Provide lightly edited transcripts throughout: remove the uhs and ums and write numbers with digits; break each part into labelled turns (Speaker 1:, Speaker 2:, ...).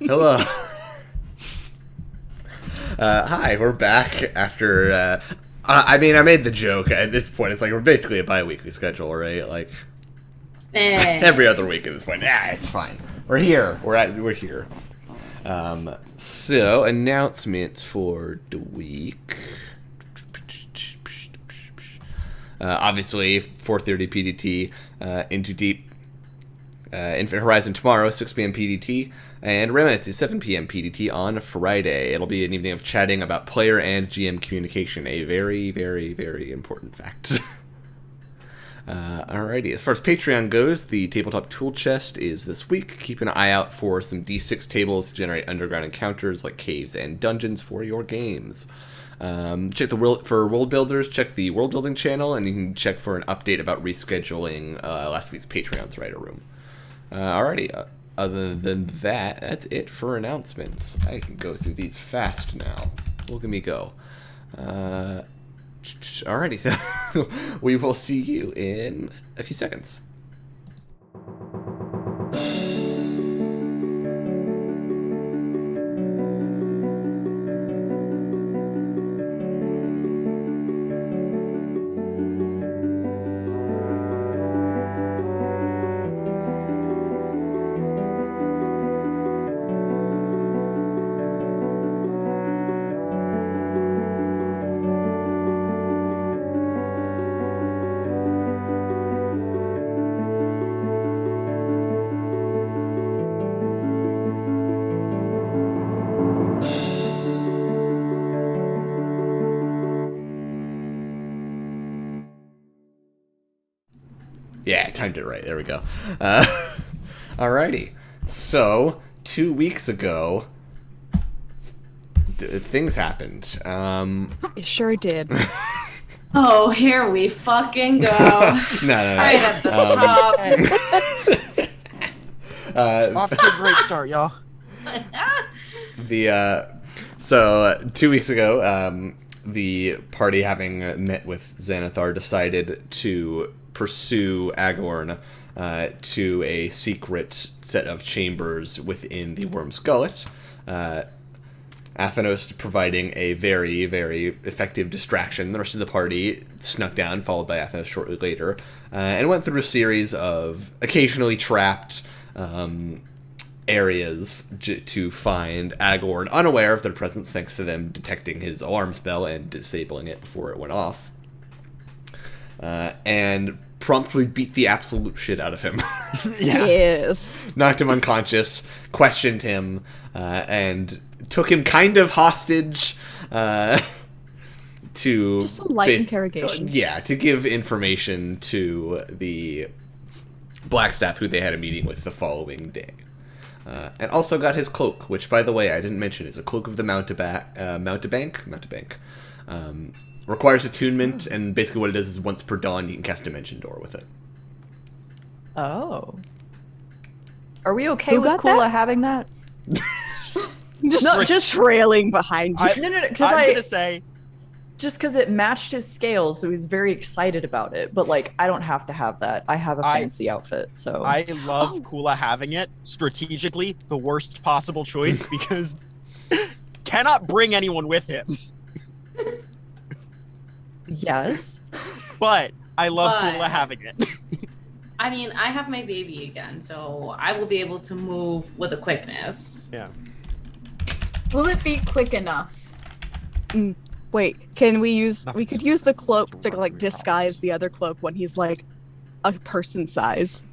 Speaker 1: Hello. Hi, we're back after. I mean, I made the joke at this point. It's like we're basically a bi-weekly schedule, right? Like every other week at this point. It's fine. We're here. We're here. So announcements for the week. Obviously, 4:30 PDT. Into Deep. Infinite Horizon tomorrow, 6 p.m. PDT, and Remnants is 7 p.m. PDT on Friday. It'll be an evening of chatting about player and GM communication, a very, very, very important fact. Alrighty, as far as Patreon goes, the Tabletop Tool Chest is this week. Keep an eye out for some D6 tables to generate underground encounters like caves and dungeons for your games. Check for world builders, check the world building channel, and you can check for an update about rescheduling last week's Patreon's Writer Room. Alrighty, other than that, that's it for announcements. I can go through these fast now. Look at me go. Alrighty, we will see you in a few seconds. Yeah, I timed it right. There we go. Alrighty. So, 2 weeks ago, things happened.
Speaker 2: It sure did.
Speaker 3: Oh, here we fucking go.
Speaker 1: No.
Speaker 3: Right at the top.
Speaker 4: Off to a great start, y'all.
Speaker 1: So 2 weeks ago, the party, having met with Xanathar, decided to pursue Agorn to a secret set of chambers within the Worm's Gullet. Athanos providing a very, very effective distraction. The rest of the party snuck down, followed by Athanos shortly later, and went through a series of occasionally trapped areas to find Agorn, unaware of their presence thanks to them detecting his alarm spell and disabling it before it went off. And promptly beat the absolute shit out of him.
Speaker 4: Yeah.
Speaker 2: Yes.
Speaker 1: Knocked him unconscious, questioned him, and took him kind of hostage to
Speaker 2: Just some light interrogation.
Speaker 1: Yeah, to give information to the Blackstaff, who they had a meeting with the following day. And also got his cloak, which, by the way, I didn't mention, is a cloak of the Mountebank. Requires attunement, and basically what it is once per dawn you can cast Dimension Door with it.
Speaker 5: Oh. Are we okay
Speaker 2: Who
Speaker 5: with
Speaker 2: got
Speaker 5: Kula
Speaker 2: that?
Speaker 5: having that?
Speaker 2: Just trailing behind you.
Speaker 5: No, because
Speaker 4: I'm gonna say,
Speaker 5: just because it matched his scales, so he's very excited about it. But like, I don't have to have that. I have a fancy outfit, so
Speaker 4: I love Kula having it. Strategically, the worst possible choice because cannot bring anyone with him.
Speaker 5: yes.
Speaker 4: But I love
Speaker 3: But-
Speaker 4: Kula having it.
Speaker 3: I mean, I have my baby again, so I will be able to move with a quickness.
Speaker 4: Yeah.
Speaker 6: Will it be quick enough?
Speaker 2: Wait, can we use?
Speaker 4: Nothing's
Speaker 2: We could use the cloak to like disguise the other cloak when he's like a person size.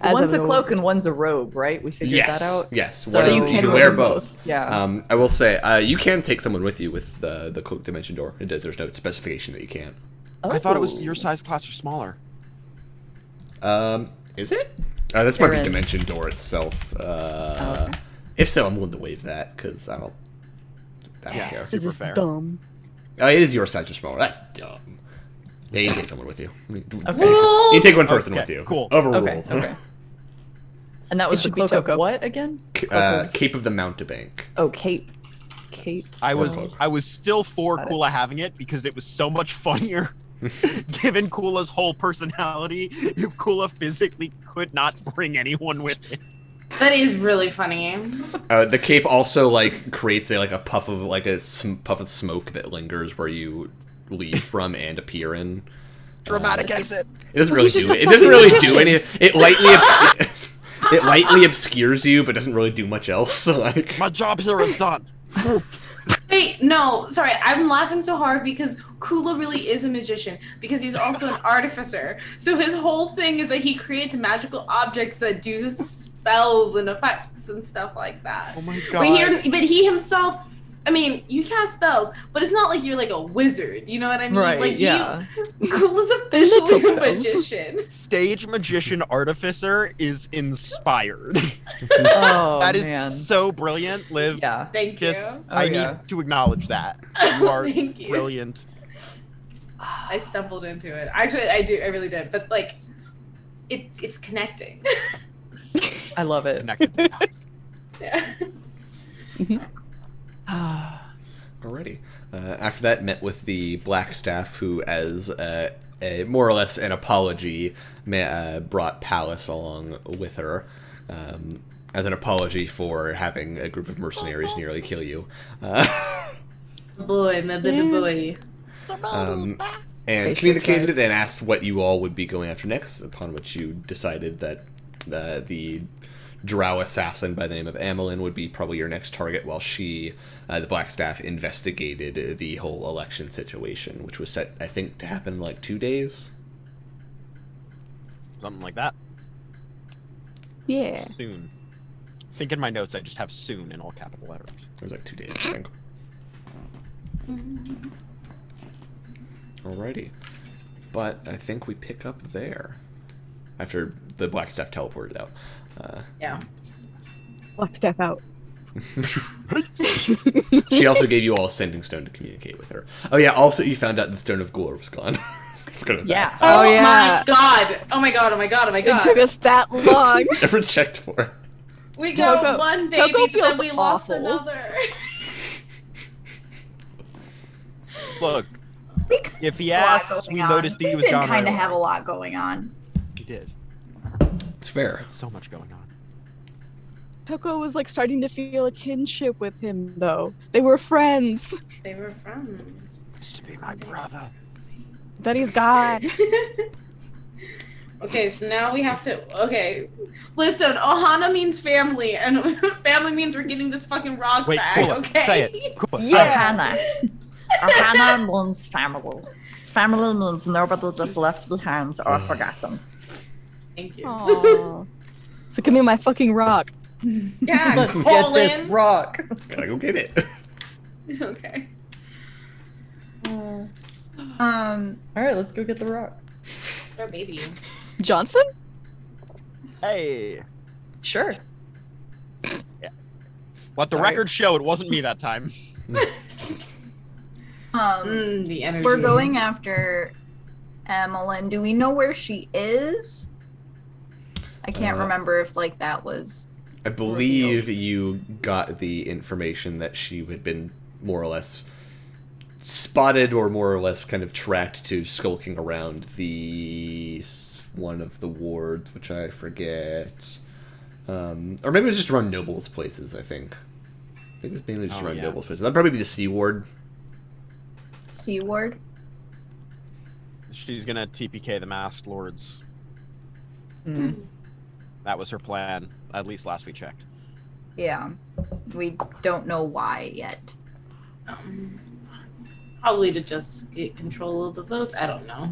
Speaker 2: As
Speaker 5: One's a
Speaker 2: an
Speaker 5: cloak
Speaker 2: orc.
Speaker 5: and one's a robe, right? We figured
Speaker 1: Yes,
Speaker 5: that out.
Speaker 1: yes.
Speaker 5: So
Speaker 1: One of
Speaker 5: you
Speaker 1: them-
Speaker 5: can
Speaker 1: can
Speaker 5: wear
Speaker 1: wear
Speaker 5: them
Speaker 1: both.
Speaker 5: Yeah.
Speaker 1: I will say, you can take someone with you with the cloak Dimension Door. There's no specification that you can't.
Speaker 4: I thought it was
Speaker 5: Oh.
Speaker 4: your size class or smaller.
Speaker 1: Is it? This might be
Speaker 5: Aaron.
Speaker 1: Dimension Door itself.
Speaker 5: okay.
Speaker 1: If so, I'm willing to waive that, because I don't
Speaker 4: Yeah.
Speaker 1: care.
Speaker 2: This
Speaker 4: Super
Speaker 2: is
Speaker 4: fair.
Speaker 2: dumb.
Speaker 1: Oh, it is your size or smaller. That's dumb. Yeah, you can take someone with you. You
Speaker 3: Rule!
Speaker 1: can take one person
Speaker 4: Okay,
Speaker 1: with you.
Speaker 4: cool.
Speaker 1: Overruled.
Speaker 5: Okay. And that was
Speaker 2: It
Speaker 5: the
Speaker 2: should be
Speaker 5: cloak of
Speaker 2: Toko.
Speaker 5: what again?
Speaker 1: Cape of the Mountebank.
Speaker 5: Oh, cape.
Speaker 4: I was still for
Speaker 5: Got it.
Speaker 4: Kula having it because it was so much funnier given Kula's whole personality if Kula physically could not bring anyone with him.
Speaker 3: That is really funny.
Speaker 1: The cape also like creates a puff of puff of smoke that lingers where you leave from and appear in.
Speaker 4: Dramatic exit.
Speaker 1: It doesn't really
Speaker 2: he's
Speaker 1: do
Speaker 2: just
Speaker 1: it. It
Speaker 2: a
Speaker 1: doesn't really
Speaker 2: fucking
Speaker 1: do anything. It lightly obscures you, but doesn't really do much else. Like
Speaker 4: My job here is done.
Speaker 3: Wait, no, sorry, I'm laughing so hard because Kula really is a magician because he's also an artificer. So his whole thing is that he creates magical objects that do spells and effects and stuff like that.
Speaker 4: Oh my
Speaker 3: But he himself, I mean, you cast spells, but it's not like you're like a wizard. You know what I mean?
Speaker 5: Right,
Speaker 3: Like
Speaker 5: yeah.
Speaker 3: Kula's
Speaker 2: Little
Speaker 3: officially a
Speaker 2: spells.
Speaker 3: magician.
Speaker 4: Stage magician artificer is inspired.
Speaker 5: Oh,
Speaker 4: That is
Speaker 5: man.
Speaker 4: so brilliant, Liv.
Speaker 5: Yeah.
Speaker 3: Thank
Speaker 4: Just,
Speaker 3: you.
Speaker 4: I
Speaker 5: yeah.
Speaker 4: need to acknowledge that. You are
Speaker 3: Thank you.
Speaker 4: brilliant.
Speaker 3: I stumbled into it. Actually, I really did. But like, it's connecting.
Speaker 5: I love it.
Speaker 4: Connected to that.
Speaker 3: Yeah.
Speaker 1: alrighty. After that, met with the Blackstaff, who, as more or less an apology, brought Pallas along with her. As an apology for having a group of mercenaries nearly kill you.
Speaker 3: Boy, my baby boy.
Speaker 1: And
Speaker 2: They should
Speaker 1: communicated
Speaker 2: try.
Speaker 1: and asked what you all would be going after next, upon which you decided that the drow assassin by the name of Amalinn would be probably your next target, while she, the Blackstaff, investigated the whole election situation, which was set, I think, to happen in like 2 days.
Speaker 4: Something like that.
Speaker 2: Yeah.
Speaker 4: Soon. I think in my notes I just have soon in all capital letters.
Speaker 1: It was like 2 days, I think. Alrighty. But I think we pick up there. After the Blackstaff teleported out.
Speaker 3: Yeah.
Speaker 2: Blackstaff out.
Speaker 1: She also gave you all a sending stone to communicate with her. Oh yeah, also you found out the Stone of Gore was gone. Forgot about
Speaker 5: Yeah.
Speaker 3: Oh,
Speaker 2: Oh, yeah.
Speaker 3: my god. Oh my god. Oh my god. Oh my
Speaker 2: It
Speaker 3: god.
Speaker 2: took us that long.
Speaker 1: that. Never checked for it.
Speaker 3: We got
Speaker 2: Toko-
Speaker 3: one
Speaker 2: Toko
Speaker 3: baby, but then
Speaker 2: feels
Speaker 3: we lost
Speaker 2: awful.
Speaker 3: another.
Speaker 4: Look,
Speaker 6: We
Speaker 4: if he
Speaker 6: a lot
Speaker 4: asks,
Speaker 6: going
Speaker 4: we
Speaker 6: on.
Speaker 4: noticed he was
Speaker 6: did
Speaker 4: gone.
Speaker 6: kind
Speaker 4: right
Speaker 6: of have a
Speaker 4: away.
Speaker 6: lot going on.
Speaker 4: He did.
Speaker 1: It's fair.
Speaker 4: So much going on.
Speaker 2: Toko was like starting to feel a kinship with him, though. They were friends.
Speaker 3: They were friends.
Speaker 4: Used to be my brother.
Speaker 2: That he's gone.
Speaker 3: Okay, so now we have to. Okay, listen. Ohana means family, and family means we're getting this fucking rock
Speaker 4: Wait,
Speaker 3: back.
Speaker 4: Kula,
Speaker 3: Okay.
Speaker 4: say it. Kula, say it.
Speaker 5: Ohana. Ohana means family. Family means nobody that's left behind or forgotten.
Speaker 3: Thank you.
Speaker 2: Aww. So give me my fucking rock.
Speaker 3: Yeah,
Speaker 5: Let's get
Speaker 3: call
Speaker 5: this
Speaker 3: in.
Speaker 5: rock.
Speaker 1: Gotta go get it.
Speaker 3: Okay.
Speaker 6: Um,
Speaker 5: All right, let's go get the rock.
Speaker 3: Our baby.
Speaker 2: Johnson?
Speaker 4: Hey.
Speaker 5: Sure.
Speaker 4: Let the
Speaker 2: Sorry.
Speaker 4: record show it wasn't me that time.
Speaker 3: The energy.
Speaker 6: we're going after Amalinn. Do we know where she is? I can't remember if like that was.
Speaker 1: I believe you got the information that she had been more or less spotted or more or less kind of tracked to skulking around one of the wards, which I forget. Or maybe it was just around Noble's places, I think. I think it was mainly just around Noble's places. That'd probably be the C ward.
Speaker 6: C ward.
Speaker 4: She's gonna TPK the Masked Lords.
Speaker 5: Mm.
Speaker 4: That was her plan, at least last we checked.
Speaker 6: Yeah, we don't know why yet.
Speaker 3: Probably to just get control of the votes. I don't know.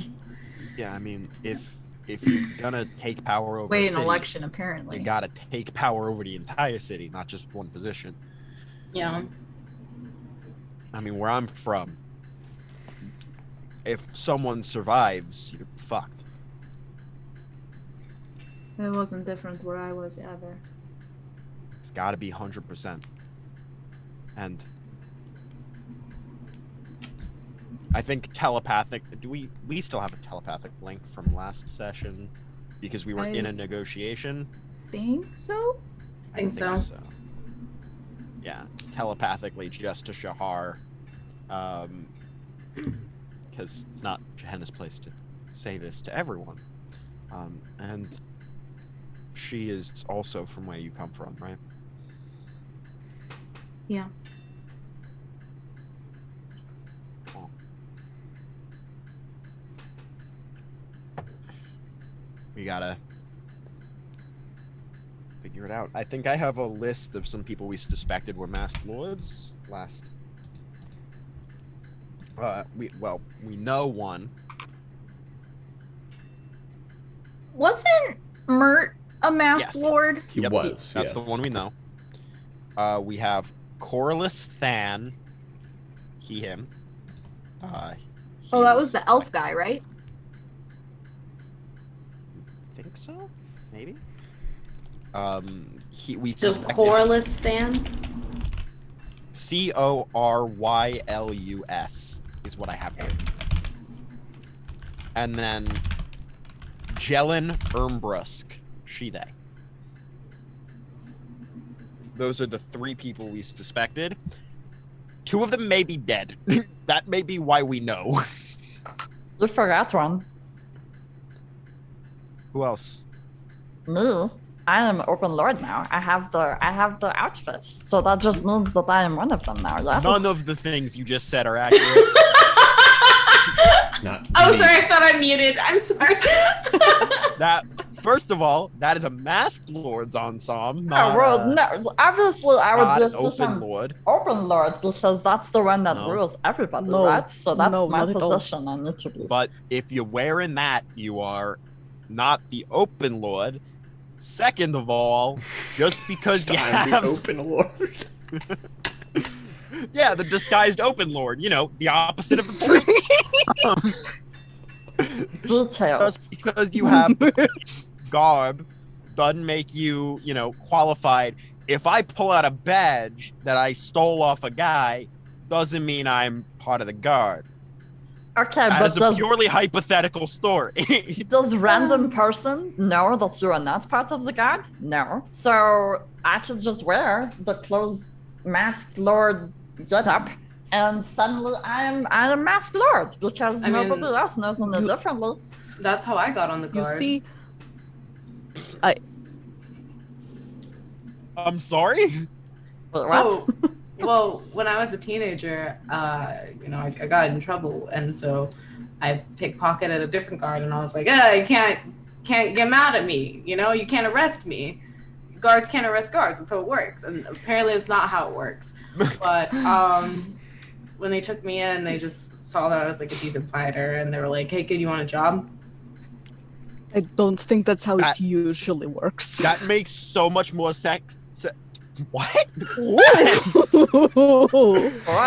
Speaker 4: Yeah, I mean, if you're gonna take power over
Speaker 6: Wait,
Speaker 4: a
Speaker 6: an
Speaker 4: city,
Speaker 6: election apparently.
Speaker 4: you gotta take power over the entire city, not just one position.
Speaker 3: Yeah.
Speaker 4: I mean, where I'm from, if someone survives, you're fucked.
Speaker 6: It wasn't different where I was ever.
Speaker 4: It's gotta be 100%. And I think telepathic. Do we still have a telepathic link from last session because we were in a negotiation?
Speaker 6: Think so?
Speaker 3: I think so.
Speaker 4: Yeah, telepathically just to Shahar, because it's not Gehenna's place to say this to everyone. And she is also from where you come from, right?
Speaker 3: Yeah.
Speaker 4: Oh. We gotta figure it out. I think I have a list of some people we suspected were masked lords last. We know one.
Speaker 6: Wasn't Mert a masked
Speaker 4: Yes.
Speaker 6: lord?
Speaker 1: He
Speaker 4: Yep,
Speaker 1: was.
Speaker 4: That's the
Speaker 1: yes.
Speaker 4: one we know. We have Corliss Than. Him.
Speaker 6: Oh, that was the elf guy, right?
Speaker 4: I think so. Maybe. We
Speaker 3: Does
Speaker 4: suspected
Speaker 3: Corliss stand?
Speaker 4: Corylus is what I have here. And then Jelen Ermbrusk, they. Those are the 3 people we suspected. 2 of them may be dead. That may be why we know.
Speaker 5: You forgot one.
Speaker 4: Who else?
Speaker 5: Me. I am open lord now. I have the outfits, so that just means that I am one of them now. Yes.
Speaker 4: None of the things you just said are accurate.
Speaker 1: Not
Speaker 3: Oh,
Speaker 1: me.
Speaker 3: sorry, I thought I muted. I'm sorry.
Speaker 4: That, first of all, that is a masked lord's ensemble.
Speaker 5: No,
Speaker 4: Not,
Speaker 5: well, no. Obviously, I
Speaker 4: not
Speaker 5: would
Speaker 4: an
Speaker 5: just
Speaker 4: open
Speaker 5: become
Speaker 4: lord.
Speaker 5: open lord because that's the one that
Speaker 4: No.
Speaker 5: rules everybody,
Speaker 2: No,
Speaker 5: right? So that's
Speaker 2: no,
Speaker 5: my
Speaker 2: not at all.
Speaker 5: position. I need to be.
Speaker 4: But if you're wearing that, you are not the open lord. Second of all, just because you
Speaker 1: I'm the
Speaker 4: have
Speaker 1: open lord.
Speaker 4: yeah, the disguised open lord, you know, the opposite of the point.
Speaker 5: Details.
Speaker 4: Just because you have the garb doesn't make you, you know, qualified. If I pull out a badge that I stole off a guy, doesn't mean I'm part of the guard.
Speaker 5: Okay,
Speaker 4: That
Speaker 5: but
Speaker 4: is a purely hypothetical story.
Speaker 5: does random person know that you are not part of the guard? No. So I could just wear the clothes masked lord get up and suddenly I'm a masked lord because
Speaker 3: I mean,
Speaker 5: nobody else knows any differently.
Speaker 3: That's how I got on the
Speaker 2: You
Speaker 3: guard.
Speaker 2: see,
Speaker 4: I'm sorry?
Speaker 5: But what?
Speaker 3: Oh, well, when I was a teenager, you know, I got in trouble, and so I pickpocketed a different guard, and I was like, you can't get mad at me, you know, you can't arrest me. Guards can't arrest guards. That's how it works, and apparently it's not how it works. But when they took me in, they just saw that I was like a decent fighter, and they were like, "Hey, kid, you want a job?"
Speaker 2: I don't think that's how
Speaker 4: That-
Speaker 2: it usually works.
Speaker 4: That makes so much more sense. What?
Speaker 2: Ooh.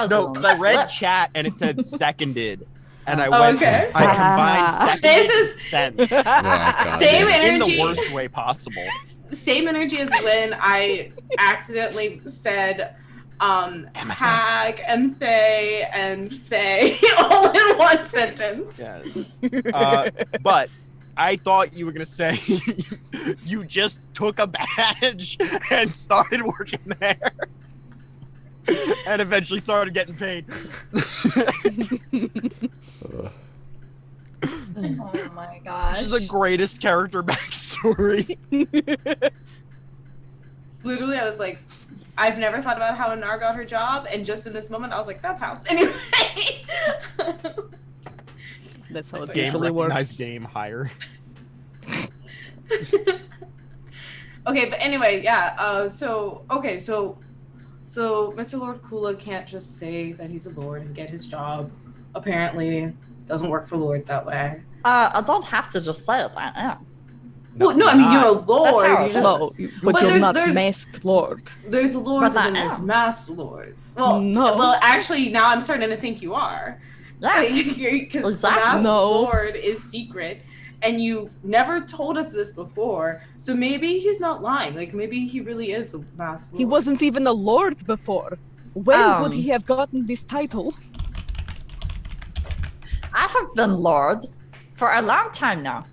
Speaker 4: No, because I read chat and it said seconded, and I
Speaker 3: Oh,
Speaker 4: went.
Speaker 3: okay.
Speaker 4: I combined seconded
Speaker 3: This is-
Speaker 4: and sense
Speaker 1: Oh, God,
Speaker 3: Same
Speaker 1: damn.
Speaker 4: in the
Speaker 3: energy.
Speaker 4: worst way possible.
Speaker 3: Same energy as when I accidentally said hag and fae and fae all in one sentence.
Speaker 4: Yes. But I thought you were gonna say you just took a badge and started working there, and eventually started getting paid.
Speaker 6: Oh my
Speaker 4: Which
Speaker 6: gosh.
Speaker 4: is the greatest character backstory.
Speaker 3: Literally, I was like, I've never thought about how Anar got her job, and just in this moment, I was like, that's how. Anyway.
Speaker 2: That's how it
Speaker 4: Game
Speaker 2: usually
Speaker 4: recognized
Speaker 2: works.
Speaker 4: game higher.
Speaker 3: Okay, but anyway, yeah. So Mr. Lord Kula can't just say that he's a lord and get his job. Apparently, doesn't work for lords that way.
Speaker 5: I don't have to just say it. I am.
Speaker 3: Well, no, I mean you're a
Speaker 5: how
Speaker 3: lord.
Speaker 5: it
Speaker 3: You just,
Speaker 2: No, but
Speaker 3: But
Speaker 2: you're
Speaker 3: there's-
Speaker 2: not
Speaker 3: there's-
Speaker 2: masked lord.
Speaker 3: There's lords
Speaker 5: But I
Speaker 3: and then there's
Speaker 5: am.
Speaker 3: masked lord. Well,
Speaker 2: No.
Speaker 3: well, actually, now I'm starting to think you are.
Speaker 5: Yeah.
Speaker 3: Because the
Speaker 5: Exactly.
Speaker 3: masked
Speaker 2: No.
Speaker 3: lord is secret, and you've never told us this before. So maybe he's not lying. Like maybe he really is a masked lord.
Speaker 2: He wasn't even a lord before. When would
Speaker 5: Um.
Speaker 2: he have gotten this title?
Speaker 5: I have been lord for a long time now.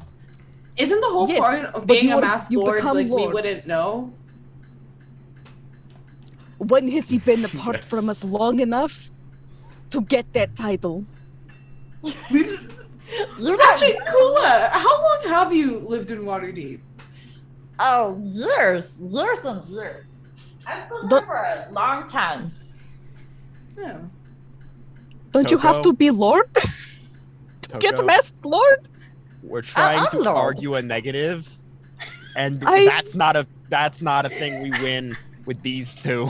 Speaker 3: Isn't the whole
Speaker 2: Yes,
Speaker 3: point of
Speaker 2: but
Speaker 3: being
Speaker 2: you
Speaker 3: a
Speaker 2: are-
Speaker 3: masked
Speaker 2: you
Speaker 3: lord
Speaker 2: become
Speaker 3: like we
Speaker 2: lord.
Speaker 3: wouldn't know?
Speaker 2: When has he been apart
Speaker 1: Yes.
Speaker 2: from us long enough to get that title?
Speaker 3: We've
Speaker 5: You
Speaker 3: actually, Kula, how long have you lived in Waterdeep?
Speaker 5: Oh, years and years. I've been there for a long time.
Speaker 3: Yeah.
Speaker 2: Don't you have
Speaker 4: Toko?
Speaker 2: to be Lord? Get
Speaker 4: Toko,
Speaker 2: masked Lord?
Speaker 4: we're trying
Speaker 5: I'm
Speaker 4: to
Speaker 5: Lord.
Speaker 4: argue a negative, and
Speaker 2: I-
Speaker 4: that's not a thing we win with these two.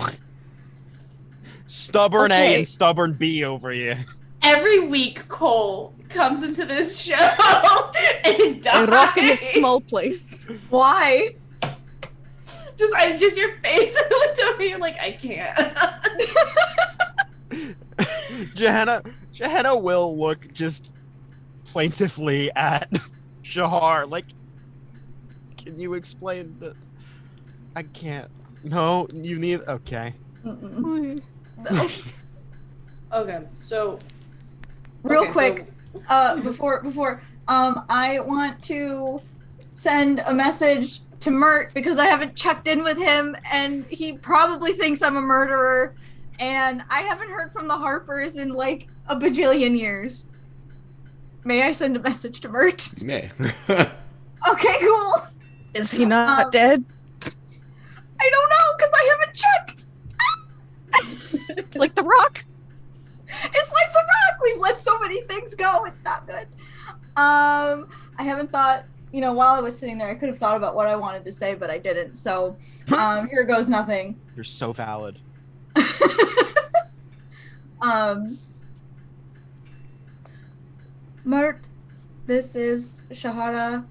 Speaker 4: Stubborn A
Speaker 2: Okay.
Speaker 4: and stubborn B over here.
Speaker 3: Every week, Cole comes into this show and dies.
Speaker 2: A rock in a small place.
Speaker 6: Why?
Speaker 3: Just your face. I looked over, you're like, I can't.
Speaker 4: Johanna will look just plaintively at Shahar, like, can you explain that? I can't. No, you need. Okay.
Speaker 6: Mm-mm.
Speaker 3: Okay, so
Speaker 6: Real
Speaker 3: Okay,
Speaker 6: quick, before I want to send a message to Mert because I haven't checked in with him and he probably thinks I'm a murderer and I haven't heard from the Harpers in like a bajillion years. May I send a message to Mert?
Speaker 1: You may.
Speaker 6: Okay, cool.
Speaker 2: Is he not dead?
Speaker 6: I don't know because I haven't checked.
Speaker 2: It's like the rock.
Speaker 6: It's like the rock. We've let so many things go. It's not good. I haven't thought, while I was sitting there, I could have thought about what I wanted to say, but I didn't. So, here goes nothing.
Speaker 4: You're so valid.
Speaker 6: Mert, this is Shahara.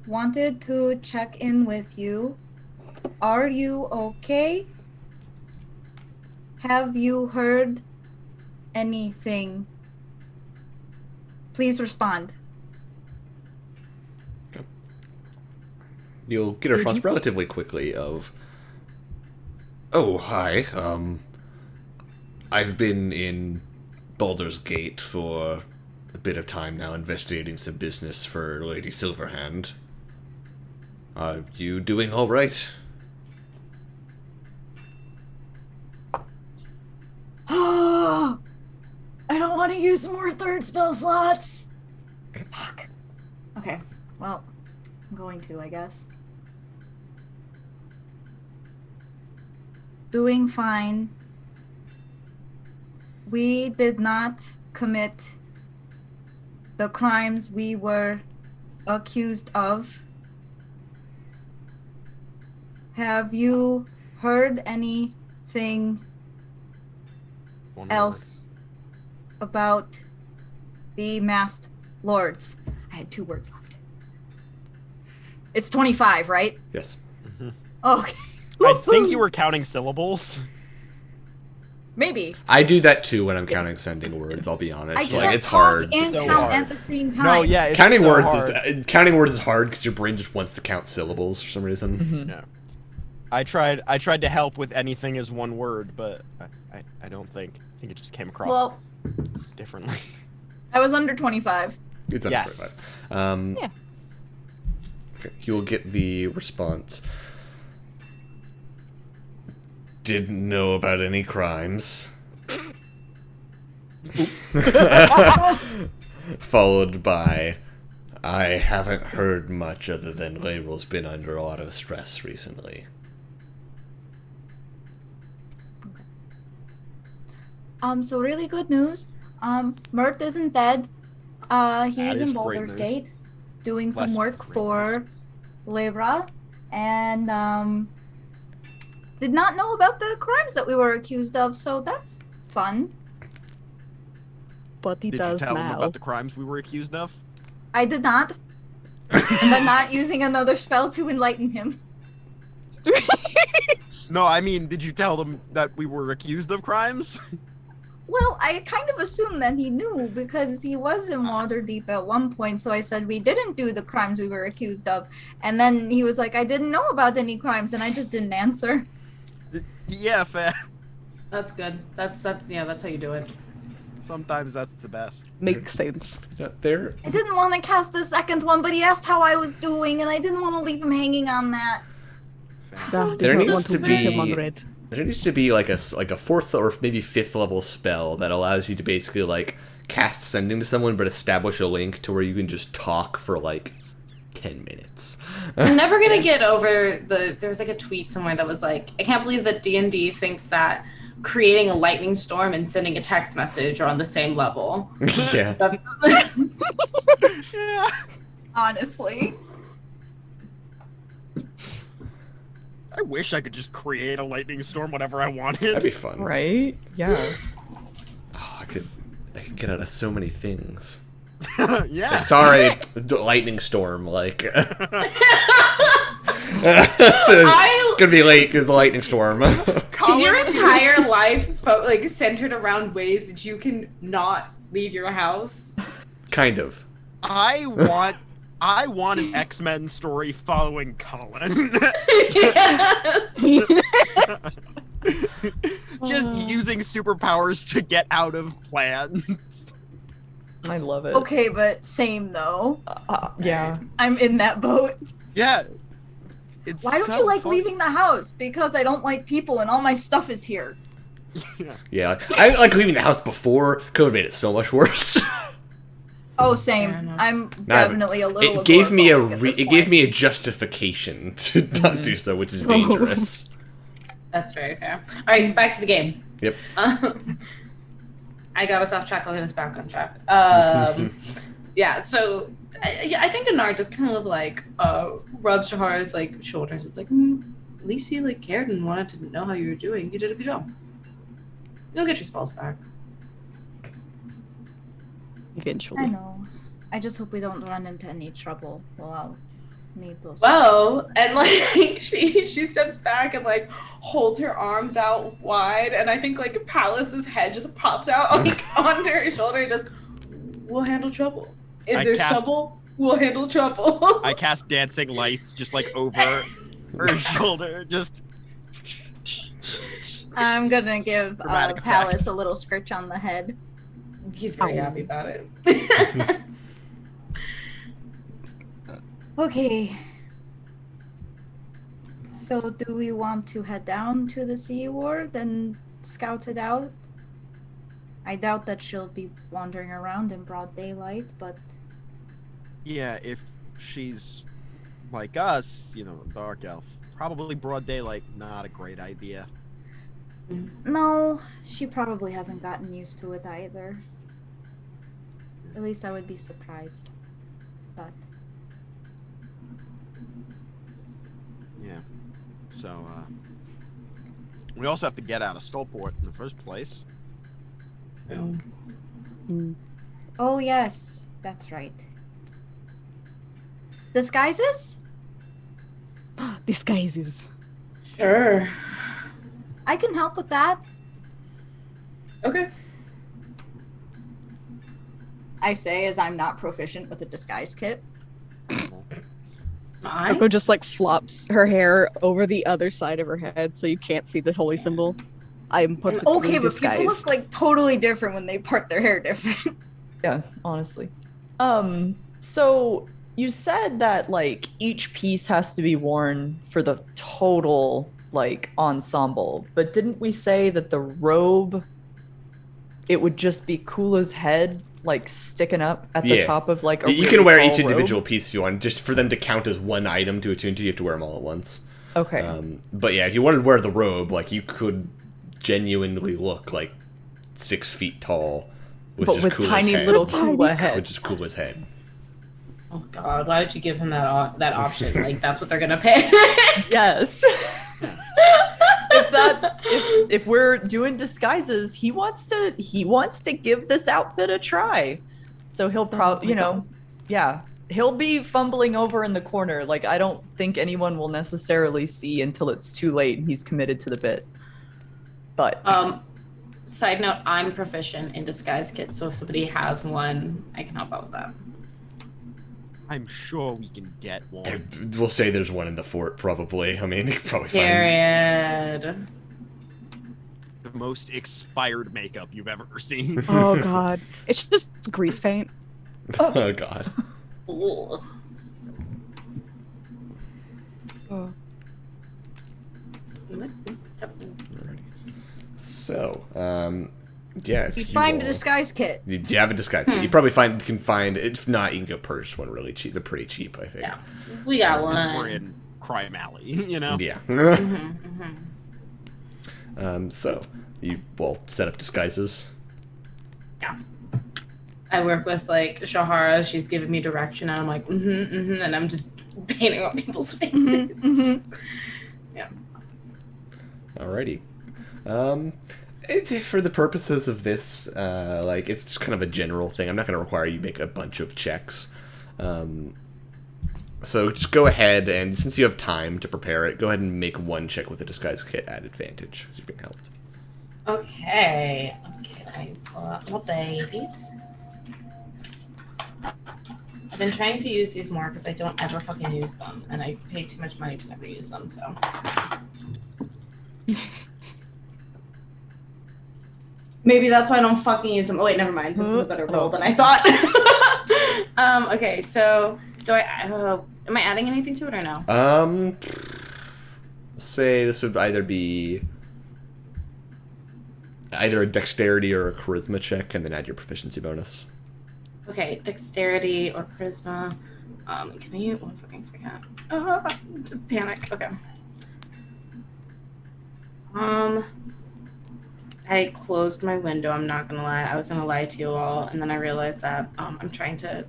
Speaker 6: Wanted to check in with you. Are you okay? Have you heard anything? Please respond.
Speaker 1: You'll get a response relatively quickly of, "Oh, hi. I've been in Baldur's Gate for a bit of time now, investigating some business for Lady Silverhand. Are you doing all right?"
Speaker 6: I don't want to use more third spell slots. Fuck. Okay, well, I'm going to, I guess. Doing fine. We did not commit the crimes we were accused of. Have you heard anything
Speaker 4: One
Speaker 6: else about the masked lords? I had 2 words left. It's 25, right?
Speaker 1: Yes.
Speaker 6: Okay.
Speaker 4: word. I think you were counting syllables.
Speaker 6: Maybe.
Speaker 1: I do that too when I'm counting sending words, I'll be honest.
Speaker 6: I
Speaker 1: Like,
Speaker 6: can't
Speaker 1: it's
Speaker 6: talk
Speaker 1: hard.
Speaker 6: and
Speaker 4: So
Speaker 6: count
Speaker 4: hard.
Speaker 6: at the same time.
Speaker 4: No, yeah, it's
Speaker 1: Counting
Speaker 4: so
Speaker 1: words
Speaker 4: hard.
Speaker 1: counting words is hard because your brain just wants to count syllables for some reason.
Speaker 2: Mm-hmm.
Speaker 4: Yeah. I tried to help with anything as one word, but I don't think. I think it just came across
Speaker 6: Well,
Speaker 4: differently.
Speaker 6: I was under 25.
Speaker 1: It's under
Speaker 4: Yes.
Speaker 1: 25.
Speaker 2: Yeah.
Speaker 1: Okay, you'll get the response. Didn't know about any crimes. Oops. Followed by, I haven't heard much other than Layrel's been under a lot of stress recently.
Speaker 6: So really good news. Mert isn't dead. He's
Speaker 4: is
Speaker 6: in
Speaker 4: great
Speaker 6: Baldur's
Speaker 4: news.
Speaker 6: Gate doing some
Speaker 4: Less
Speaker 6: work
Speaker 4: great
Speaker 6: for Lebra, and did not know about the crimes that we were accused of, so that's fun.
Speaker 2: But he
Speaker 4: Did
Speaker 2: does
Speaker 4: you tell him
Speaker 2: now.
Speaker 4: about the crimes we were accused of?
Speaker 6: I did not. And I'm not using another spell to enlighten him.
Speaker 4: No, I mean, did you tell them that we were accused of crimes?
Speaker 6: Well, I kind of assumed that he knew because he was in Waterdeep at one point, so I said we didn't do the crimes we were accused of. And then he was like, I didn't know about any crimes, and I just didn't answer.
Speaker 4: Yeah, fair.
Speaker 3: That's good. That's how you do it.
Speaker 4: Sometimes that's the best.
Speaker 2: Makes sense.
Speaker 1: Yeah, there,
Speaker 6: I didn't want to cast the second one, but he asked how I was doing, and I didn't want to leave him hanging on that.
Speaker 2: Ah, did
Speaker 1: There
Speaker 2: not
Speaker 1: needs
Speaker 2: want to
Speaker 1: to
Speaker 2: leave him
Speaker 1: be-
Speaker 2: on red.
Speaker 1: there needs to be like a 4th or maybe 5th level spell that allows you to basically like cast sending to someone but establish a link to where you can just talk for like 10 minutes.
Speaker 3: I'm never gonna get over there was like a tweet somewhere that was like, I can't believe that D&D thinks that creating a lightning storm and sending a text message are on the same level.
Speaker 1: Yeah.
Speaker 3: That's
Speaker 4: Yeah.
Speaker 6: Honestly.
Speaker 4: I wish I could just create a lightning storm whenever I
Speaker 1: That'd
Speaker 4: wanted.
Speaker 1: be fun.
Speaker 5: Right? Yeah.
Speaker 1: Oh, I could get out of so many things.
Speaker 4: Yeah.
Speaker 1: Sorry, lightning storm. Like, it's gonna be late because the lightning storm.
Speaker 3: Is your entire life like centered around ways that you can not leave your house?
Speaker 1: Kind of.
Speaker 4: I want an X-Men story following Colin. Just using superpowers to get out of plans.
Speaker 5: I love it.
Speaker 6: Okay, but same though.
Speaker 5: Yeah.
Speaker 6: I'm in that boat.
Speaker 4: Yeah. It's
Speaker 6: Why don't
Speaker 4: so
Speaker 6: you like
Speaker 4: fun.
Speaker 6: leaving the house? Because I don't like people and all my stuff is here.
Speaker 1: Yeah, I like leaving the house before. Could have made it so much worse.
Speaker 6: Oh, same.
Speaker 3: Fair enough.
Speaker 6: I'm
Speaker 1: Nah,
Speaker 6: definitely a little.
Speaker 1: It gave me
Speaker 6: agoraphobic
Speaker 1: a justification to not do so, which is dangerous.
Speaker 3: That's very fair. All right, back to the game.
Speaker 1: Yep.
Speaker 3: I got us off track. I'll get us back on track. Yeah. So I think Anar just kind of like rubs Shahara's like shoulders. It's like, at least you like cared and wanted to know how you were doing. You did a good job. You'll get your spells back.
Speaker 2: Eventually.
Speaker 6: I know. I just hope we don't run into any trouble. Well, I'll need those.
Speaker 3: Well, and like she steps back and like holds her arms out wide, and I think like Palace's head just pops out like onto her shoulder. Just, we'll handle trouble. If there's trouble, we'll handle trouble.
Speaker 4: I cast dancing lights just like over her shoulder. Just.
Speaker 6: I'm gonna give
Speaker 4: Dramatic
Speaker 6: Palace
Speaker 4: effect.
Speaker 6: a little scritch on the head.
Speaker 3: He's very happy about it.
Speaker 6: Okay. So, do we want to head down to the Sea Ward and scout it out? I doubt that she'll be wandering around in broad daylight, but
Speaker 4: Yeah, if she's like us, you know, dark elf, probably broad daylight, not a great idea.
Speaker 6: no, she probably hasn't gotten used to it either. At least I would be surprised. But
Speaker 4: Yeah. So, we also have to get out of Skullport in the first place.
Speaker 6: oh yes, that's right. Disguises?
Speaker 2: Disguises.
Speaker 3: Sure.
Speaker 6: I can help with that.
Speaker 3: Okay.
Speaker 6: I say as I'm not proficient with a disguise kit.
Speaker 3: Fine.
Speaker 2: Oko just like flops her hair over the other side of her head so you can't see the holy symbol. I am perfectly
Speaker 6: Okay, but
Speaker 2: disguised.
Speaker 6: people look like totally different when they part their hair different.
Speaker 5: Yeah, honestly. So you said that like each piece has to be worn for the total like ensemble, but didn't we say that the robe, it would just be Kula's head like sticking up at the
Speaker 1: Yeah.
Speaker 5: top of like a
Speaker 1: You
Speaker 5: really
Speaker 1: can wear
Speaker 5: tall
Speaker 1: each
Speaker 5: robe?
Speaker 1: individual piece if you want, just for them to count as one item to attune to. You have to wear them all at once.
Speaker 5: Okay.
Speaker 1: But yeah, if you wanted to wear the robe, like you could genuinely look like 6 feet tall, with
Speaker 5: but
Speaker 1: just
Speaker 5: with
Speaker 1: Kula's
Speaker 5: tiny
Speaker 1: head,
Speaker 5: little Kula head.
Speaker 1: which is Kula's head.
Speaker 3: Oh God, why did you give him that option? Like that's what they're gonna pay.
Speaker 5: Yes. if we're doing disguises, he wants to give this outfit a try. So he'll probably, he'll be fumbling over in the corner. Like I don't think anyone will necessarily see until it's too late and he's committed to the bit. But
Speaker 3: Side note, I'm proficient in disguise kits, so if somebody has one, I can help out with that.
Speaker 4: I'm sure we can get one.
Speaker 1: We'll say there's one in the fort, probably. I mean, they could probably find.
Speaker 3: Period.
Speaker 4: The most expired makeup you've ever seen.
Speaker 2: Oh God, it's just grease paint.
Speaker 1: Oh God.
Speaker 3: Ooh.
Speaker 2: Oh.
Speaker 1: So, Yeah, if
Speaker 6: You
Speaker 1: you
Speaker 6: find a
Speaker 1: will.
Speaker 6: disguise kit.
Speaker 1: You have a disguise kit. You probably can find. If not, you can go purchase one really cheap. They're pretty cheap, I think.
Speaker 3: Yeah, we got
Speaker 4: We're
Speaker 3: one.
Speaker 4: in Crime Alley, you know?
Speaker 1: Yeah.
Speaker 3: Mm-hmm.
Speaker 1: So you will set up disguises.
Speaker 3: Yeah. I work with like Shahara. She's giving me direction, and I'm like, and I'm just painting on people's faces. Yeah.
Speaker 1: Alrighty. For the purposes of this, like, it's just kind of a general thing. I'm not going to require you make a bunch of checks. So just go ahead, and since you have time to prepare it, go ahead and make one check with the disguise kit at advantage, as you're being helped.
Speaker 3: Okay. Let me pull up my babies. I've been trying to use these more because I don't ever fucking use them, and I pay too much money to never use them, so. Maybe that's why I don't fucking use them. Oh wait, never mind. This is a better roll than I thought. Okay, so do am I adding anything to it or no?
Speaker 1: Say this would either be a dexterity or a charisma check, and then add your proficiency bonus.
Speaker 3: Okay, dexterity or charisma. Give me 1 fucking second. Panic. Okay. I closed my window, I'm not gonna lie. I was gonna lie to you all, and then I realized that I'm trying to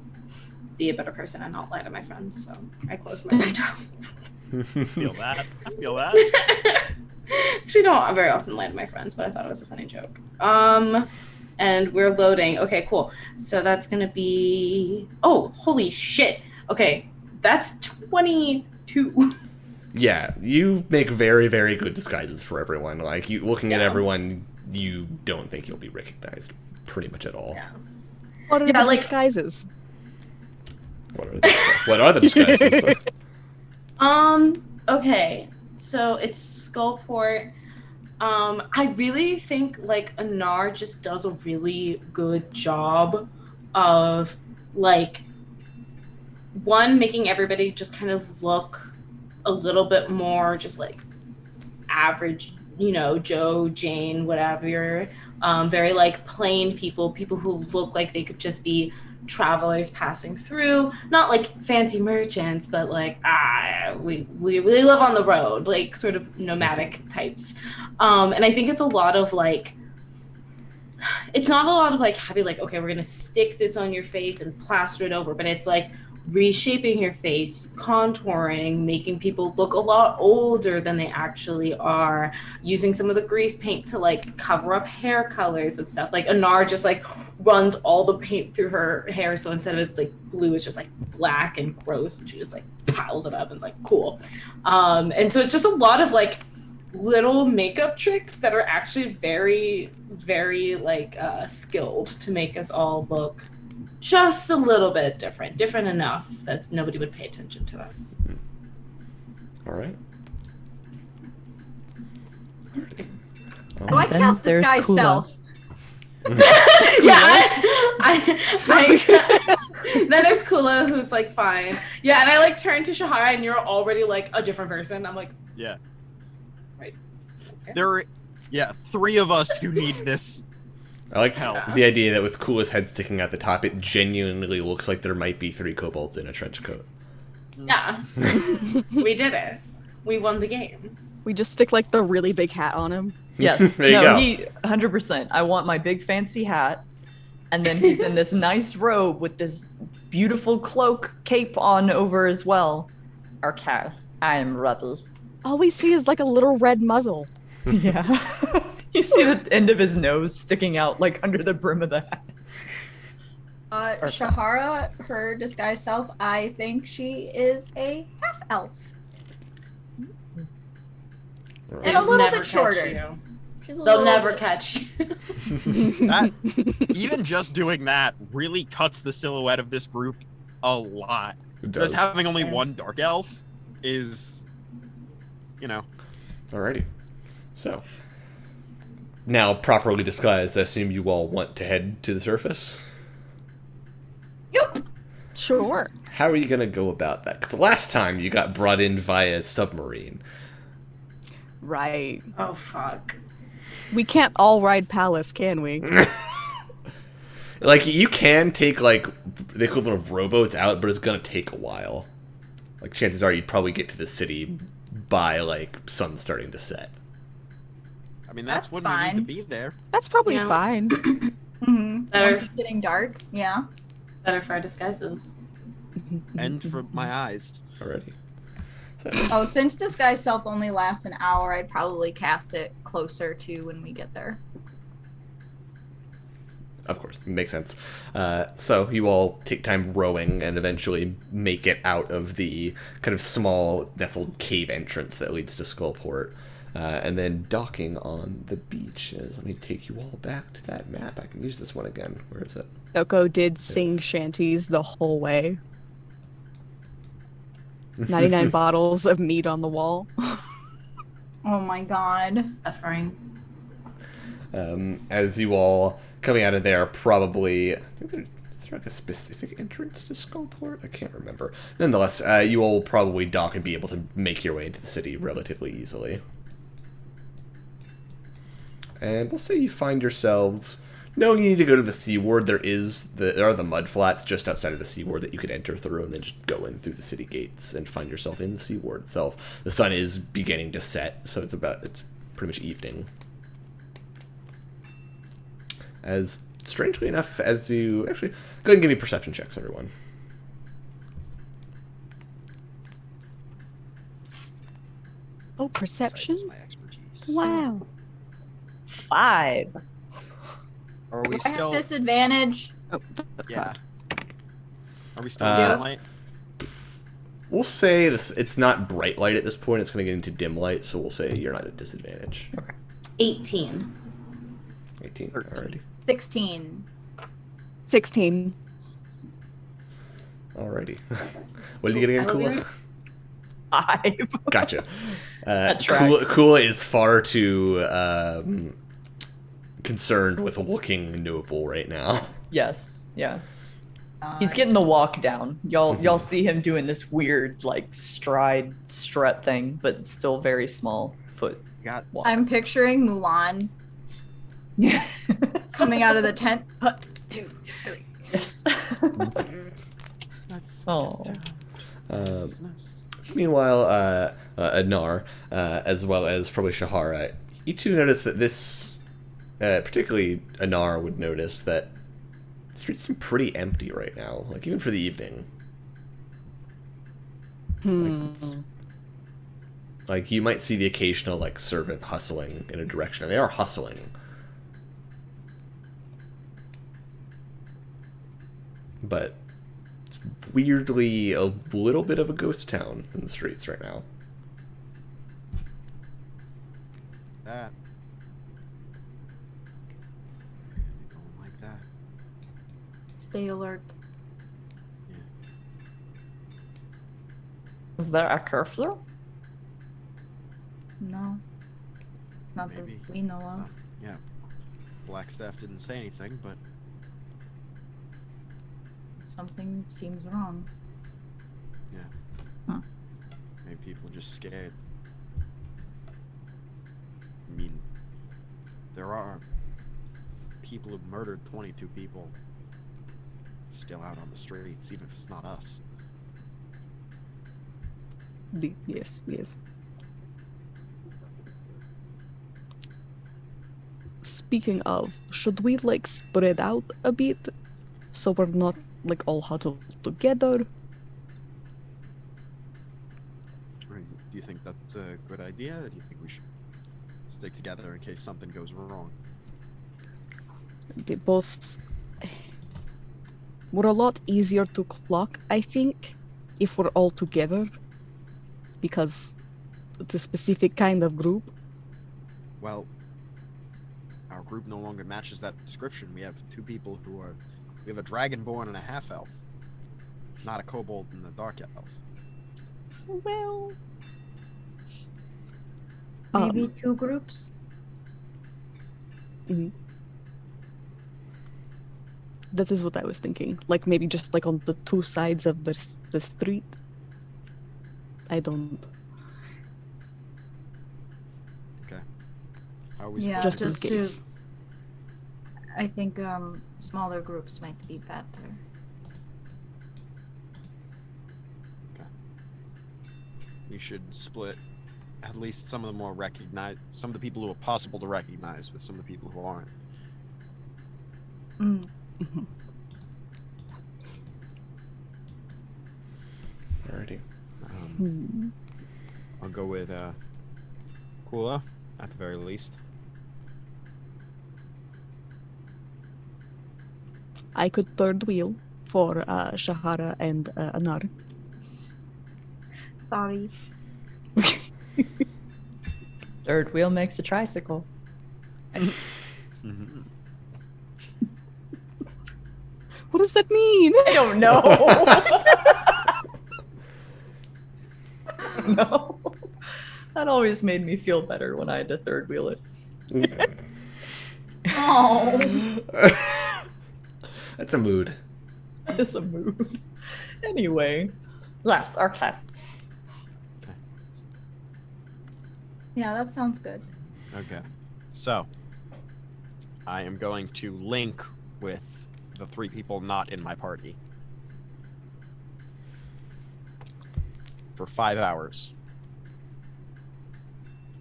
Speaker 3: be a better person and not lie to my friends, so I closed my window.
Speaker 4: I feel that.
Speaker 3: Actually, don't very often lie to my friends, but I thought it was a funny joke. And we're loading. Okay, cool. So that's gonna be... Oh, holy shit. Okay, that's 22.
Speaker 1: Yeah, you make very, very good disguises for everyone. Like, you looking at everyone, you don't think you'll be recognized pretty much at all.
Speaker 3: Yeah.
Speaker 2: What are
Speaker 3: Yeah,
Speaker 2: the
Speaker 3: like-
Speaker 2: disguises?
Speaker 1: What are the disguises?
Speaker 3: Okay, so it's Skullport. I really think like Anar just does a really good job of like making everybody just kind of look a little bit more just like average, you know, Joe, Jane, whatever. Very like plain people who look like they could just be travelers passing through, not like fancy merchants, but like we really live on the road, like sort of nomadic types. And I think it's a lot of like, it's not a lot of like having like, okay, we're gonna stick this on your face and plaster it over, but it's like reshaping your face, contouring, making people look a lot older than they actually are, using some of the grease paint to like cover up hair colors and stuff. Like Anar just like runs all the paint through her hair, so instead of it's like blue, it's just like black and gross, and she just like piles it up and it's like cool. And so it's just a lot of like little makeup tricks that are actually very, very like skilled to make us all look just a little bit different enough that nobody would pay attention to us.
Speaker 1: All right.
Speaker 6: Oh, I
Speaker 2: Then
Speaker 6: cast
Speaker 2: there's
Speaker 6: disguise
Speaker 2: Kula.
Speaker 6: self.
Speaker 3: Yeah, then there's Kula, who's like fine. Yeah, and I like turn to Shahara, and you're already like a different person. I'm like,
Speaker 4: Yeah.
Speaker 3: right. Okay.
Speaker 4: There are, 3 of us who need this.
Speaker 1: I like
Speaker 4: Hell.
Speaker 1: the idea that with Kula's head sticking out the top, it genuinely looks like there might be 3 kobolds in a trench coat.
Speaker 3: Yeah, we did it. We won the game.
Speaker 2: We just stick like the really big hat on him.
Speaker 5: Yes.
Speaker 1: There you
Speaker 5: no,
Speaker 1: go.
Speaker 5: he 100%. I want my big fancy hat, and then he's in this nice robe with this beautiful cloak cape on over as well. Okay, I am ready.
Speaker 2: All we see is like a little red muzzle.
Speaker 5: Yeah. You see the end of his nose sticking out like under the brim of the hat.
Speaker 6: Shahara, her disguise self, I think she is a half elf.
Speaker 1: All
Speaker 6: And
Speaker 1: right.
Speaker 6: a little
Speaker 3: Never
Speaker 6: bit
Speaker 3: catch
Speaker 6: shorter.
Speaker 3: you.
Speaker 6: She's a
Speaker 3: They'll
Speaker 6: little
Speaker 3: never
Speaker 6: bit-
Speaker 3: catch you.
Speaker 4: That, even just doing that really cuts the silhouette of this group a lot.
Speaker 1: It does.
Speaker 4: Just having only
Speaker 3: Fair.
Speaker 4: one dark elf is,
Speaker 1: Alrighty. So, now properly disguised, I assume you all want to head to the surface?
Speaker 6: Yup.
Speaker 2: Sure.
Speaker 1: How are you going to go about that? Because last time you got brought in via submarine.
Speaker 2: Right.
Speaker 3: Oh fuck.
Speaker 2: We can't all ride Palace, can we?
Speaker 1: Like, you can take, like, the equivalent of rowboats out, but it's gonna take a while. Like, chances are you'd probably get to the city by, like, sun starting to set.
Speaker 4: I mean, that's when
Speaker 6: fine.
Speaker 4: we need to be there.
Speaker 2: That's probably
Speaker 3: Yeah.
Speaker 2: fine.
Speaker 6: Mm-hmm.
Speaker 3: Better-
Speaker 6: Once it's getting dark, yeah.
Speaker 3: Better for our disguises.
Speaker 4: And for my eyes.
Speaker 1: Already.
Speaker 6: Oh, since disguise self only lasts an hour, I'd probably cast it closer to when we get there.
Speaker 1: Of course, makes sense. So you all take time rowing and eventually make it out of the kind of small nestled cave entrance that leads to Skullport. And then docking on the beach. Let me take you all back to that map. I can use this one again. Where is it?
Speaker 2: Yoko did sing shanties the whole way. 99 bottles of meat on the wall.
Speaker 6: Oh my god.
Speaker 3: Suffering.
Speaker 1: As you all coming out of there, probably. I think is there like a specific entrance to Skullport? I can't remember. Nonetheless, you all will probably dock and be able to make your way into the city relatively easily. And we'll say you find yourselves knowing you need to go to the seaward. There are the mud flats just outside of the seaward that you could enter through and then just go in through the city gates and find yourself in the seaward itself. The sun is beginning to set, so it's pretty much evening. As strangely enough, as you actually go ahead and give me perception checks, everyone.
Speaker 2: Oh, perception?
Speaker 4: Sight is my expertise.
Speaker 2: Wow.
Speaker 5: 5.
Speaker 4: Are we
Speaker 6: Do I have
Speaker 4: still?
Speaker 6: disadvantage?
Speaker 2: Oh,
Speaker 4: Yeah. Are we still in
Speaker 1: Uh,
Speaker 4: sunlight?
Speaker 1: We'll say this. It's not bright light at this point. It's going to get into dim light, so we'll say you're not at disadvantage.
Speaker 3: 18.
Speaker 1: 18 already.
Speaker 6: 16.
Speaker 2: 16.
Speaker 1: Alrighty. What did you get again,
Speaker 3: I love
Speaker 1: Kula?
Speaker 3: you.
Speaker 5: 5.
Speaker 1: Gotcha.
Speaker 5: That tracks.
Speaker 1: Kula is far too concerned with looking noble right now.
Speaker 5: Yes. Yeah. He's getting the walk down. Y'all see him doing this weird like strut thing, but still very small foot
Speaker 4: Got
Speaker 5: walk.
Speaker 6: I'm picturing Mulan
Speaker 5: Yeah.
Speaker 6: coming out of the tent. 2, 3.
Speaker 5: Yes.
Speaker 4: That's
Speaker 5: Oh.
Speaker 4: nice.
Speaker 1: Meanwhile, Anar, as well as probably Shahara, you two notice that this, particularly Anar would notice that the streets seem pretty empty right now, like even for the evening. Like you might see the occasional like servant hustling in a direction, and they are hustling. But it's weirdly a little bit of a ghost town in the streets right now.
Speaker 4: That. Really don't like that.
Speaker 6: Stay alert.
Speaker 5: Is there a curfew?
Speaker 6: No. Not
Speaker 4: Maybe.
Speaker 6: that we know of.
Speaker 4: Yeah. Blackstaff didn't say anything, but
Speaker 6: Something seems wrong.
Speaker 4: maybe people are just scared. I mean, there are people who murdered 22 people still out on the streets, even if it's not us.
Speaker 2: Yes, yes. Speaking of, should we like spread out a bit so we're not like all huddled together?
Speaker 4: Do you think that's a good idea, or do you think we should stick together in case something goes wrong?
Speaker 2: They both. We're a lot easier to clock, I think, if we're all together. Because the specific kind of group.
Speaker 4: Well, our group no longer matches that description. We have two people who are... We have a dragonborn and a half-elf. Not a kobold and a dark elf.
Speaker 2: Well.
Speaker 6: Maybe 2 groups?
Speaker 2: Mhm. That is what I was thinking. Like maybe just like on the 2 sides of the street. I don't.
Speaker 4: Okay. How Always
Speaker 6: Yeah,
Speaker 2: Just in
Speaker 6: just
Speaker 2: case.
Speaker 6: I think smaller groups might be better.
Speaker 4: We should split at least some of the more recognized, some of the people who are possible to recognize with some of the people who aren't.
Speaker 6: Mm.
Speaker 1: Alrighty.
Speaker 4: I'll go with Kula at the very least.
Speaker 2: I could third wheel for Shahara and Anar.
Speaker 6: Sorry.
Speaker 5: Third wheel makes a tricycle.
Speaker 2: What does that mean?
Speaker 5: I don't know. No. That always made me feel better when I had to third wheel it.
Speaker 6: Oh.
Speaker 1: That's a mood.
Speaker 5: It's a move. Anyway. Yes, okay.
Speaker 6: Yeah, that sounds good.
Speaker 4: Okay. So, I am going to link with the 3 people not in my party for 5 hours.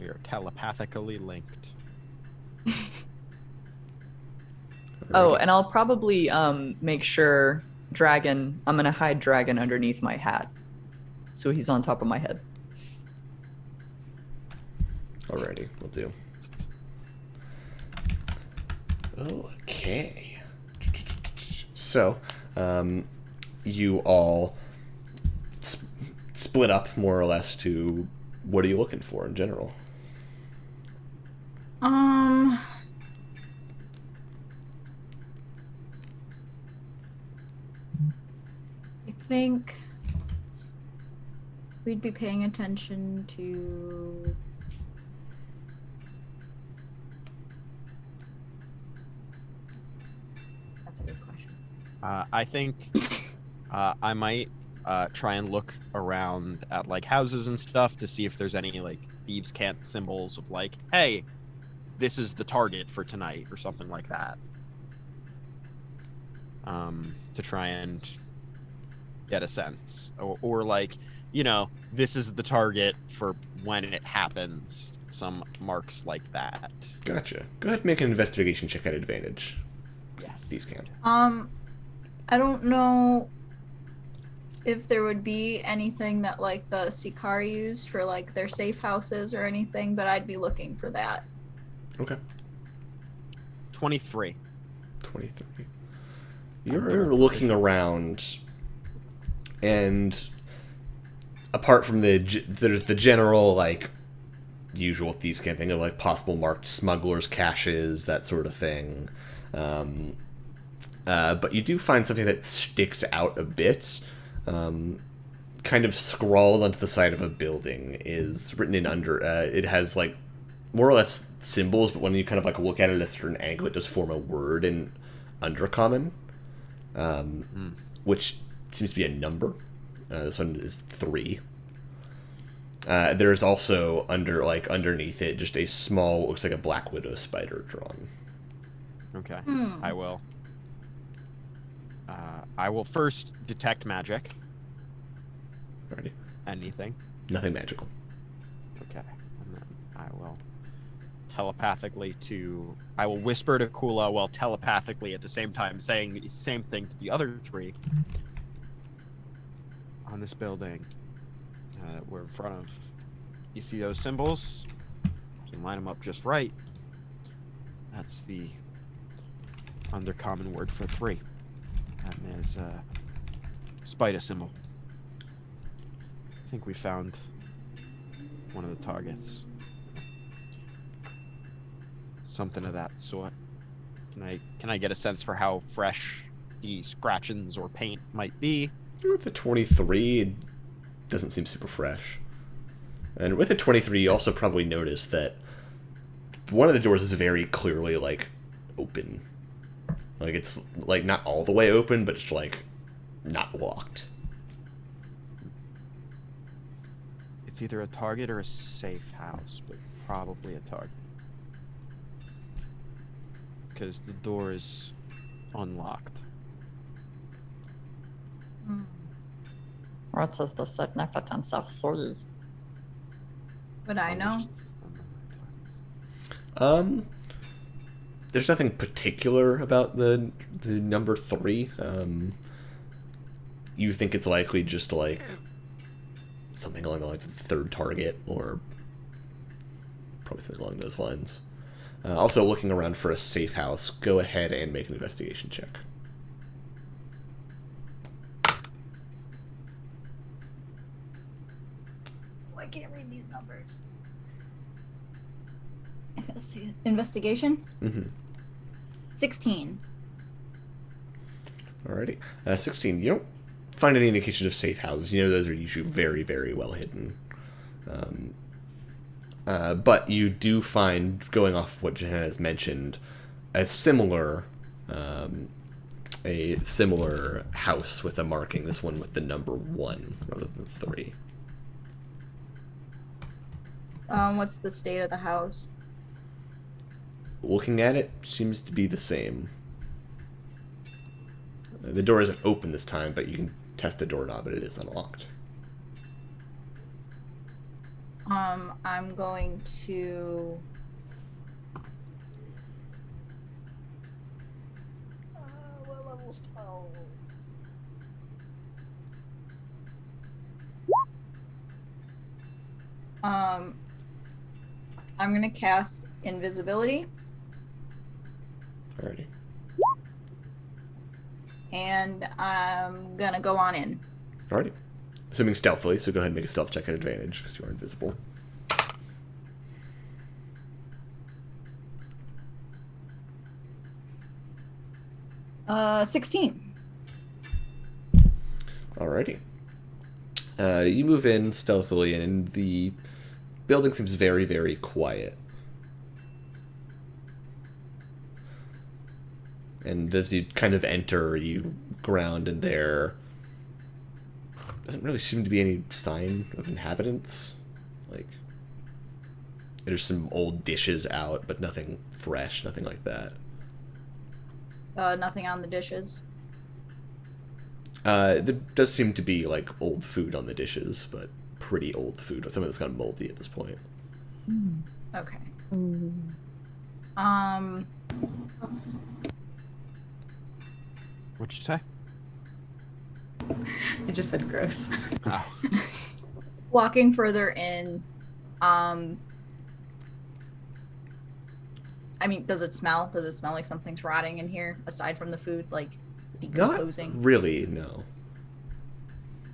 Speaker 4: We are telepathically linked.
Speaker 5: Oh, and I'll probably make sure I'm gonna hide Dragon underneath my hat. So he's on top of my head.
Speaker 1: Alrighty, we'll do. Okay. So, you all split up more or less to what are you looking for in general?
Speaker 6: I think we'd be paying attention to that's a good question.
Speaker 4: I think I might try and look around at like houses and stuff to see if there's any like thieves' cant symbols of like, hey, this is the target for tonight or something like that. To try and get a sense, or like, you know, this is the target for when it happens. Some marks like that.
Speaker 1: Gotcha. Go ahead and make an investigation check at advantage.
Speaker 4: Yes.
Speaker 1: These can.
Speaker 6: I don't know if there would be anything that like the Sikari used for like their safe houses or anything, but I'd be looking for that.
Speaker 1: Okay.
Speaker 4: 23.
Speaker 1: 23. You're looking around, and apart from there's the general, like, usual thieves' camp thing of, like, possible marked smugglers' caches, that sort of thing. But you do find something that sticks out a bit. Kind of scrawled onto the side of a building is written in under. It has, like, more or less symbols, but when you kind of, like, look at it at a certain angle, it does form a word in Undercommon. Which seems to be a number. This one is 3. There's also underneath it just a small, looks like a black widow spider drawn.
Speaker 4: Okay. I will first detect magic.
Speaker 1: Alrighty.
Speaker 4: Anything.
Speaker 1: Nothing magical.
Speaker 4: Okay. And then I will I will whisper to Kula while telepathically at the same time saying the same thing to the other 3. On this building, we're in front of. You see those symbols? You can line them up just right. That's the undercommon word for 3. And there's a spider symbol. I think we found one of the targets. Something of that sort. Can I get a sense for how fresh the scratchings or paint might be?
Speaker 1: With the 23, it doesn't seem super fresh. And with the 23, you also probably notice that one of the doors is very clearly, like, open. Like, it's, like, not all the way open, but it's, like, not locked.
Speaker 4: It's either a target or a safe house, but probably a target. because the door is unlocked.
Speaker 5: What is the significance of 3?
Speaker 6: Would I know?
Speaker 1: There's nothing particular about the number 3. You think it's likely just like something along the lines of the third target, or probably something along those lines. Also, looking around for a safe house, go ahead and make an investigation check.
Speaker 6: I can't read these numbers. Investigation?
Speaker 1: Mm-hmm.
Speaker 6: 16.
Speaker 1: Alrighty. 16. You don't find any indication of safe houses. You know those are usually very, very well hidden. But you do find, going off what Johanna has mentioned, a similar house with a marking. This one with the number 1 rather than 3.
Speaker 6: What's the state of the house?
Speaker 1: Looking at it, seems to be the same. The door isn't open this time, but you can test the doorknob, but it is unlocked.
Speaker 6: I'm going to... what level spell? I'm gonna cast invisibility.
Speaker 1: Alrighty.
Speaker 6: And I'm gonna go on in.
Speaker 1: Alrighty. Assuming stealthily, so go ahead and make a stealth check at advantage, because you are invisible.
Speaker 6: 16.
Speaker 1: Alrighty. You move in stealthily, and the building seems very, very quiet. And as you kind of enter, you ground, and there doesn't really seem to be any sign of inhabitants. Like, there's some old dishes out, but nothing fresh, nothing like that.
Speaker 6: Nothing on the dishes.
Speaker 1: There does seem to be, like, old food on the dishes, but pretty old food. Some of it's gotten moldy at this point.
Speaker 6: Okay. Oops.
Speaker 4: What'd you say?
Speaker 3: I just said gross.
Speaker 4: Oh.
Speaker 6: Walking further in, I mean, does it smell? Does it smell like something's rotting in here, aside from the food, like decomposing?
Speaker 1: Not really, no.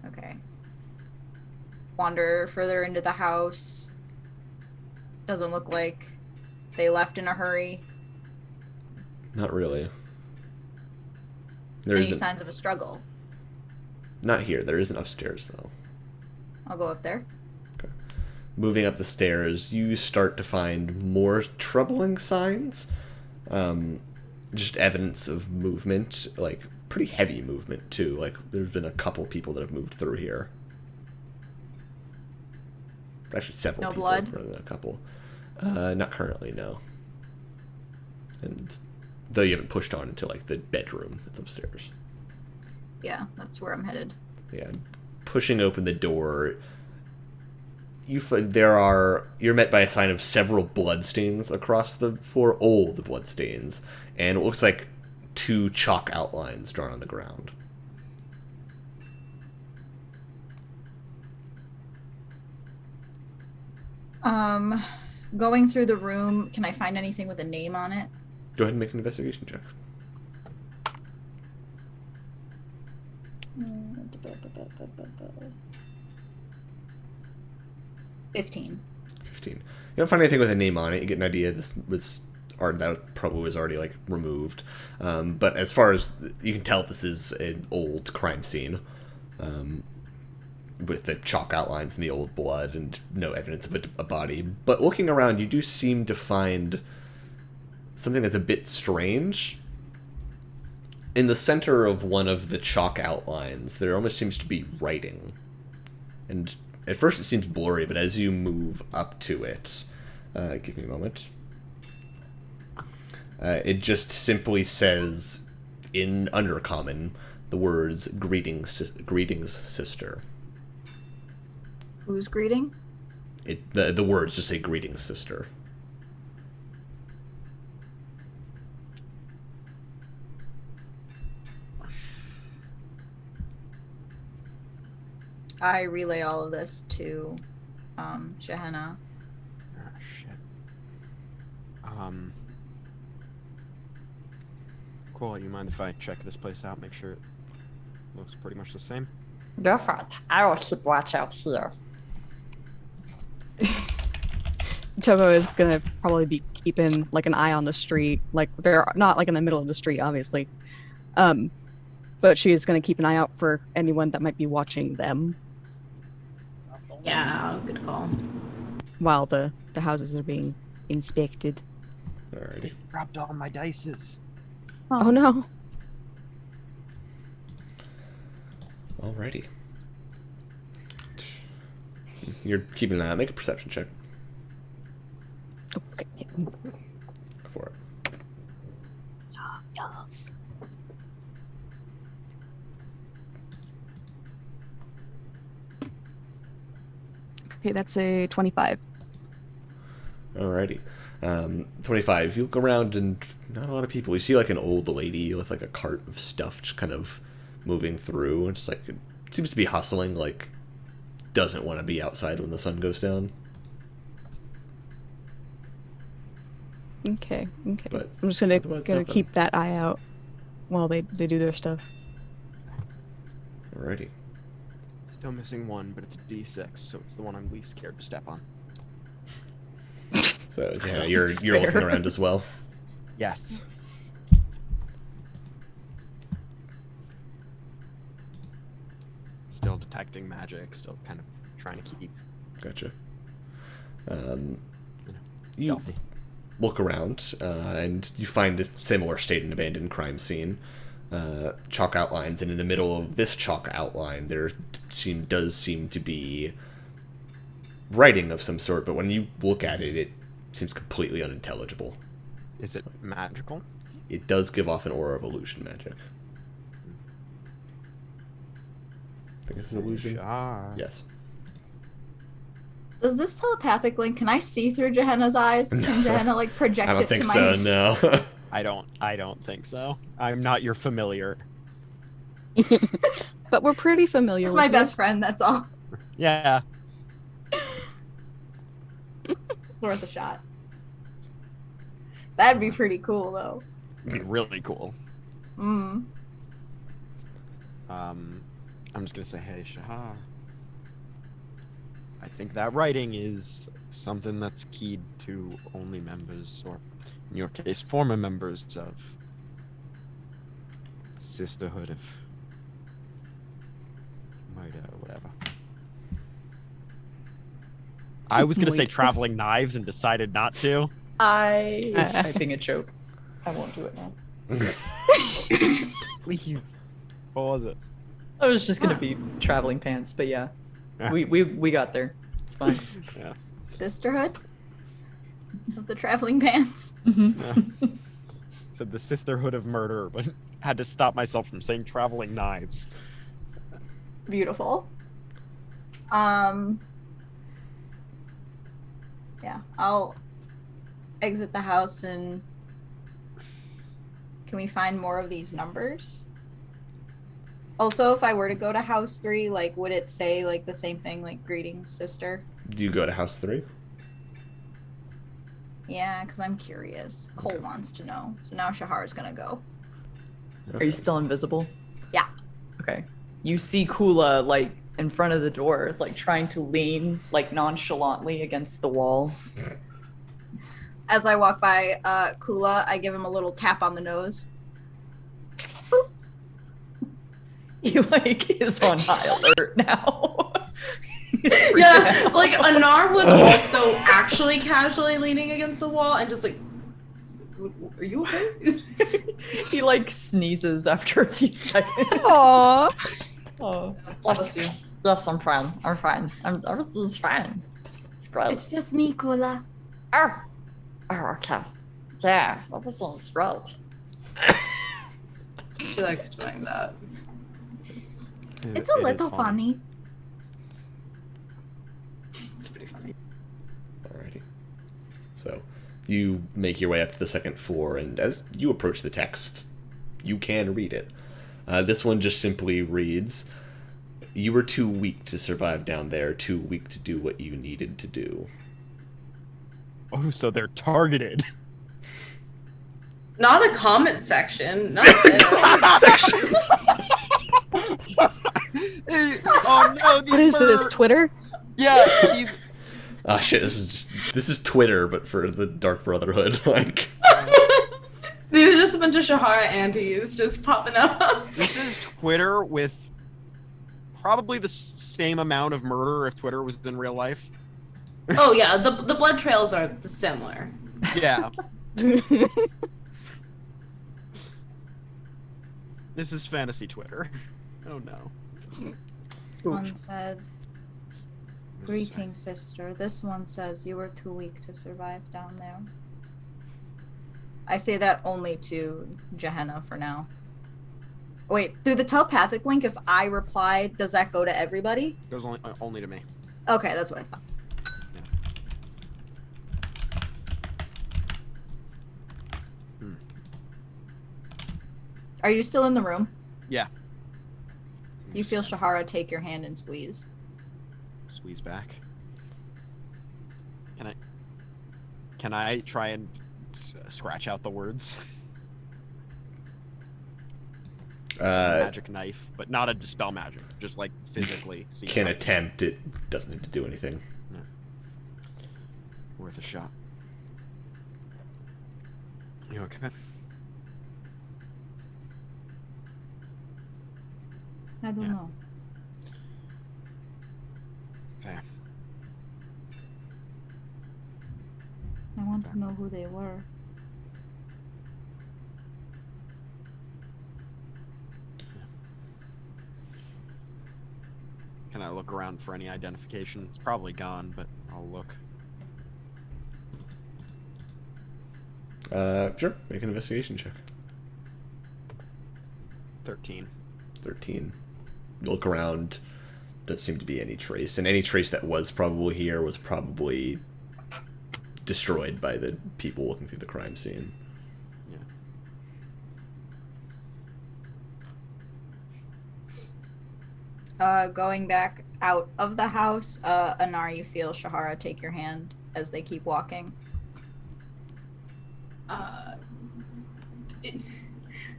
Speaker 6: Okay. Wander further into the house. Doesn't look like they left in a hurry.
Speaker 1: Not really. There
Speaker 6: Any
Speaker 1: isn't.
Speaker 6: signs of a struggle?
Speaker 1: Not here. There isn't upstairs, though.
Speaker 6: I'll go up there.
Speaker 1: Moving up the stairs, you start to find more troubling signs. Just evidence of movement, like pretty heavy movement too. Like there's been a couple people that have moved through here. Actually, several
Speaker 6: No
Speaker 1: people
Speaker 6: blood?
Speaker 1: rather than a couple. Not currently, no. And though you haven't pushed on into like the bedroom that's upstairs.
Speaker 6: Yeah, that's where I'm headed.
Speaker 1: Yeah, pushing open the door. You're met by a sign of several bloodstains across the floor, old bloodstains, and it looks like 2 chalk outlines drawn on the ground.
Speaker 6: Going through the room, can I find anything with a name on it?
Speaker 1: Go ahead and make an investigation check.
Speaker 6: 15.
Speaker 1: 15. You don't find anything with a name on it. You get an idea this was art that probably was already like removed. But as far as you can tell, this is an old crime scene. With the chalk outlines and the old blood and no evidence of a body. But looking around, you do seem to find something that's a bit strange. In the center of one of the chalk outlines, there almost seems to be writing. And at first it seems blurry, but as you move up to it, give me a moment. It just simply says, in Undercommon, the words greetings, sister.
Speaker 6: Who's greeting?
Speaker 1: The words just say greetings, sister.
Speaker 6: I relay all of this to Gehenna.
Speaker 4: Oh, shit. Cool, you mind if I check this place out, make sure it looks pretty much the same?
Speaker 5: Go for it. I will keep watch out here.
Speaker 2: Choco is gonna probably be keeping like an eye on the street. Like they're not like in the middle of the street, obviously. But she is gonna keep an eye out for anyone that might be watching them
Speaker 3: Yeah, good call.
Speaker 2: while the houses are being inspected.
Speaker 1: Alrighty.
Speaker 4: Dropped all my dices.
Speaker 2: Oh no.
Speaker 1: Alrighty. You're keeping an eye out. Make a perception check
Speaker 2: Okay.
Speaker 1: for it.
Speaker 2: Yes. Okay, that's a 25.
Speaker 1: Alrighty. 25. You look around and not a lot of people. You see like an old lady with like a cart of stuff just kind of moving through. It's like, it seems to be hustling, like doesn't want to be outside when the sun goes down.
Speaker 2: Okay.
Speaker 1: But
Speaker 2: I'm just gonna
Speaker 1: otherwise nothing.
Speaker 2: keep that eye out while they do their stuff.
Speaker 1: Alrighty.
Speaker 4: Still missing one, but it's a D6, so it's the one I'm least scared to step on.
Speaker 1: So yeah, you're looking around as well.
Speaker 4: Yes. Still detecting magic, still kind of trying to keep
Speaker 1: Gotcha. You
Speaker 4: stealthy.
Speaker 1: look around and you find a similar state and abandoned crime scene. Chalk outlines, and in the middle of this chalk outline there does seem to be writing of some sort, but when you look at it, it seems completely unintelligible.
Speaker 4: Is it magical?
Speaker 1: It does give off an aura of illusion magic. I think this is illusion.
Speaker 4: Ah.
Speaker 1: Yes.
Speaker 6: Does this telepathic link? Can I see through Gehenna's eyes? Can Gehenna like project
Speaker 1: I don't
Speaker 6: it
Speaker 1: think
Speaker 6: to my?
Speaker 1: so. No.
Speaker 4: I don't think so. I'm not your familiar.
Speaker 2: But we're pretty familiar
Speaker 6: It's
Speaker 2: with
Speaker 6: my
Speaker 2: you.
Speaker 6: best friend. That's all.
Speaker 4: Yeah.
Speaker 6: Worth a shot. That'd be pretty cool, though.
Speaker 4: Really cool.
Speaker 6: Mm.
Speaker 4: I'm just gonna say, hey, Shahar. I think that writing is something that's keyed to only members, or in your case, former members of Sisterhood of Murder, or whatever. I was gonna say
Speaker 2: Wait.
Speaker 4: traveling knives and decided not to.
Speaker 5: I was typing a joke. I won't do it now.
Speaker 4: Please. What was it?
Speaker 5: I was just gonna be traveling pants, but yeah, we got there. It's fine.
Speaker 4: Yeah.
Speaker 6: Sisterhood of the traveling pants.
Speaker 4: Said the Sisterhood of Murder, but had to stop myself from saying traveling knives.
Speaker 6: Beautiful. Yeah, I'll exit the house and can we find more of these numbers? Also, if I were to go to house 3, like, would it say like the same thing, like greetings, sister?
Speaker 1: Do you go to house 3?
Speaker 6: Yeah, because I'm curious. Cole wants to know. So now Shahar's gonna go.
Speaker 5: Are you still invisible?
Speaker 6: Yeah.
Speaker 5: Okay. You see Kula like in front of the door, like trying to lean like nonchalantly against the wall.
Speaker 6: As I walk by Kula, I give him a little tap on the nose. Boop.
Speaker 5: He like is on high alert now.
Speaker 3: Yeah, like Anar was also actually casually leaning against the wall and just like, are you okay?
Speaker 5: He like sneezes after a few seconds.
Speaker 2: Aww.
Speaker 5: Oh,
Speaker 6: Bless you.
Speaker 5: yes, I'm fine. I'm fine. Everything's fine. It's great.
Speaker 6: It's just me, Kula.
Speaker 5: Oh, okay. Yeah, that sounds great.
Speaker 3: She likes doing that.
Speaker 6: It's a little funny.
Speaker 3: It's pretty funny.
Speaker 1: Alrighty. So, you make your way up to the second floor, and as you approach the text, you can read it. This one just simply reads, "You were too weak to survive down there, too weak to do what you needed to do."
Speaker 4: Oh, so they're targeted.
Speaker 3: Not a comment section. Not this.
Speaker 1: Section.
Speaker 4: Oh no!
Speaker 2: What is this, Twitter?
Speaker 4: Yeah, these.
Speaker 1: Ah, shit, this is Twitter, but for the Dark Brotherhood, like...
Speaker 3: These are just a bunch of Shahara antis just popping up.
Speaker 4: This is Twitter with probably the same amount of murder if Twitter was in real life.
Speaker 3: Oh yeah, the blood trails are similar.
Speaker 4: Yeah. This is fantasy Twitter. Oh no.
Speaker 6: One said, "Greetings, sister." This one says, "You were too weak to survive down there." I say that only to Gehenna for now. Wait, through the telepathic link, if I reply, does that go to everybody?
Speaker 4: Goes only to me.
Speaker 6: Okay, that's what I thought. Are you still in the room?
Speaker 4: Yeah.
Speaker 6: You feel Shahara take your hand and squeeze.
Speaker 4: Squeeze back. Can I try and scratch out the words? Magic knife, but not a dispel magic. Just like physically. See
Speaker 1: Can attempt. It doesn't need to do anything.
Speaker 4: No. Worth a shot. You okay?
Speaker 6: I don't know.
Speaker 4: Fair.
Speaker 6: I want to know who they were.
Speaker 4: Can I look around for any identification? It's probably gone, but I'll look.
Speaker 1: Sure. Make an investigation check.
Speaker 4: 13.
Speaker 1: 13. You look around. Doesn't seem to be any trace. And any trace that was probably here was probably destroyed by the people looking through the crime scene.
Speaker 6: Going back out of the house, Anar, you feel Shahara take your hand as they keep walking.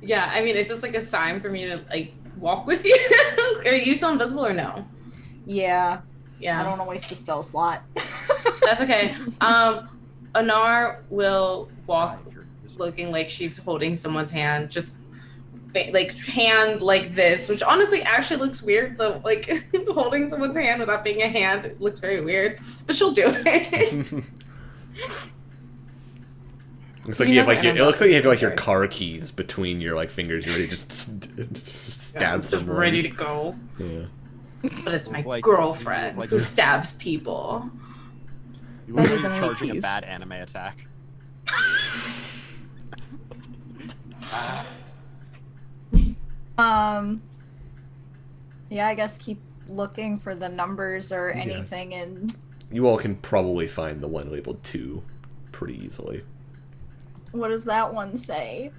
Speaker 3: Yeah, I mean, it's just like a sign for me to like walk with you. Are you still invisible or no?
Speaker 6: Yeah.
Speaker 3: Yeah.
Speaker 6: I don't want to waste the spell slot.
Speaker 3: That's okay. Anar will walk looking like she's holding someone's hand, just like hand like this, which honestly actually looks weird though. Like holding someone's hand without being a hand looks very weird, but she'll do it.
Speaker 1: Looks like you have like it looks like you have like your car keys between your like fingers. You're ready to stab
Speaker 3: just
Speaker 1: someone.
Speaker 3: ready to go.
Speaker 1: Yeah.
Speaker 3: But it's my
Speaker 4: Like-
Speaker 3: girlfriend
Speaker 4: like-
Speaker 3: who stabs people.
Speaker 4: You would be
Speaker 2: Better than
Speaker 4: charging a
Speaker 2: keys.
Speaker 4: bad anime attack.
Speaker 6: Yeah, I guess keep looking for the numbers or anything in.
Speaker 1: You all can probably find the one labeled 2 pretty easily.
Speaker 6: What does that one say?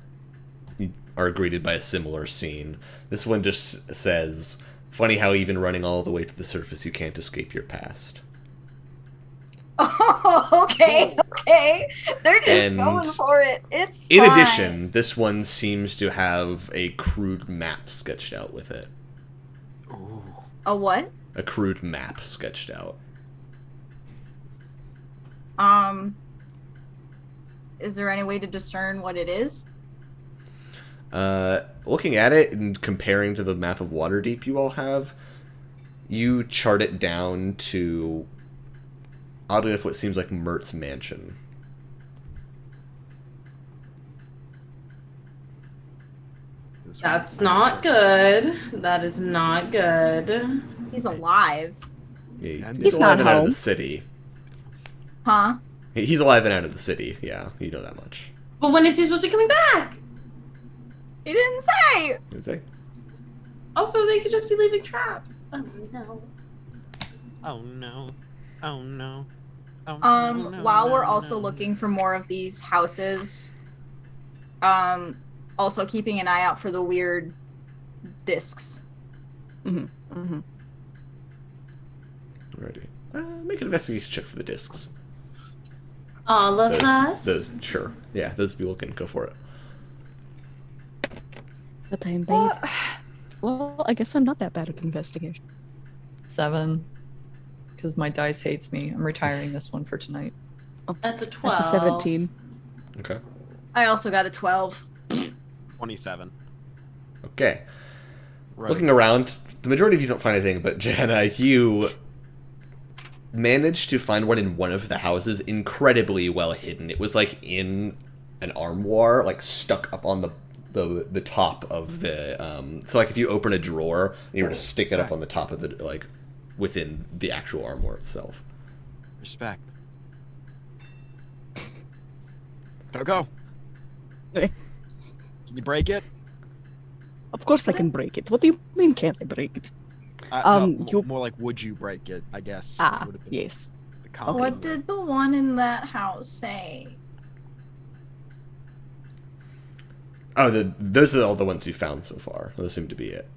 Speaker 1: You are greeted by a similar scene. This one just says, "Funny how even running all the way to the surface you can't escape your past."
Speaker 6: Oh, okay. They're just
Speaker 1: And
Speaker 6: going for it. It's
Speaker 1: In
Speaker 6: fine.
Speaker 1: addition, this one seems to have a crude map sketched out with it.
Speaker 6: A what?
Speaker 1: A crude map sketched out.
Speaker 6: Is there any way to discern what it is?
Speaker 1: Looking at it and comparing to the map of Waterdeep you all have, you chart it down to, oddly enough, what seems like Mert's mansion.
Speaker 3: That's not good. That is not good.
Speaker 6: He's alive.
Speaker 1: Yeah,
Speaker 2: He's
Speaker 1: alive
Speaker 2: not
Speaker 1: and out of
Speaker 2: home.
Speaker 1: the city.
Speaker 6: Huh?
Speaker 1: He's alive and out of the city, yeah, you know that much.
Speaker 3: But when is he supposed to be coming back?
Speaker 6: He didn't say.
Speaker 1: Did they?
Speaker 3: Also, they could just be leaving traps. Oh no.
Speaker 4: Oh no. Oh no. Oh, no,
Speaker 6: While
Speaker 4: no,
Speaker 6: we're also
Speaker 4: no.
Speaker 6: looking for more of these houses, also keeping an eye out for the weird discs.
Speaker 2: Mm-hmm.
Speaker 1: Alrighty. Make an investigation check for the discs.
Speaker 3: All of us.
Speaker 1: Sure. Yeah, those people can go for it.
Speaker 2: But I'm bad. Well, I guess I'm not that bad at investigation.
Speaker 5: 7. Because my dice hates me. I'm retiring this one for tonight.
Speaker 2: Oh,
Speaker 3: That's a 12.
Speaker 2: that's a 17.
Speaker 1: Okay.
Speaker 6: I also got a 12.
Speaker 4: 27.
Speaker 1: Okay.
Speaker 4: Right.
Speaker 1: Looking around, the majority of you don't find anything, but Jana, you managed to find one in one of the houses incredibly well hidden. It was like in an armoire, like stuck up on the top of the so like if you open a drawer and you were to stick it up on the top of the like within the actual armoire itself.
Speaker 4: Respect. Go.
Speaker 2: Eh.
Speaker 4: Can you break it?
Speaker 2: Of course I can break it. What do you mean can't I break it?
Speaker 4: No, more like, would you break it? I guess.
Speaker 2: Ah,
Speaker 4: would have been
Speaker 2: yes.
Speaker 4: the common
Speaker 6: What
Speaker 4: word.
Speaker 6: did the one in that house say?
Speaker 1: Oh, those are all the ones you found so far. Those seem to be it.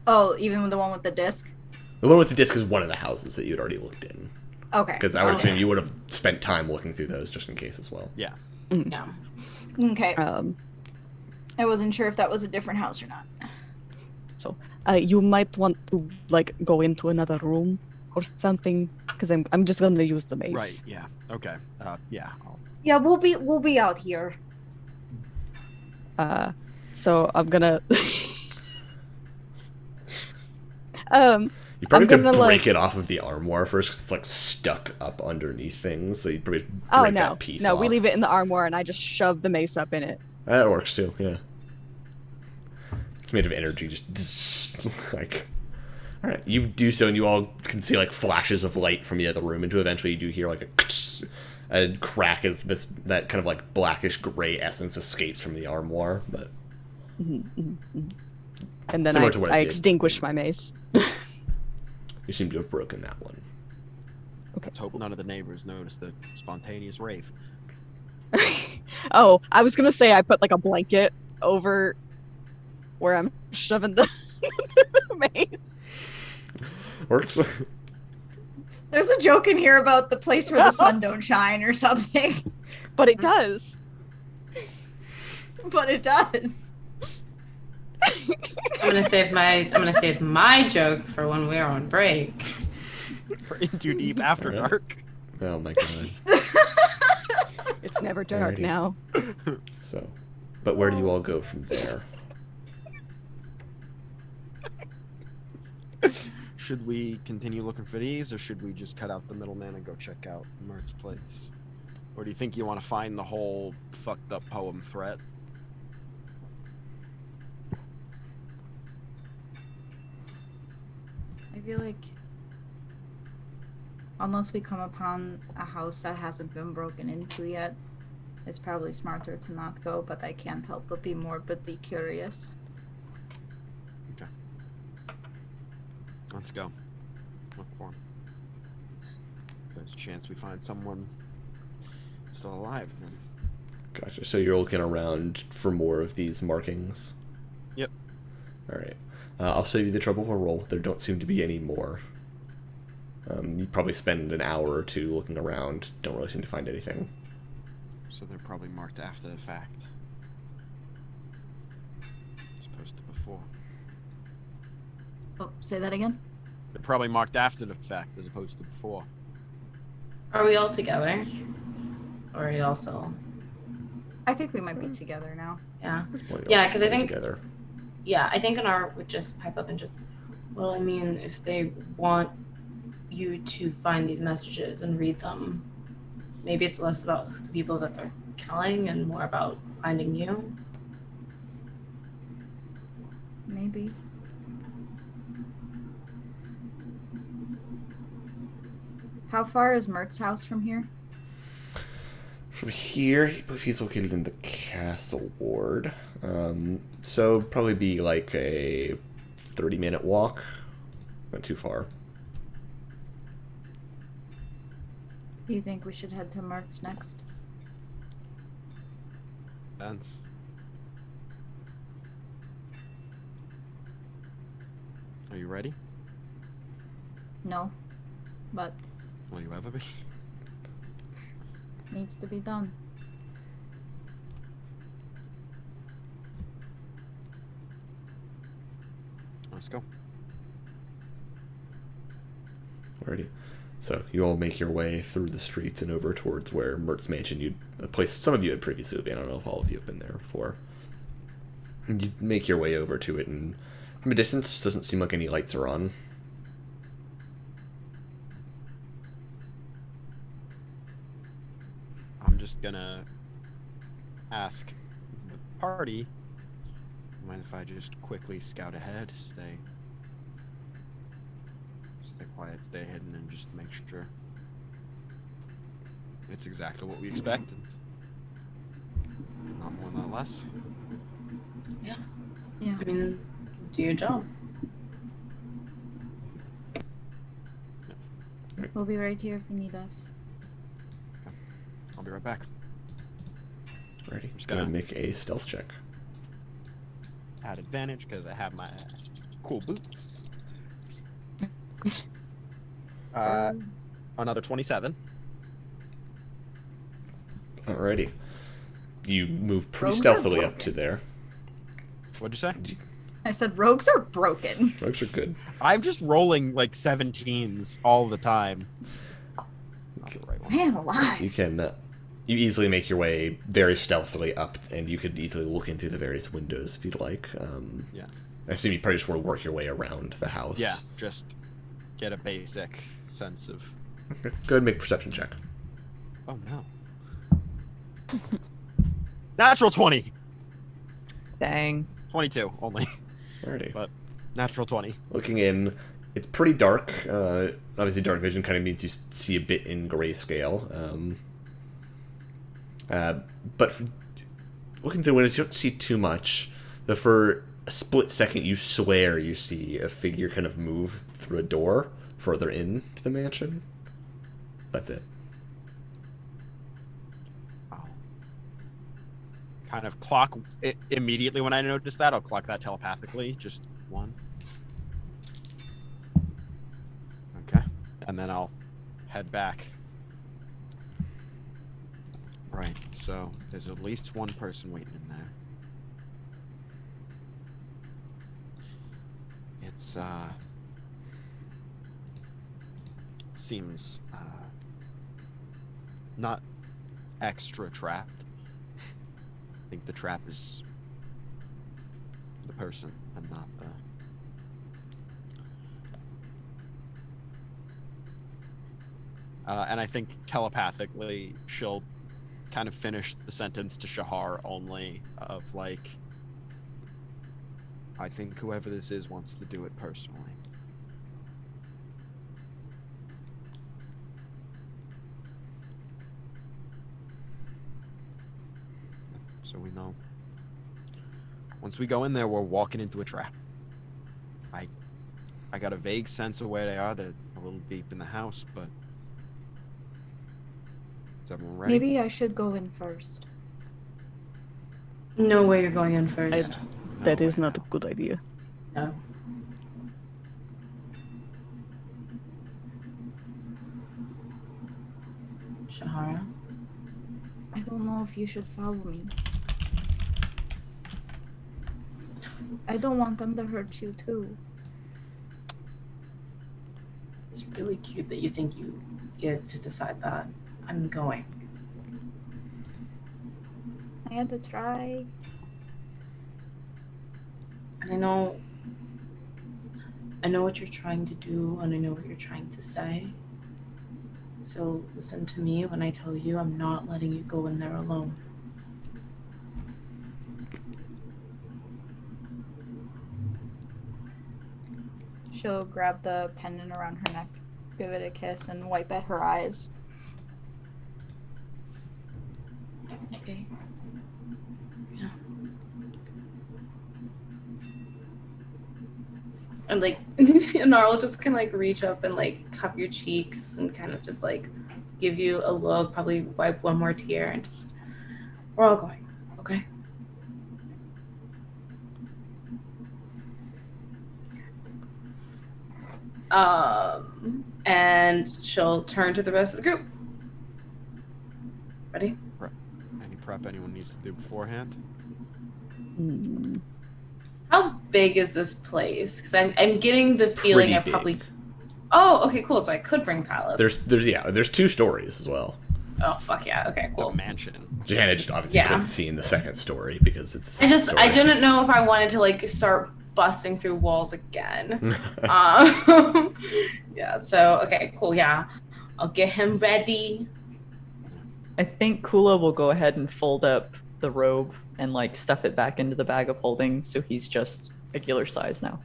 Speaker 6: Oh, even with the one with the disc?
Speaker 1: The one with the disc is one of the houses that you'd already looked in.
Speaker 6: Okay.
Speaker 1: Because I would
Speaker 6: Okay.
Speaker 1: assume you would have spent time looking through those just in case as well.
Speaker 4: Yeah.
Speaker 3: Yeah.
Speaker 6: Okay.
Speaker 2: I
Speaker 6: I wasn't sure if that was a different house or not.
Speaker 2: So you might want to like go into another room or something because I'm just gonna use the mace.
Speaker 4: Right. Yeah. Okay. Yeah.
Speaker 6: Yeah, we'll be out here.
Speaker 2: So I'm gonna
Speaker 1: You probably
Speaker 2: I'm
Speaker 1: have to
Speaker 2: gonna,
Speaker 1: break
Speaker 2: like-
Speaker 1: it off of the armoire first because it's like stuck up underneath things. So you probably break
Speaker 2: Oh no,
Speaker 1: that piece
Speaker 2: no,
Speaker 1: off.
Speaker 2: we leave it in the armoire and I just shove the mace up in it.
Speaker 1: That works too. Yeah. It's made of energy, just like. All right, you do so, and you all can see like flashes of light from the other room, and eventually you do hear like a crack as that kind of like blackish gray essence escapes from the armoire, but
Speaker 2: And then
Speaker 1: Similar to what it
Speaker 2: I
Speaker 1: did.
Speaker 2: extinguish my mace.
Speaker 1: you seem to have broken that one.
Speaker 4: Let's hope none of the neighbors notice the spontaneous rave.
Speaker 2: Oh, I was gonna say I put like a blanket over where I'm shoving the mace.
Speaker 1: Works.
Speaker 6: There's a joke in here about the place where the sun don't shine or something.
Speaker 2: But it does.
Speaker 6: But it does.
Speaker 3: I'm gonna save my joke for when we're on break.
Speaker 4: For In Too Deep After
Speaker 1: Yeah.
Speaker 4: Dark.
Speaker 1: Oh my god.
Speaker 2: It's never dark
Speaker 1: Alrighty.
Speaker 2: now.
Speaker 1: So, but where do you all go from there?
Speaker 4: Should we continue looking for these, or should we just cut out the middleman and go check out Mert's place? Or do you think you want to find the whole fucked up poem threat?
Speaker 6: I feel like unless we come upon a house that hasn't been broken into yet, it's probably smarter to not go, but I can't help but be morbidly curious.
Speaker 4: Let's go. Look for him. There's a chance we find someone still alive then.
Speaker 1: Gotcha. So you're looking around for more of these markings?
Speaker 4: Yep.
Speaker 1: Alright. I'll save you the trouble of a roll. There don't seem to be any more. You probably spend an hour or two looking around. Don't really seem to find anything.
Speaker 4: So they're probably marked after the fact. As opposed to before.
Speaker 6: Oh, say that again?
Speaker 4: They're probably marked after the fact as opposed to before.
Speaker 3: Are we all together? Or are you also?
Speaker 6: I think we might be together now.
Speaker 3: Yeah.
Speaker 1: Well, you
Speaker 3: Yeah,
Speaker 1: all
Speaker 3: 'cause I
Speaker 1: stay
Speaker 3: think-
Speaker 1: together.
Speaker 3: Yeah, I think Anar would just pipe up and just, well, I mean, if they want you to find these messages and read them, maybe it's less about the people that they're killing and more about finding you.
Speaker 6: Maybe. How far is Mert's house from here?
Speaker 1: From here, if he's located in the castle ward, so probably be like a 30-minute walk. Not too far.
Speaker 6: Do you think we should head to Mertz next?
Speaker 4: Depends. Are you ready?
Speaker 6: No, but
Speaker 4: Will you ever be?
Speaker 6: needs to be done.
Speaker 4: Let's go.
Speaker 1: Alrighty. So you all make your way through the streets and over towards where Mert's mansion, a place some of you had previously been. I don't know if all of you have been there before. And you make your way over to it, and from a distance, doesn't seem like any lights are on.
Speaker 4: I'm just gonna ask the party, mind if I just quickly scout ahead, stay quiet, stay hidden, and just make sure it's exactly what we expected. Not more, not less.
Speaker 3: Yeah.
Speaker 6: Yeah.
Speaker 3: I mean, do your job.
Speaker 6: We'll be right here if you need us.
Speaker 4: I'll be right back.
Speaker 1: Alrighty.
Speaker 4: Just
Speaker 1: Go ahead and
Speaker 4: gonna-
Speaker 1: make a stealth check.
Speaker 4: At advantage because I have my cool boots. Another 27.
Speaker 1: Alrighty. You move pretty
Speaker 6: Rogues are
Speaker 1: stealthily up
Speaker 6: broken.
Speaker 1: to there.
Speaker 4: What'd you say?
Speaker 6: I said rogues are broken.
Speaker 1: Rogues are good.
Speaker 4: I'm just rolling like 17s all the time. Not the right one.
Speaker 6: Man alive.
Speaker 1: You can you easily make your way very stealthily up, and you could easily look into the various windows if you'd like.
Speaker 4: Yeah.
Speaker 1: I assume you probably just want to work your way around the house.
Speaker 4: Yeah, just get a basic sense of.
Speaker 1: Okay. Go ahead and make a perception check.
Speaker 4: Oh no. Natural 20.
Speaker 2: Dang.
Speaker 4: 22 only,
Speaker 1: Alrighty.
Speaker 4: but natural 20.
Speaker 1: Looking in, it's pretty dark. Obviously, dark vision kind of means you see a bit in grayscale. But looking through the windows, you don't see too much. Though for a split second, you swear you see a figure kind of move through a door further into the mansion. That's it.
Speaker 4: Wow. Kind of clock it immediately when I notice that. I'll clock that telepathically. Just one. Okay. And then I'll head back. Right. So there's at least one person waiting in there. It's seems not extra trapped. I think the trap is the person and not the. And I think telepathically she'll kind of finish the sentence to Shahar only of like, I think whoever this is wants to do it personally. So we know. Once we go in there, we're walking into a trap. I got a vague sense of where they are. They're a little deep in the house, but is everyone ready?
Speaker 6: Maybe I should go in first.
Speaker 3: No way you're going in first.
Speaker 2: That is not a good idea.
Speaker 3: No. Shahara?
Speaker 6: I don't know if you should follow me. I don't want them to hurt you too.
Speaker 3: It's really cute that you think you get to decide that. I'm going.
Speaker 6: I had to try.
Speaker 3: And I know what you're trying to do, and I know what you're trying to say. So listen to me when I tell you I'm not letting you go in there alone.
Speaker 6: She'll grab the pendant around her neck, give it a kiss, and wipe at her eyes.
Speaker 3: And like, Nar will just kind of like reach up and like cup your cheeks and kind of just like give you a look, probably wipe one more tear, and just, we're all going, okay? And she'll turn to the rest of the group. Ready?
Speaker 4: Any prep anyone needs to do beforehand?
Speaker 3: How big is this place? Because I'm getting the feeling
Speaker 1: Pretty
Speaker 3: I probably.
Speaker 1: big.
Speaker 3: Oh, okay, cool. So I could bring Palace.
Speaker 1: There's 2 stories as well.
Speaker 3: Oh, fuck yeah. Okay,
Speaker 4: The
Speaker 3: cool.
Speaker 4: mansion.
Speaker 1: Johanna just obviously
Speaker 3: Yeah.
Speaker 1: couldn't see in the second story because it's.
Speaker 3: I didn't know if I wanted to like start busting through walls again. Yeah. So okay, cool. Yeah, I'll get him ready.
Speaker 5: I think Kula will go ahead and fold up the robe and like stuff it back into the bag of holding, so he's just regular size now.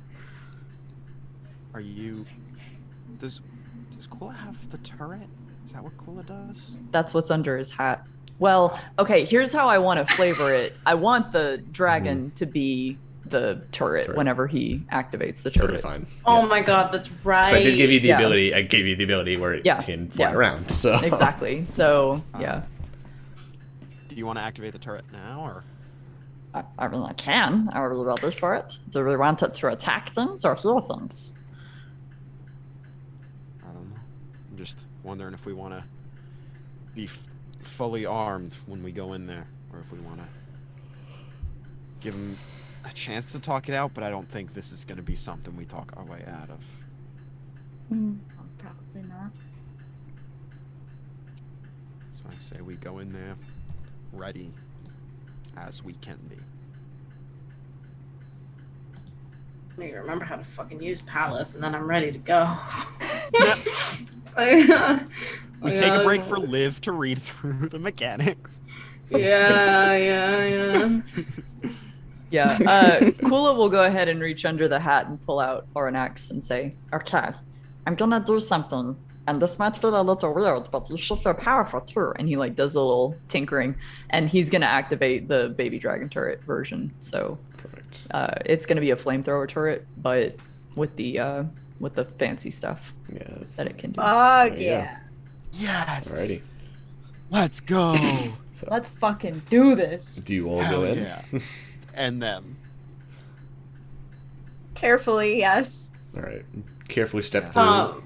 Speaker 4: Are you? Does Kula have the turret? Is that what Kula does?
Speaker 5: That's what's under his hat. Well, okay, here's how I want to flavor it. I want the dragon to be the turret whenever he activates the turret.
Speaker 1: Totally fine.
Speaker 3: Oh
Speaker 1: Yeah.
Speaker 3: my god, that's right.
Speaker 1: So I did give you the
Speaker 5: Yeah.
Speaker 1: ability. I gave you the ability where it can fly around. So
Speaker 5: Exactly. So yeah,
Speaker 4: Do you want to activate the turret now, or?
Speaker 5: I mean I can. Are we ready for it? Do we want it to attack things or heal things?
Speaker 4: I don't know. I'm just wondering if we want to be fully armed when we go in there, or if we want to give him a chance to talk it out. But I don't think this is going to be something we talk our way out of.
Speaker 6: Probably not.
Speaker 4: So I say we go in there ready as we can be.
Speaker 3: I need to remember how to fucking use Palace, and then I'm ready to go.
Speaker 4: We take a break for Liv to read through the mechanics.
Speaker 3: Yeah.
Speaker 5: Yeah. Kula will go ahead and reach under the hat and pull out Oranax and say, "Okay, I'm gonna do something, and this might feel a little weird, but you should feel powerful too." And he like does a little tinkering, and he's gonna activate the baby dragon turret version. So
Speaker 1: perfect.
Speaker 5: it's gonna be a flamethrower turret, but with the fancy stuff
Speaker 1: Yes.
Speaker 5: that it can do.
Speaker 6: Fuck
Speaker 1: There you
Speaker 6: yeah.
Speaker 4: Yes.
Speaker 1: Alrighty.
Speaker 4: Let's go.
Speaker 1: So,
Speaker 6: Let's fucking do this.
Speaker 1: do you all
Speaker 4: Hell
Speaker 1: go in?
Speaker 4: yeah. And them.
Speaker 6: Carefully, yes.
Speaker 1: All right. Carefully step through.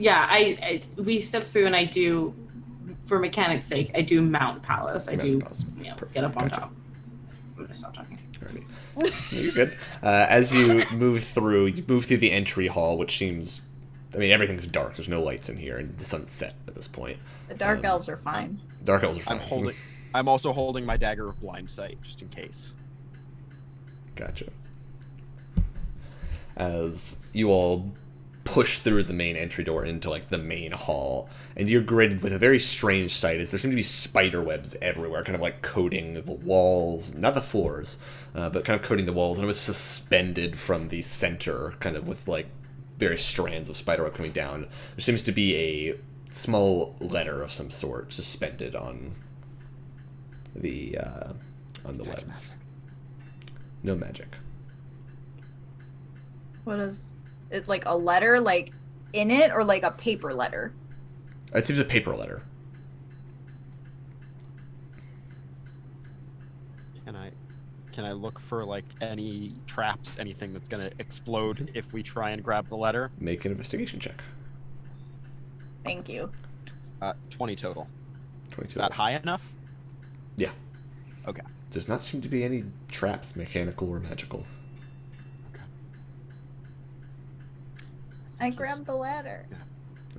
Speaker 3: I we step through, and I do, for mechanics' sake, I do mount Palace. I do, get up on
Speaker 1: Gotcha.
Speaker 3: top. I'm gonna stop talking.
Speaker 1: Alrighty. No, you're good. As you move through the entry hall, which seems, I mean, everything's dark. There's no lights in here, and the sun's set at this point.
Speaker 6: The dark elves are fine.
Speaker 1: Dark elves are fine.
Speaker 4: I'm also holding my dagger of blind sight just in case.
Speaker 1: Gotcha. As you all push through the main entry door into like the main hall, and you're greeted with a very strange sight as there seem to be spider webs everywhere, kind of like coating the walls, not the floors, but kind of coating the walls, and it was suspended from the center, kind of with like various strands of spider web coming down. There seems to be a small letter of some sort suspended on the webs. No magic.
Speaker 6: What is it, like a letter, like in it, or like a paper letter?
Speaker 1: It seems a paper letter.
Speaker 4: Can I look for like any traps, anything that's gonna explode if we try and grab the letter?
Speaker 1: Make an investigation check.
Speaker 6: Thank you.
Speaker 4: 20 total.
Speaker 1: 22.
Speaker 4: Is that high enough?
Speaker 1: Yeah.
Speaker 4: Okay.
Speaker 1: Does not seem to be any traps, mechanical or magical.
Speaker 6: I grabbed the ladder.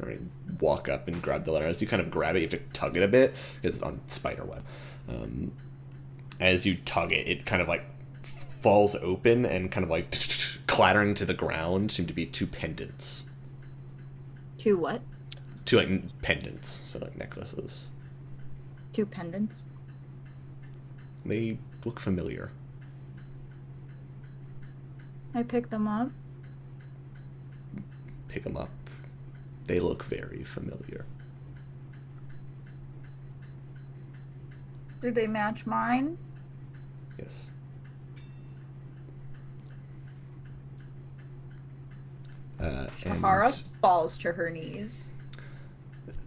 Speaker 1: All right, walk up and grab the letter. As you kind of grab it, you have to tug it a bit because it's on spider web. As you tug it, it kind of like falls open and kind of like clattering to the ground seem to be 2 pendants.
Speaker 6: 2 what?
Speaker 1: 2 like pendants, so like necklaces.
Speaker 6: 2 pendants.
Speaker 1: They look familiar.
Speaker 6: I picked them up.
Speaker 1: Pick them up. They look very familiar.
Speaker 6: Do they match mine?
Speaker 1: Yes. And
Speaker 6: Shahara falls to her knees.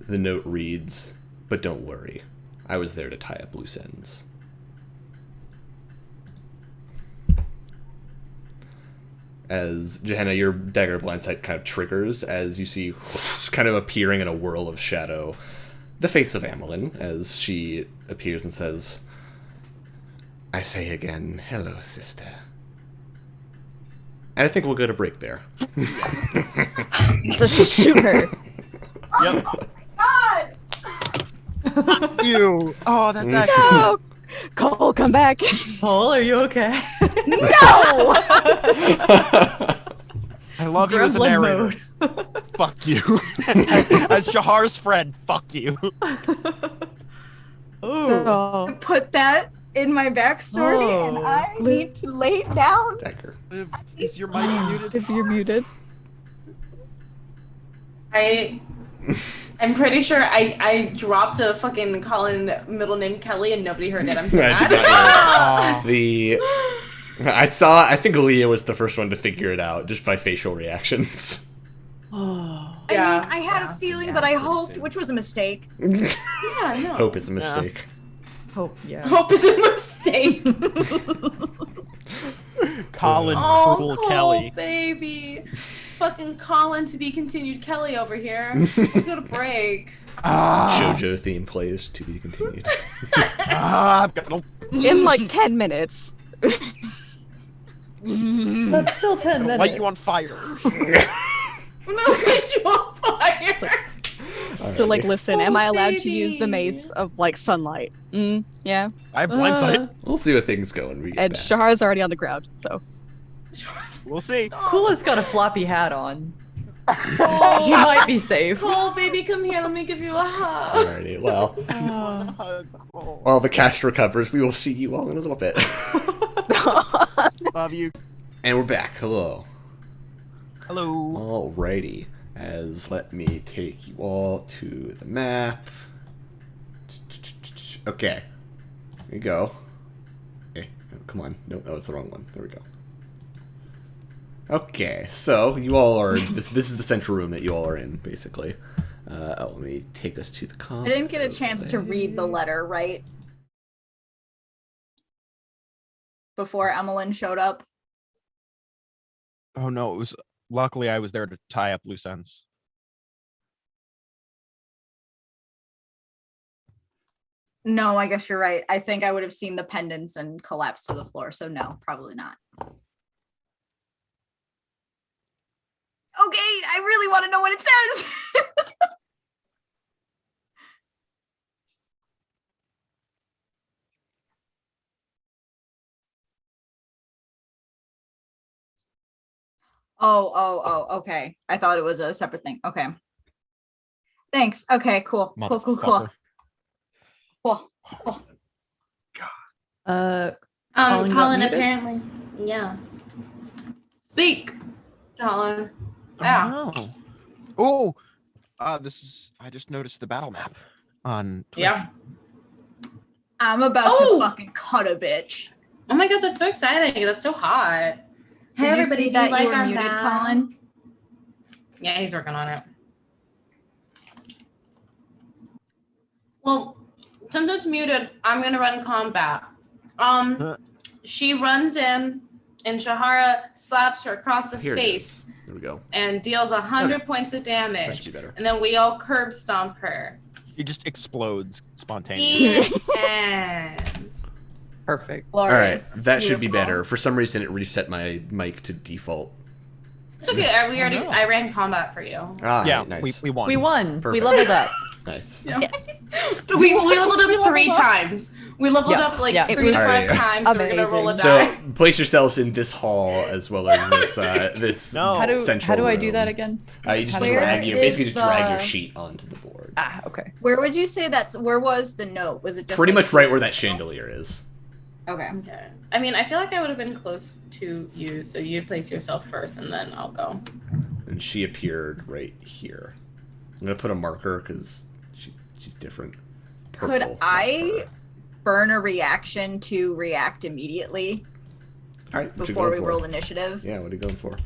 Speaker 1: the note reads, "But don't worry, I was there to tie up loose ends." As Johanna, your dagger of blind sight kind of triggers as you see kind of appearing in a whirl of shadow the face of Amalinn as she appears and says, "I say again, hello, sister." And I think we'll go to break there.
Speaker 2: Just shoot her.
Speaker 4: Yep.
Speaker 6: God!
Speaker 4: You. Oh, that's actually.
Speaker 2: No! Cole, come back.
Speaker 5: Paul, are you okay?
Speaker 6: No!
Speaker 4: I love you as a
Speaker 5: Gremlin
Speaker 4: narrator. Fuck you. As Shahar's friend, fuck you.
Speaker 5: Ooh.
Speaker 2: Oh.
Speaker 6: Put that in my backstory, and
Speaker 5: Oh.
Speaker 6: I need to lay down.
Speaker 1: Dagger.
Speaker 4: Is your mic muted?
Speaker 2: If you're muted.
Speaker 3: I'm pretty sure I dropped a fucking Colin middle name Kelly and nobody heard it. I'm so
Speaker 1: I did
Speaker 3: mad.
Speaker 1: not hear it. I think Aaliyah was the first one to figure it out just by facial reactions.
Speaker 5: Oh.
Speaker 6: I
Speaker 3: Yeah,
Speaker 6: mean, I had a feeling, but I hoped, which was a mistake.
Speaker 3: Yeah, no.
Speaker 1: Hope is a mistake.
Speaker 5: Hope, yeah.
Speaker 3: Hope is a mistake.
Speaker 4: Colin
Speaker 3: Oh,
Speaker 4: Cruel
Speaker 3: Cole,
Speaker 4: Kelly.
Speaker 3: baby. Fucking Colin to be continued Kelly over here. Let's go to break.
Speaker 1: JoJo theme plays to be continued.
Speaker 4: I'm gonna
Speaker 2: In like 10 minutes.
Speaker 5: That's still 10 minutes.
Speaker 4: light you on fire.
Speaker 3: No, get you on fire.
Speaker 2: So like, listen, am
Speaker 3: Oh,
Speaker 2: I allowed to use the
Speaker 3: baby.
Speaker 2: mace of like sunlight? Yeah.
Speaker 4: I have blindsight.
Speaker 1: We'll see what things go when we get
Speaker 2: And
Speaker 1: back.
Speaker 2: Shahara's already on the ground, so.
Speaker 4: We'll see.
Speaker 5: Coola's got a floppy hat on.
Speaker 3: Oh,
Speaker 5: You might be safe.
Speaker 3: Cole, baby, come here. Let me give you a hug.
Speaker 1: Alrighty, well,
Speaker 5: Oh.
Speaker 1: while the cast recovers, we will see you all in a little bit.
Speaker 4: Love you.
Speaker 1: And we're back. Hello.
Speaker 4: Hello.
Speaker 1: Alrighty. As let me take you all to the map. Okay. Here we go. Okay. Oh, come on. No, that was the wrong one. There we go. Okay, so you all are. This is the central room that you all are in, basically. Let me take us to the
Speaker 6: I
Speaker 1: comp.
Speaker 6: didn't get a chance to read the letter, right? Before Amalinn showed up.
Speaker 4: Oh no, it was. Luckily, I was there to tie up loose ends.
Speaker 6: No, I guess you're right. I think I would have seen the pendants and collapsed to the floor, so no, probably not. Okay, I really want to know what it says. Oh, okay. I thought it was a separate thing. Okay. Thanks. Okay, cool. Cool.
Speaker 4: Motherfucker.
Speaker 6: Cool.
Speaker 5: Colin got
Speaker 3: Colin,
Speaker 5: muted?
Speaker 3: apparently. Yeah. Speak, Colin. Yeah.
Speaker 4: Oh. This is. I just noticed the battle map on Twitch.
Speaker 3: Yeah.
Speaker 6: I'm about
Speaker 3: Oh!
Speaker 6: to fucking cut a bitch.
Speaker 3: Oh my god, that's so exciting. That's so hot. Hey,
Speaker 6: Did you
Speaker 3: everybody,
Speaker 6: see
Speaker 3: do
Speaker 6: that
Speaker 3: you like
Speaker 6: you were
Speaker 3: our
Speaker 6: muted,
Speaker 3: map?
Speaker 6: Colin?
Speaker 3: Yeah, he's working on it. Well, since it's muted, I'm gonna run combat. She runs in, and Shahara slaps her across the
Speaker 1: Here it
Speaker 3: face
Speaker 1: There we go.
Speaker 3: and deals 100
Speaker 1: Okay.
Speaker 3: points of
Speaker 1: That
Speaker 3: damage.
Speaker 1: should be better.
Speaker 3: And then we all curb stomp her.
Speaker 4: It just explodes spontaneously.
Speaker 3: The end.
Speaker 5: Perfect.
Speaker 1: All right,
Speaker 6: Glorious.
Speaker 1: that should be
Speaker 6: Beautiful.
Speaker 1: better. For some reason, it reset my mic to default.
Speaker 3: It's okay. I ran combat for you.
Speaker 1: Ah,
Speaker 4: Yeah,
Speaker 1: nice.
Speaker 4: we won.
Speaker 5: We won.
Speaker 1: Perfect.
Speaker 5: We leveled up.
Speaker 1: Nice.
Speaker 3: We leveled up 3 times. We leveled
Speaker 5: Yeah,
Speaker 3: up like
Speaker 5: yeah.
Speaker 3: 3 to
Speaker 1: All
Speaker 3: 5
Speaker 1: right.
Speaker 3: times. So we're gonna roll a
Speaker 2: Amazing.
Speaker 3: die.
Speaker 1: So place yourselves in this hall as well as this this
Speaker 4: No.
Speaker 5: How do
Speaker 1: central
Speaker 5: I do
Speaker 1: room.
Speaker 5: that again?
Speaker 1: You just
Speaker 5: Where
Speaker 1: drag your
Speaker 6: is
Speaker 1: basically just drag your
Speaker 6: the-
Speaker 1: sheet onto the board.
Speaker 5: Ah, okay.
Speaker 6: Where would you say that's? Where was the note? Was it just
Speaker 1: Pretty
Speaker 6: like,
Speaker 1: much right where that chandelier is.
Speaker 6: Okay.
Speaker 3: Okay. I mean, I feel like I would have been close to you, so you place yourself first, and then I'll go.
Speaker 1: And she appeared right here. I'm gonna put a marker because she's different.
Speaker 6: Could
Speaker 1: Purple,
Speaker 6: I
Speaker 1: that's her.
Speaker 6: burn a reaction to react immediately
Speaker 1: All right, what you
Speaker 6: before
Speaker 1: going
Speaker 6: we
Speaker 1: for?
Speaker 6: roll initiative?
Speaker 1: Yeah, what are you going for?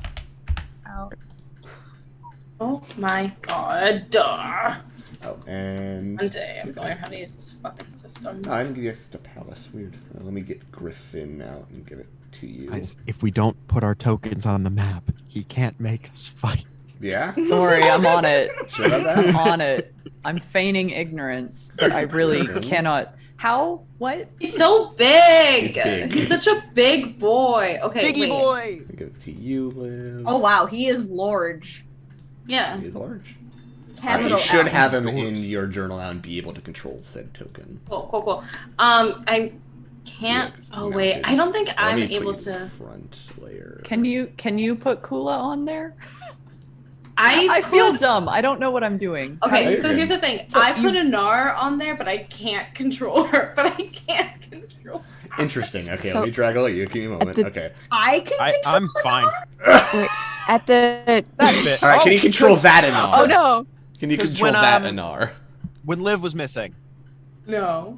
Speaker 3: Oh my god. Duh.
Speaker 1: Oh, and
Speaker 3: One day I'm going to learn how to use this fucking system.
Speaker 1: no, I didn't give you access to Palace. Weird. Let me get Griffin out and give it to you.
Speaker 4: Guys, if we don't put our tokens on the map, he can't make us fight.
Speaker 1: Yeah.
Speaker 5: Don't worry, I'm on it.
Speaker 1: Sure about
Speaker 5: I'm
Speaker 1: that?
Speaker 5: on it. I'm feigning ignorance, but I really cannot. How? What?
Speaker 3: He's so big.
Speaker 1: He's big.
Speaker 3: He's such a big boy. Okay,
Speaker 4: Biggie
Speaker 3: wait.
Speaker 4: boy!
Speaker 1: Let me give it to you, Liv.
Speaker 6: Oh wow, he is large.
Speaker 3: Yeah.
Speaker 1: He's large.
Speaker 6: Capital
Speaker 1: you should
Speaker 6: L.
Speaker 1: have him in your journal now and be able to control said token.
Speaker 3: Cool. I can't.
Speaker 1: Yeah,
Speaker 3: Oh wait,
Speaker 1: mounted.
Speaker 3: I don't think
Speaker 1: Let
Speaker 3: I'm
Speaker 1: me put
Speaker 3: able
Speaker 1: you in the
Speaker 3: to.
Speaker 1: front layer.
Speaker 5: Can you put Kula on there?
Speaker 3: I
Speaker 5: feel
Speaker 3: put-
Speaker 5: dumb. I don't know what I'm doing.
Speaker 3: Okay,
Speaker 1: You're
Speaker 3: so
Speaker 1: good.
Speaker 3: here's the thing.
Speaker 5: So
Speaker 3: I put a Nar on there, but I can't control her. But I can't control.
Speaker 1: Interesting. Okay,
Speaker 2: So-
Speaker 1: let me drag all you. Give me a moment.
Speaker 2: the-
Speaker 1: Okay.
Speaker 6: I can control
Speaker 4: I'm fine.
Speaker 2: Wait, at the
Speaker 4: That's it.
Speaker 1: All right. Can you control that Anar?
Speaker 2: oh no,
Speaker 1: Can you
Speaker 4: 'Cause
Speaker 1: control
Speaker 4: when,
Speaker 1: that
Speaker 4: um,
Speaker 1: Anar?
Speaker 4: When Liv was missing,
Speaker 3: No.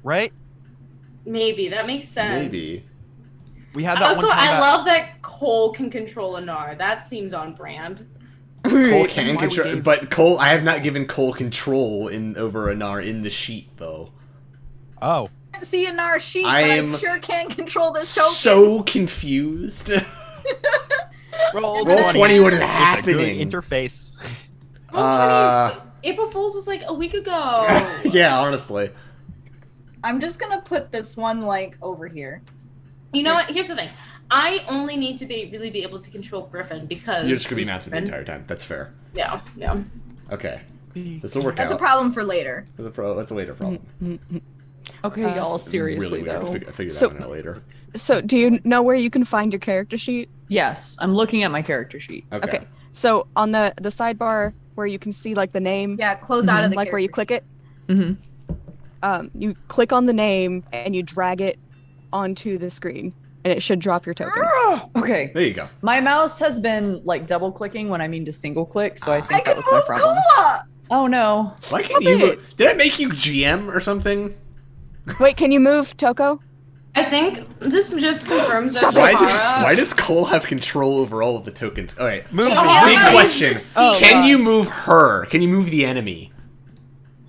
Speaker 4: right?
Speaker 3: Maybe that makes sense.
Speaker 1: Maybe.
Speaker 4: We had that
Speaker 3: Also,
Speaker 4: one time
Speaker 3: I
Speaker 4: that-
Speaker 3: love that Cole can control a Nar. That seems on brand.
Speaker 1: Cole can
Speaker 4: why we
Speaker 1: control,
Speaker 4: gave-
Speaker 1: but Cole. I have not given Cole control over Anar in the sheet though.
Speaker 4: Oh.
Speaker 6: see in our sheet,
Speaker 1: I
Speaker 6: but
Speaker 1: am
Speaker 6: I sure can control this token.
Speaker 1: So confused.
Speaker 4: Roll
Speaker 1: Roll 20, what is
Speaker 4: It's a good
Speaker 1: happening?
Speaker 4: interface.
Speaker 3: April Fool's was like a week ago.
Speaker 1: Yeah, honestly.
Speaker 6: I'm just gonna put this one like over here.
Speaker 3: You know what? Here's the thing. I only need to really be able to control Griffin because
Speaker 1: You're just gonna be mathing the entire time. That's fair.
Speaker 3: Yeah.
Speaker 1: Okay, this will work
Speaker 6: That's a
Speaker 1: out.
Speaker 6: problem for later.
Speaker 1: That's a later problem.
Speaker 5: Okay, y'all. Seriously
Speaker 1: really weird.
Speaker 5: though.
Speaker 1: I'll figure
Speaker 2: So-
Speaker 1: that one out later.
Speaker 2: so do you know where you can find your character sheet?
Speaker 5: Yes, I'm looking at my character sheet.
Speaker 1: Okay.
Speaker 2: Okay. So on the sidebar where you can see like the name,
Speaker 6: Yeah, close out of the
Speaker 2: like where you click it,
Speaker 5: Mm-hmm.
Speaker 2: you click on the name and you drag it onto the screen, and it should drop your token.
Speaker 5: Okay.
Speaker 1: There you go.
Speaker 5: My mouse has been like double clicking when I mean to single click, so I
Speaker 6: I
Speaker 5: think
Speaker 6: can
Speaker 5: that was my
Speaker 6: move
Speaker 5: problem.
Speaker 6: Kula!
Speaker 5: Oh no.
Speaker 1: Why can't you? Did I make you GM or something?
Speaker 2: Wait, can you move Toko?
Speaker 3: I think this just confirms that
Speaker 1: Why does Cole have control over all of the tokens? All right.
Speaker 4: Move
Speaker 3: Shahara
Speaker 1: Big
Speaker 3: is
Speaker 1: question.
Speaker 3: the secret.
Speaker 1: Can you move her? Can you move the enemy?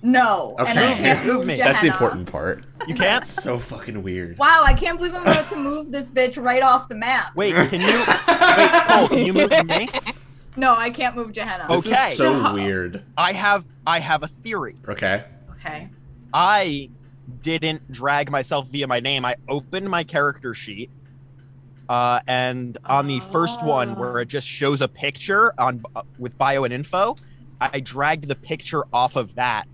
Speaker 6: No. And I
Speaker 1: Okay.
Speaker 6: can't move
Speaker 4: Me.
Speaker 1: That's the
Speaker 6: Gehenna.
Speaker 1: important part.
Speaker 4: You can't?
Speaker 1: So fucking weird.
Speaker 6: Wow, I can't believe I'm about to move this bitch right off the map.
Speaker 4: Wait, can you? Wait, Cole, can you move to me?
Speaker 6: No, I can't move Gehenna.
Speaker 1: This
Speaker 4: Okay.
Speaker 1: is so weird.
Speaker 4: I have a theory.
Speaker 1: Okay.
Speaker 3: Okay.
Speaker 4: I didn't drag myself via my name. I opened my character sheet, and on the first one where it just shows a picture on with bio and info, I dragged the picture off of that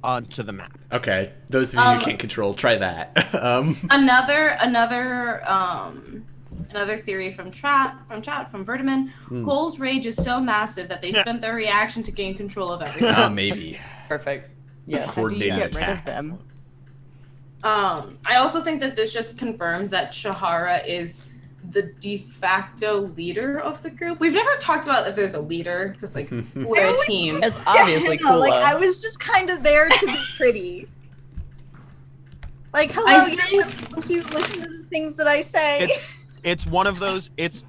Speaker 4: onto the map.
Speaker 1: Okay. Those of you who can't control, try that.
Speaker 3: Another theory from Vertiman. Cole's rage is so massive that they spent their reaction to gain control of everything.
Speaker 1: Maybe.
Speaker 5: Perfect. Yes.
Speaker 1: Coordinated
Speaker 2: Get rid of
Speaker 1: attack.
Speaker 2: them.
Speaker 3: I also think that this just confirms that Shahara is the de facto leader of the group. We've never talked about if there's a leader, because like we're a team.
Speaker 5: It's obviously
Speaker 6: Gehenna,
Speaker 5: Kula.
Speaker 6: like I was just kind of there to be pretty. Like, hello,
Speaker 3: I
Speaker 6: yes,
Speaker 3: think-
Speaker 6: I'm supposed to listen to the things that I say.
Speaker 4: It's one of those. It's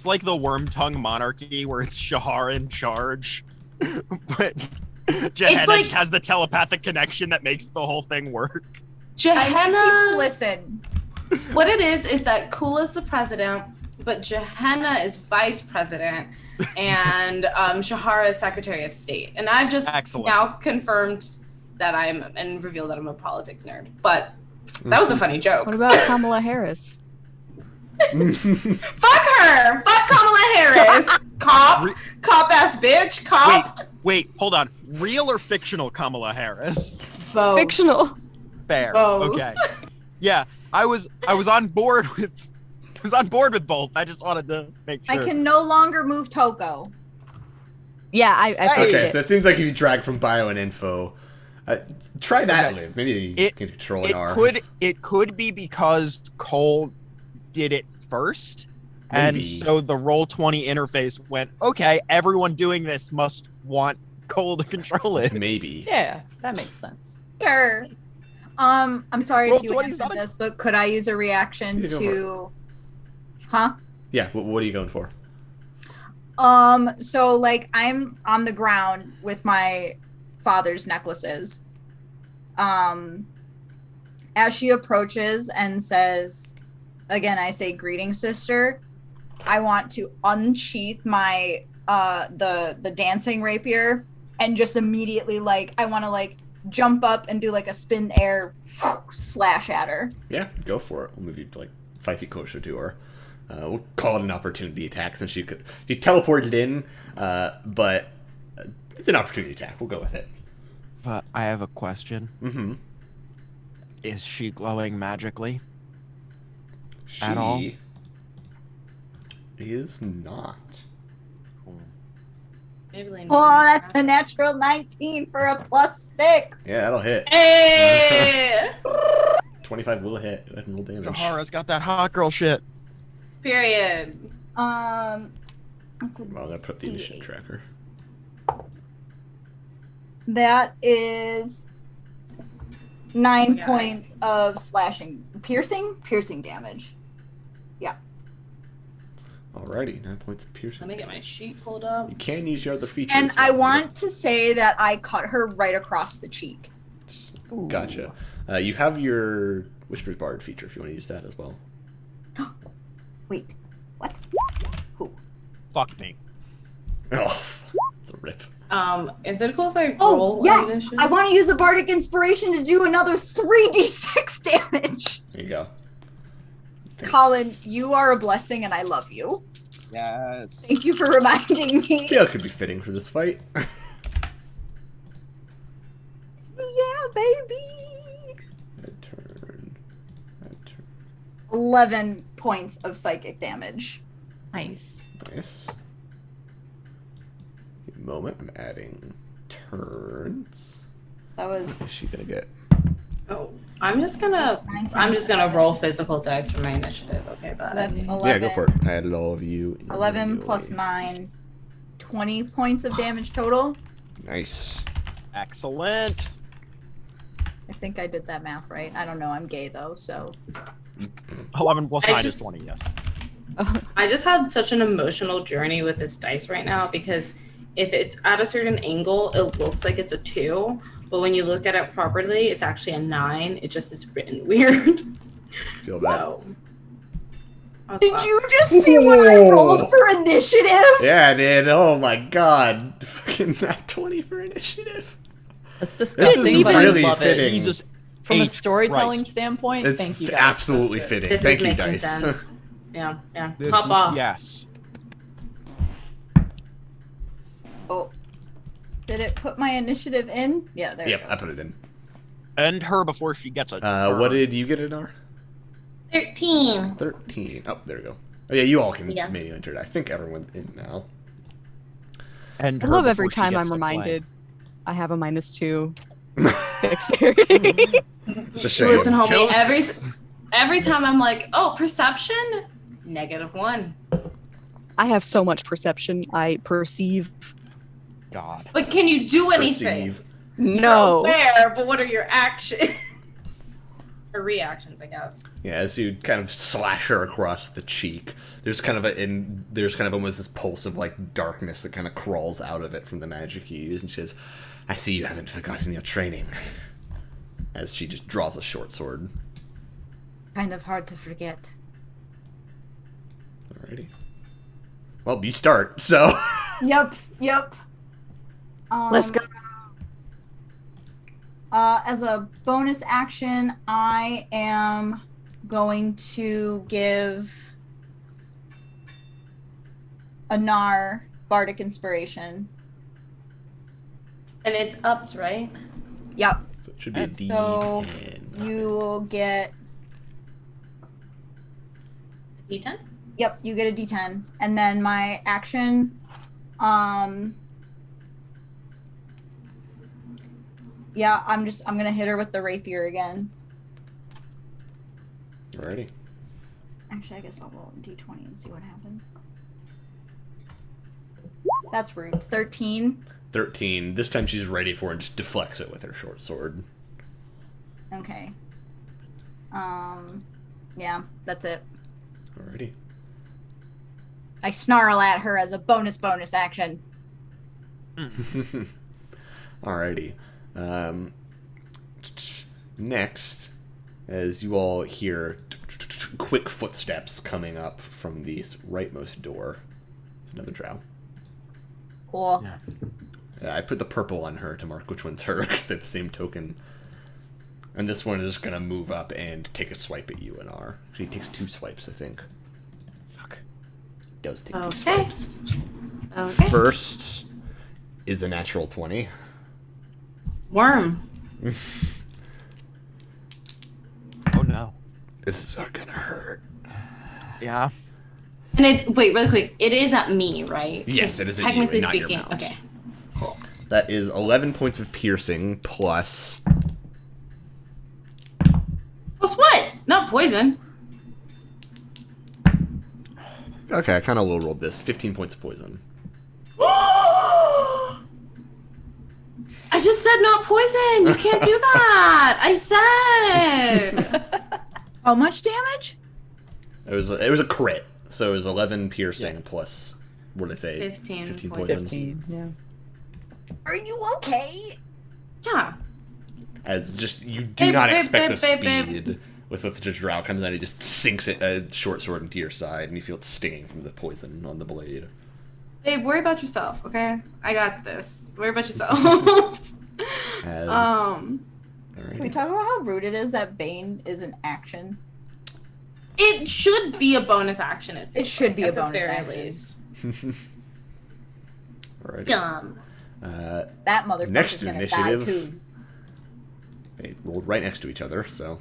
Speaker 4: like the Worm Tongue monarchy where it's Shahar in charge, but Gehenna
Speaker 3: like-
Speaker 4: has the telepathic connection that makes the whole thing work.
Speaker 3: Gehenna.
Speaker 6: Listen.
Speaker 3: What it is that Kula's the president, but Gehenna is vice president, and Shahara is Secretary of State. And I've just
Speaker 4: Excellent.
Speaker 3: now confirmed that and revealed that I'm a politics nerd. But that was a funny joke.
Speaker 2: What about Kamala Harris?
Speaker 3: Fuck her! Fuck Kamala Harris! Cop ass bitch! Cop!
Speaker 4: Wait, hold on. Real or fictional Kamala Harris?
Speaker 3: Both.
Speaker 2: Fictional.
Speaker 4: Fair.
Speaker 3: Both.
Speaker 4: Okay. Yeah, I was on board with both. I just wanted to make sure.
Speaker 6: I can no longer move Toko.
Speaker 2: Yeah, I figured
Speaker 1: Okay,
Speaker 2: it.
Speaker 1: so it seems like if you drag from bio and info, try that.
Speaker 4: Okay.
Speaker 1: Liv. Maybe you
Speaker 4: It-
Speaker 1: can control an
Speaker 4: It
Speaker 1: R.
Speaker 4: could be because Cole did it first, and
Speaker 1: Maybe.
Speaker 4: so the Roll20 interface went, okay, everyone doing this must want Cole to control it.
Speaker 1: Maybe.
Speaker 5: Yeah, that makes sense.
Speaker 6: Sure. I'm sorry
Speaker 4: Roll
Speaker 6: if you
Speaker 4: 20's
Speaker 6: answered
Speaker 4: not a-
Speaker 6: this, but could I use a reaction
Speaker 1: Yeah, go
Speaker 6: to... Huh?
Speaker 1: Yeah. What are you going for?
Speaker 6: So like I'm on the ground with my father's necklaces. As she approaches and says, again, I say, "Greetings, sister," I want to unsheath my the dancing rapier and just immediately like I want to like jump up and do like a spin air slash at her.
Speaker 1: Yeah, go for it. We'll move you to like 5 feet closer to her. We'll call it an opportunity attack since you teleported in, but it's an opportunity attack. We'll go with it.
Speaker 4: But I have a question.
Speaker 1: Mm-hmm.
Speaker 4: Is she glowing magically?
Speaker 1: She
Speaker 4: At all?
Speaker 1: is not.
Speaker 3: Maybelline.
Speaker 6: Oh, that's a natural 19 for a +6.
Speaker 1: Yeah, that'll hit.
Speaker 3: Hey!
Speaker 1: 25 will hit. Go ahead and roll damage.
Speaker 4: Jahara's got that hot girl shit.
Speaker 3: Period.
Speaker 6: That's a
Speaker 1: Well, I'm gonna put the initiative tracker.
Speaker 6: That is 9
Speaker 3: Yeah.
Speaker 6: points of slashing, piercing damage.
Speaker 1: Alrighty, 9 points of piercing.
Speaker 3: Let me get my sheet pulled up.
Speaker 1: You can use your other features.
Speaker 6: And I
Speaker 1: but-
Speaker 6: want to say that I cut her right across the cheek.
Speaker 1: Gotcha. You have your Whisper's Bard feature if you want to use that as well.
Speaker 6: Wait, what? Who?
Speaker 4: Fuck me.
Speaker 1: Oh, it's a rip.
Speaker 3: Is it cool if I
Speaker 6: Oh,
Speaker 3: roll
Speaker 6: yes!
Speaker 3: initiative?
Speaker 6: I want to use a bardic inspiration to do another 3d6 damage.
Speaker 1: There you go.
Speaker 6: Colin, you are a blessing and I love you.
Speaker 4: Yes.
Speaker 6: Thank you for reminding me.
Speaker 1: Yeah, it could be fitting for this fight.
Speaker 6: Yeah, baby.
Speaker 1: That turn.
Speaker 6: 11 points of psychic damage.
Speaker 5: Nice.
Speaker 1: Nice. A moment. I'm adding turns.
Speaker 6: That was
Speaker 1: What is she gonna get?
Speaker 3: Oh, I'm just gonna roll physical dice for my initiative. Okay, bye.
Speaker 6: that's 11.
Speaker 1: Yeah, go for it. I added all of you.
Speaker 6: 11 plus 9. 20 points of damage total.
Speaker 1: Nice.
Speaker 4: Excellent.
Speaker 6: I think I did that math right. I don't know. I'm gay though, so
Speaker 4: 11 plus
Speaker 3: I
Speaker 4: 9
Speaker 3: just-
Speaker 4: is 20, yes.
Speaker 3: I just had such an emotional journey with this dice right now because if it's at a certain angle, it looks like it's a 2, but when you look at it properly, it's actually a 9. It just is written weird.
Speaker 1: Feel that.
Speaker 3: So.
Speaker 6: did you just see what I rolled for initiative?
Speaker 1: Yeah, dude. Oh my god. Fucking not 20 for initiative.
Speaker 5: That's
Speaker 1: This
Speaker 5: disgusting,
Speaker 1: is
Speaker 5: but
Speaker 1: really
Speaker 5: I love
Speaker 1: fitting.
Speaker 5: it.
Speaker 4: Jesus.
Speaker 5: From a
Speaker 4: H.
Speaker 5: storytelling
Speaker 4: Christ.
Speaker 5: standpoint,
Speaker 1: It's
Speaker 5: thank you guys.
Speaker 1: absolutely fitting.
Speaker 3: This
Speaker 1: Thank
Speaker 3: is
Speaker 1: you,
Speaker 3: making
Speaker 1: dice.
Speaker 3: sense. Yeah, yeah.
Speaker 4: This
Speaker 3: Pop
Speaker 4: is-
Speaker 3: off.
Speaker 4: Yes.
Speaker 6: Oh. Did it put my initiative in? Yeah, there
Speaker 1: Yep,
Speaker 6: it
Speaker 1: I
Speaker 6: goes.
Speaker 1: put it in.
Speaker 4: End her before she gets a
Speaker 1: What did you get, Anar?
Speaker 3: 13.
Speaker 1: 13. Oh, there we go. Oh, yeah, you all can
Speaker 3: Yeah.
Speaker 1: maybe enter it. I think everyone's in now.
Speaker 4: End
Speaker 2: I
Speaker 4: her
Speaker 2: love every
Speaker 4: before she
Speaker 2: time
Speaker 4: gets
Speaker 2: I'm
Speaker 4: to play.
Speaker 2: reminded I have a -2 dexterity.
Speaker 1: It's a shame.
Speaker 3: Listen, homie,
Speaker 4: Chose-
Speaker 3: every time I'm like, oh, perception? -1.
Speaker 2: I have so much perception. I perceive.
Speaker 4: God.
Speaker 3: But can you do anything?
Speaker 1: Perceive.
Speaker 3: You're
Speaker 2: No.
Speaker 3: aware, but what are your actions? Or reactions, I guess.
Speaker 1: Yeah, as you kind of slash her across the cheek, there's kind of almost this pulse of like darkness that kind of crawls out of it from the magic you use, and she says, "I see you haven't forgotten your training." As she just draws a short sword.
Speaker 6: Kind of hard to forget.
Speaker 1: Alrighty. Well, you start, so.
Speaker 6: Yep.
Speaker 2: Let's go.
Speaker 6: As a bonus action, I am going to give Anar Bardic Inspiration.
Speaker 3: And it's upped, right?
Speaker 6: Yep.
Speaker 1: So it should be a D10.
Speaker 6: So you will get.
Speaker 3: D10?
Speaker 6: Yep, you get a D10, and then my action. Yeah, I'm gonna hit her with the rapier again.
Speaker 1: Alrighty.
Speaker 6: Actually, I guess I'll roll a D20 and see what happens. That's rude. 13.
Speaker 1: 13. This time she's ready for it and just deflects it with her short sword.
Speaker 6: Okay. Yeah, that's it.
Speaker 1: Alrighty.
Speaker 6: I snarl at her as a bonus action.
Speaker 1: Alrighty. Next, as you all hear quick footsteps coming up from the rightmost door. It's another drow.
Speaker 6: Cool.
Speaker 1: I put the purple on her to mark which one's her, because they're the same token. And this one is just going to move up and take a swipe at you and R. He takes 2 swipes, I think.
Speaker 4: Fuck.
Speaker 1: Does take 2
Speaker 3: Okay.
Speaker 1: swipes.
Speaker 3: Okay.
Speaker 1: First is a natural 20.
Speaker 3: Worm.
Speaker 4: Oh no.
Speaker 1: This is gonna hurt.
Speaker 4: Yeah.
Speaker 3: And wait, really quick. It is at me, right?
Speaker 1: Yes, it is at you,
Speaker 3: Technically
Speaker 1: not your
Speaker 3: speaking.
Speaker 1: mount.
Speaker 3: Okay. Cool.
Speaker 1: That is 11 points of piercing plus...
Speaker 3: Plus what? Not poison.
Speaker 1: Okay, I kind of low rolled this. 15 points of poison.
Speaker 3: I just said not poison. You can't do that. I said.
Speaker 6: How much damage?
Speaker 1: It was a crit, so it was 11 piercing plus... What did I say?
Speaker 3: 15
Speaker 1: 15
Speaker 3: poison.
Speaker 1: poison.
Speaker 2: 15, yeah.
Speaker 6: Are you okay?
Speaker 3: Yeah.
Speaker 1: As just, you do
Speaker 3: Bip,
Speaker 1: not
Speaker 3: bip,
Speaker 1: expect the
Speaker 3: bip, bip,
Speaker 1: speed with the drow comes in, he just sinks a short sword into your side, and you feel it stinging from the poison on the blade.
Speaker 3: Babe, worry about yourself, okay? I got this. Worry about yourself.
Speaker 1: As,
Speaker 6: Can we
Speaker 1: alrighty.
Speaker 6: talk about how rude it is that Bane is an action?
Speaker 3: It should be a bonus action.
Speaker 6: It should be a
Speaker 3: at the
Speaker 6: bonus
Speaker 3: very
Speaker 6: action.
Speaker 3: least.
Speaker 1: Alrighty.
Speaker 3: Dumb.
Speaker 6: That motherfucker's
Speaker 1: Next
Speaker 6: gonna
Speaker 1: initiative.
Speaker 6: die too.
Speaker 1: They rolled right next to each other, so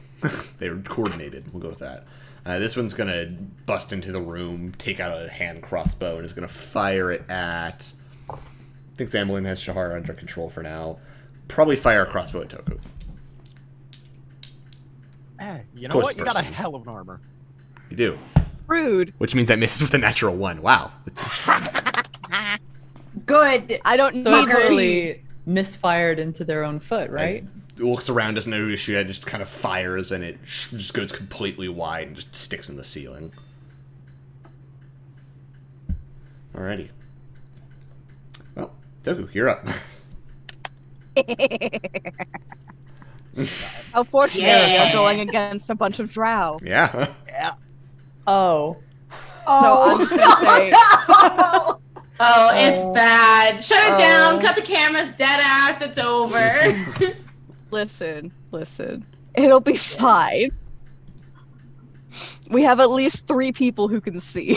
Speaker 1: they were coordinated. We'll go with that. This one's going to bust into the room, take out a hand crossbow, and is going to fire it at... I think Amalinn has Shahara under control for now. Probably fire a crossbow at Toku.
Speaker 4: Hey, you know
Speaker 1: Close
Speaker 4: what? You got a
Speaker 1: person.
Speaker 4: hell of an armor.
Speaker 1: You do.
Speaker 2: Rude.
Speaker 1: Which means that misses with a natural 1. Wow.
Speaker 6: Good.
Speaker 2: I don't
Speaker 7: So
Speaker 2: need
Speaker 7: it's
Speaker 2: to
Speaker 7: literally misfired into their own foot, right?
Speaker 1: It looks around, doesn't know who to shoot at, just kind of fires, and it just goes completely wide and just sticks in the ceiling. Alrighty. Well, Toku, you're up.
Speaker 2: How fortunate
Speaker 3: Yeah.
Speaker 2: you're going against a bunch of drow.
Speaker 1: Yeah.
Speaker 7: Oh.
Speaker 2: So I'm just gonna say,
Speaker 3: Oh, it's
Speaker 7: Oh.
Speaker 3: bad. Shut it down.
Speaker 7: Oh.
Speaker 3: Cut the cameras. Dead ass. It's over.
Speaker 2: listen. It'll be fine. We have at least 3 people who can see.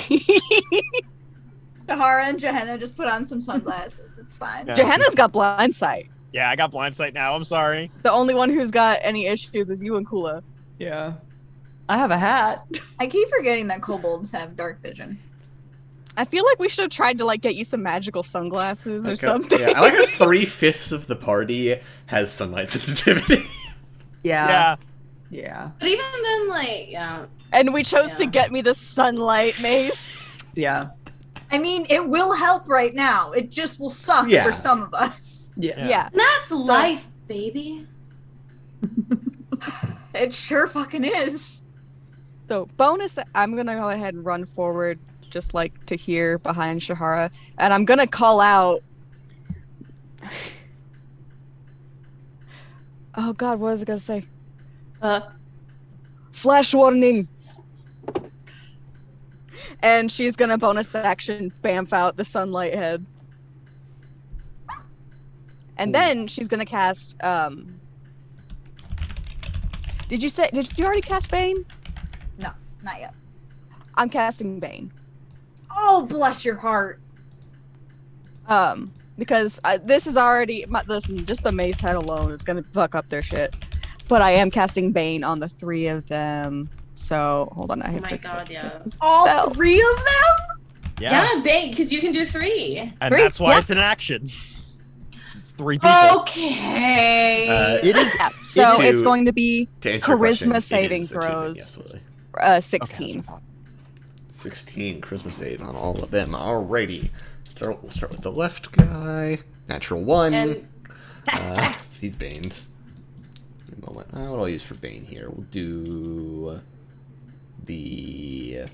Speaker 6: Tahara and Johanna just put on some sunglasses. It's fine.
Speaker 4: Yeah.
Speaker 2: Johanna's got blind sight.
Speaker 4: Yeah, I got blind sight now. I'm sorry.
Speaker 2: The only one who's got any issues is you and Kula.
Speaker 7: Yeah. I have a hat.
Speaker 6: I keep forgetting that kobolds have dark vision.
Speaker 2: I feel like we should have tried to like get you some magical sunglasses or
Speaker 1: Okay.
Speaker 2: something.
Speaker 1: Yeah, I like how 3/5 of the party has sunlight sensitivity.
Speaker 7: Yeah.
Speaker 4: Yeah.
Speaker 7: Yeah.
Speaker 3: But even then, like, yeah.
Speaker 2: And we chose to
Speaker 3: Yeah.
Speaker 2: get me the sunlight mace.
Speaker 7: Yeah.
Speaker 6: I mean, it will help right now. It just will suck
Speaker 1: Yeah.
Speaker 6: for some of us.
Speaker 7: Yeah.
Speaker 2: Yeah.
Speaker 3: That's life, baby.
Speaker 6: It sure fucking is.
Speaker 2: So bonus, I'm gonna go ahead and run forward, just like to here behind Shahara, and I'm gonna call out. Oh God, what was I gonna say? Flash warning. And she's gonna bonus action bamf out the sunlight head, and then she's gonna cast. Did you already cast Bane?
Speaker 6: No, not yet.
Speaker 2: I'm casting Bane.
Speaker 6: Oh, bless your heart.
Speaker 2: Because this is already listen. Just the mace head alone is gonna fuck up their shit. But I am casting Bane on the 3 of them. So hold on, I
Speaker 3: Oh
Speaker 2: have
Speaker 3: my
Speaker 2: to.
Speaker 3: god, yes.
Speaker 6: All
Speaker 2: Spell.
Speaker 6: 3 of them?
Speaker 3: Yeah, bait, because you can do 3.
Speaker 4: And
Speaker 2: 3,
Speaker 4: that's why
Speaker 2: yeah.
Speaker 4: it's an action. It's 3 people.
Speaker 3: Okay.
Speaker 1: It is
Speaker 2: Yeah, so
Speaker 1: to-
Speaker 2: it's going to be
Speaker 1: to answer your question,
Speaker 2: charisma
Speaker 1: it
Speaker 2: saving
Speaker 1: is achievement,
Speaker 2: throws.
Speaker 1: yes, absolutely.
Speaker 4: Okay,
Speaker 2: 16.
Speaker 4: that's what I thought.
Speaker 1: 16 charisma save on all of them. Alrighty. We'll start with the left guy. Natural 1.
Speaker 3: And
Speaker 1: He's baned. Give me a moment. What will I use for Bane here? We'll do the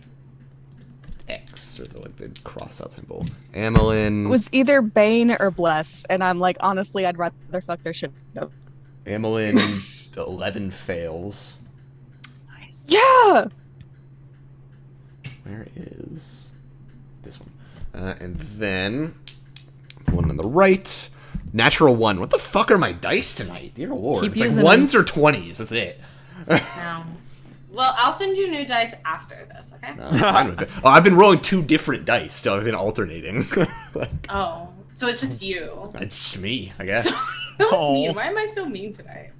Speaker 1: X. or the cross out symbol. Amalinn.
Speaker 2: It was either Bane or Bless, and I'm like, honestly, I'd rather fuck their shit up.
Speaker 1: Amalinn 11 fails.
Speaker 7: Nice.
Speaker 2: Yeah!
Speaker 1: Where is this one? And then the one on the right. Natural 1. What the fuck are my dice tonight? Dear Lord.
Speaker 7: Keep
Speaker 1: It's like
Speaker 7: using
Speaker 1: 1s or 20s. That's it.
Speaker 3: No. Well, I'll send you new dice after this, okay?
Speaker 1: No, I'm fine with it. Oh, I've been rolling 2 different dice, so I've been alternating.
Speaker 3: Oh, so it's just you.
Speaker 1: It's just me, I guess.
Speaker 3: That was mean. Why am I so mean today?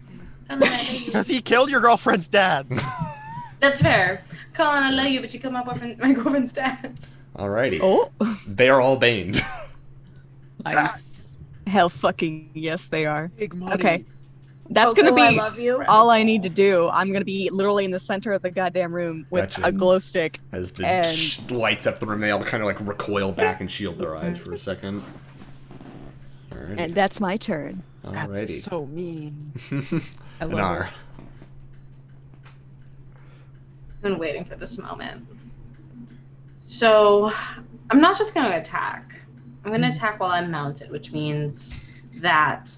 Speaker 4: Because he killed your girlfriend's dad.
Speaker 3: That's fair. Colin, I love you, but you killed my girlfriend's dads.
Speaker 1: Alrighty.
Speaker 2: Oh.
Speaker 1: They are all baned.
Speaker 7: Nice.
Speaker 2: Hell fucking yes, they are.
Speaker 4: Big money.
Speaker 2: Okay. That's
Speaker 6: Coco,
Speaker 2: gonna
Speaker 6: I
Speaker 2: be
Speaker 6: love you.
Speaker 2: all I need to do. I'm gonna be literally in the center of the goddamn room with
Speaker 1: Gotcha.
Speaker 2: a glow stick.
Speaker 1: As the
Speaker 2: And-
Speaker 1: lights up the room, they all kind of like recoil back and shield their eyes for a second. Alrighty.
Speaker 2: And that's my turn.
Speaker 1: Alrighty.
Speaker 4: That's so mean.
Speaker 7: I love
Speaker 1: Anar.
Speaker 7: it.
Speaker 3: I've been waiting for this moment. So, I'm not just going to attack. I'm going to attack while I'm mounted, which means that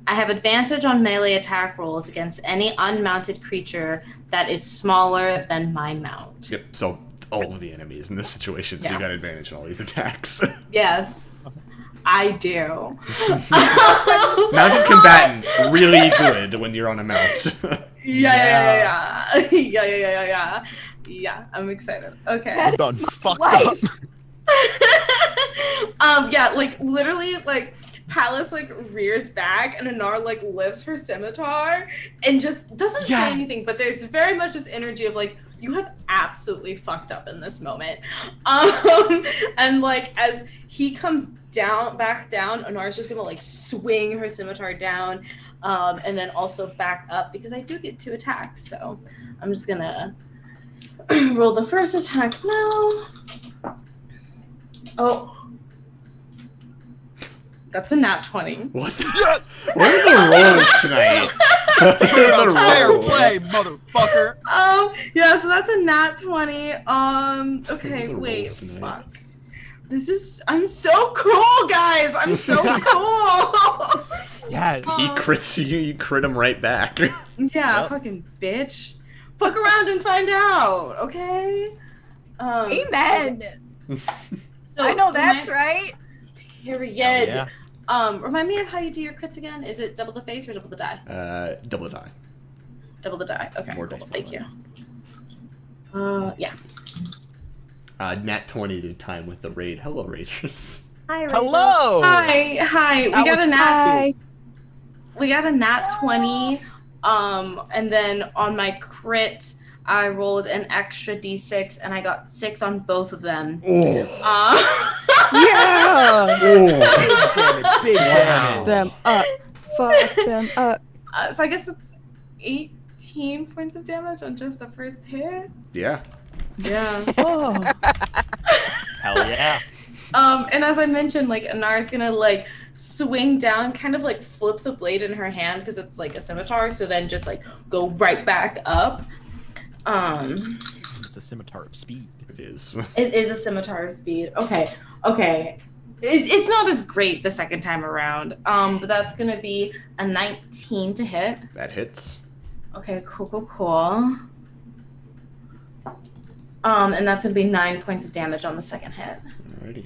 Speaker 3: I have advantage on melee attack rolls against any unmounted creature that is smaller than my mount.
Speaker 1: Yep, so all of the enemies in this situation, so you got
Speaker 3: Yes.
Speaker 1: advantage on all these attacks.
Speaker 3: Yes, I do.
Speaker 1: Mounted combatant, really good when you're on a mount.
Speaker 3: Yeah, I'm excited. Okay.
Speaker 4: I'm done fucked
Speaker 6: life.
Speaker 4: up.
Speaker 3: Yeah, like literally, like Palace like rears back and Anar like lifts her scimitar and just doesn't say anything, but there's very much this energy of like, you have absolutely fucked up in this moment. And like as he comes back down, Anar's just gonna like swing her scimitar down, and then also back up because I do get 2 attacks, so I'm just gonna roll the first attack now. Oh. That's a nat 20.
Speaker 1: What? What are the rolls tonight? What are the
Speaker 4: Fair
Speaker 1: rolls?
Speaker 4: play, motherfucker.
Speaker 3: Yeah, so that's a nat 20. Okay,
Speaker 1: What are the
Speaker 3: wait,
Speaker 1: rolls tonight?
Speaker 3: fuck. I'm so cool, guys. I'm so cool.
Speaker 4: Yeah.
Speaker 1: He crits you, you crit him right back.
Speaker 3: Yeah,
Speaker 4: Yep.
Speaker 3: fucking bitch. Fuck around and find out, okay?
Speaker 6: Amen.
Speaker 3: So
Speaker 6: I know that's right.
Speaker 3: Period.
Speaker 4: Yeah.
Speaker 3: Remind me of how you do your crits again. Is it double the face or double the die?
Speaker 1: Double die.
Speaker 3: Double the die. Okay,
Speaker 1: More
Speaker 3: cool.
Speaker 1: dice,
Speaker 3: Thank you. Yeah.
Speaker 1: Nat 20 to time with the raid. Hello, Ragers.
Speaker 7: Hi,
Speaker 4: Hello.
Speaker 3: Hi.
Speaker 4: That was
Speaker 3: We got a nat 20. And then on my crit, I rolled an extra d6 and I got 6 on both of them.
Speaker 1: Oh.
Speaker 2: Yeah!
Speaker 1: Oh.
Speaker 4: Big
Speaker 1: Wow.
Speaker 4: damage.
Speaker 2: Them up. Fuck them up.
Speaker 3: So I guess it's 18 points of damage on just the first hit.
Speaker 1: Yeah.
Speaker 3: Yeah.
Speaker 7: Oh,
Speaker 4: Hell yeah.
Speaker 3: And as I mentioned, like Anar's gonna like swing down, kind of like flip the blade in her hand because it's like a scimitar. So then just like go right back up.
Speaker 4: It's a scimitar of speed.
Speaker 1: It is.
Speaker 3: It is a scimitar of speed. Okay. It's not as great the second time around. But that's gonna be a 19 to hit.
Speaker 1: That hits.
Speaker 3: Okay, cool. And that's gonna be 9 points of damage on the second hit.
Speaker 1: Alrighty.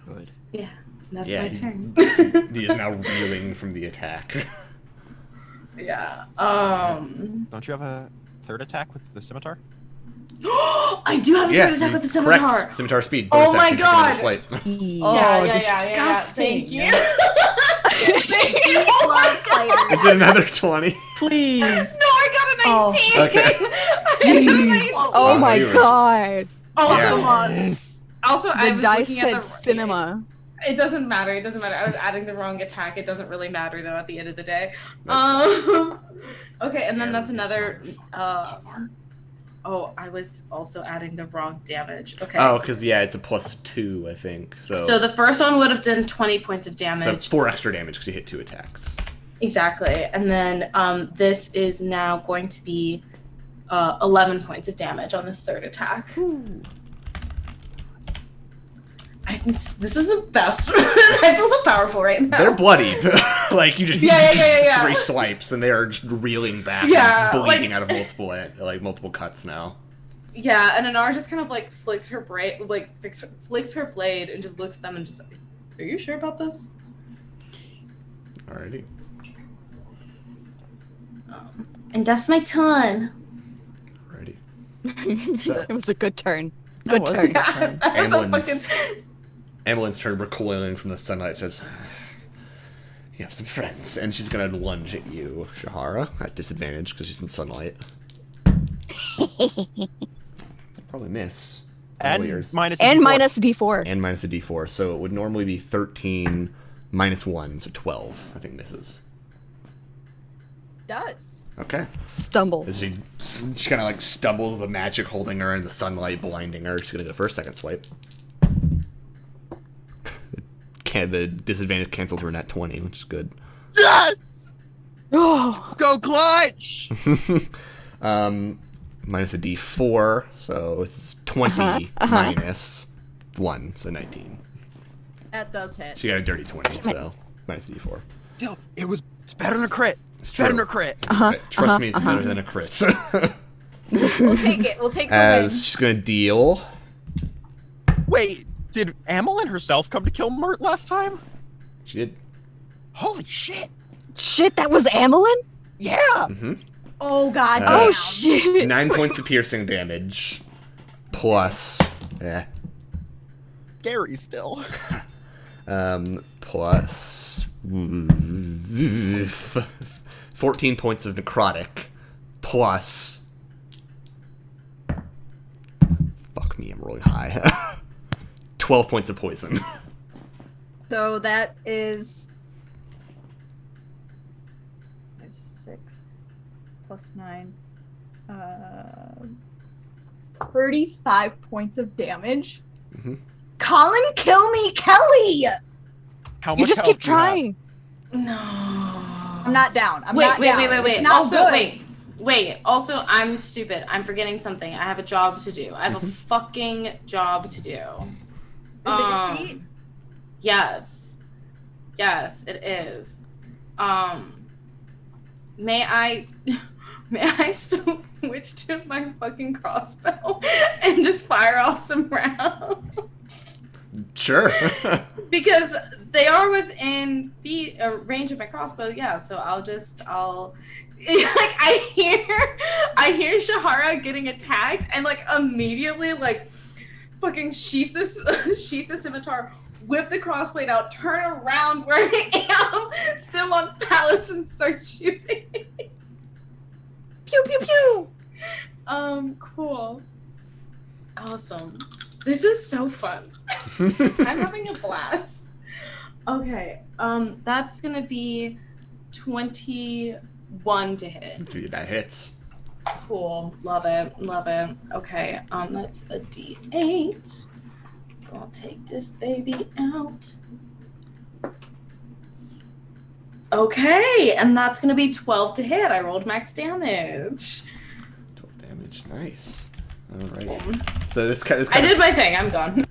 Speaker 4: Good.
Speaker 3: Yeah, that's
Speaker 1: Yeah,
Speaker 3: my
Speaker 1: he-
Speaker 3: turn.
Speaker 1: He is now reeling from the attack.
Speaker 3: Yeah.
Speaker 4: Don't you have a third attack with the scimitar?
Speaker 3: I do have a
Speaker 1: Yeah,
Speaker 3: third attack with the
Speaker 1: correct.
Speaker 3: scimitar.
Speaker 1: Scimitar speed.
Speaker 3: Oh
Speaker 1: bonus
Speaker 3: my
Speaker 1: action, tremendous
Speaker 3: God.
Speaker 1: flight.
Speaker 7: oh,
Speaker 3: Yeah.
Speaker 7: disgusting.
Speaker 3: Thank you.
Speaker 6: Love fighters.
Speaker 1: Is it another 20?
Speaker 7: Please.
Speaker 3: No, I got a 19.
Speaker 7: Oh,
Speaker 1: okay.
Speaker 3: I got a 19.
Speaker 2: Oh
Speaker 1: Wow,
Speaker 2: my
Speaker 1: you were-
Speaker 2: god.
Speaker 3: Also,
Speaker 4: Yes.
Speaker 3: I
Speaker 2: The
Speaker 3: was
Speaker 2: dice
Speaker 3: looking at
Speaker 2: said
Speaker 3: the
Speaker 2: cinema.
Speaker 3: It doesn't matter. I was adding the wrong attack. It doesn't really matter though at the end of the day. Okay, and then that's another. Oh, I was also adding the wrong damage. Okay.
Speaker 1: Oh, because, yeah, it's a +2, I think. So
Speaker 3: So the first one would have done 20 points of
Speaker 1: so
Speaker 3: damage.
Speaker 1: 4 extra damage because you hit 2 attacks.
Speaker 3: Exactly. And then this is now going to be 11 points of damage on this third attack. This is the best. I feel so powerful right now.
Speaker 1: They're bloodied. Like, you just
Speaker 3: Yeah.
Speaker 1: 3 swipes, and they are just reeling back
Speaker 3: Yeah,
Speaker 1: and bleeding
Speaker 3: like-
Speaker 1: out of multiple cuts now.
Speaker 3: Yeah, and Anar just kind of like flicks her blade, and just looks at them and just like, "Are you sure about this?"
Speaker 1: Alrighty.
Speaker 3: And that's my turn.
Speaker 1: Alrighty. So,
Speaker 2: It was a good turn.
Speaker 7: That
Speaker 2: Good
Speaker 7: was a
Speaker 2: turn.
Speaker 7: good turn.
Speaker 3: That's so
Speaker 1: Amalind's-
Speaker 3: fucking.
Speaker 1: Amalind's turn recoiling from the sunlight says, "You have some friends," and she's gonna lunge at you, Shahara, at disadvantage because she's in sunlight. Probably miss.
Speaker 4: And
Speaker 1: Warriors.
Speaker 4: minus
Speaker 2: And
Speaker 4: D4.
Speaker 2: minus D4.
Speaker 1: And minus a d4, so it would normally be 13 minus 1, so 12. I think misses.
Speaker 6: Does.
Speaker 1: Okay.
Speaker 2: Stumble.
Speaker 1: As she kind of like stumbles, the magic holding her in the sunlight, blinding her. She's gonna go for a second swipe. The disadvantage cancels her net 20, which is good.
Speaker 4: Yes!
Speaker 2: Oh,
Speaker 4: Go clutch!
Speaker 1: Minus a d4, so it's 20 minus 1, so 19.
Speaker 6: That does hit.
Speaker 1: She got a dirty 20, so minus a d4.
Speaker 4: Still, it's better than a crit.
Speaker 1: It's
Speaker 4: Better
Speaker 1: true.
Speaker 4: than a crit.
Speaker 1: Trust me, it's better than a crit.
Speaker 6: We'll take it. We'll take the
Speaker 1: As
Speaker 6: win.
Speaker 1: she's gonna deal.
Speaker 4: Wait, did Amalinn herself come to kill Mert last time?
Speaker 1: She did.
Speaker 4: Holy shit!
Speaker 2: shit, that was Amalinn?
Speaker 4: Yeah!
Speaker 6: Oh god.
Speaker 2: Oh,
Speaker 6: damn.
Speaker 2: shit.
Speaker 1: 9 points of piercing damage. Plus.
Speaker 4: Scary still.
Speaker 1: Plus 14 points of necrotic, plus fuck me, I'm really high. 12 points of poison.
Speaker 6: So that is 6 plus 9. 35 points of damage.
Speaker 1: Mhm.
Speaker 6: Colin, kill me, Kelly!
Speaker 4: How
Speaker 2: You
Speaker 4: much
Speaker 2: just
Speaker 4: health
Speaker 2: keep
Speaker 4: do you have?
Speaker 2: trying.
Speaker 3: No.
Speaker 6: I'm not down. I'm
Speaker 3: Wait.
Speaker 6: not down. It's not
Speaker 3: Also,
Speaker 6: good.
Speaker 3: wait. Also, I'm stupid. I'm forgetting something. I have a job to do. I have a fucking job to do.
Speaker 6: Is it your feet?
Speaker 3: Yes. Yes, it is. May I switch to my fucking crossbow and just fire off some rounds?
Speaker 1: Sure.
Speaker 3: Because they are within range of my crossbow, yeah. So I'll like I hear Shahara getting attacked, and like immediately like fucking sheath the scimitar, whip the crossblade out, turn around where I am, still on Palace, and start shooting.
Speaker 6: Pew pew pew.
Speaker 3: Cool. Awesome. This is so fun. I'm having a blast. Okay, that's gonna be 21 to hit.
Speaker 1: That hits.
Speaker 3: Cool. Love it. Okay, that's a D8. So I'll take this baby out. Okay, and that's gonna be 12 to hit. I rolled max damage.
Speaker 1: 12 damage. Nice. Alright.
Speaker 3: Cool.
Speaker 1: So this kind of
Speaker 3: I did my thing. I'm done.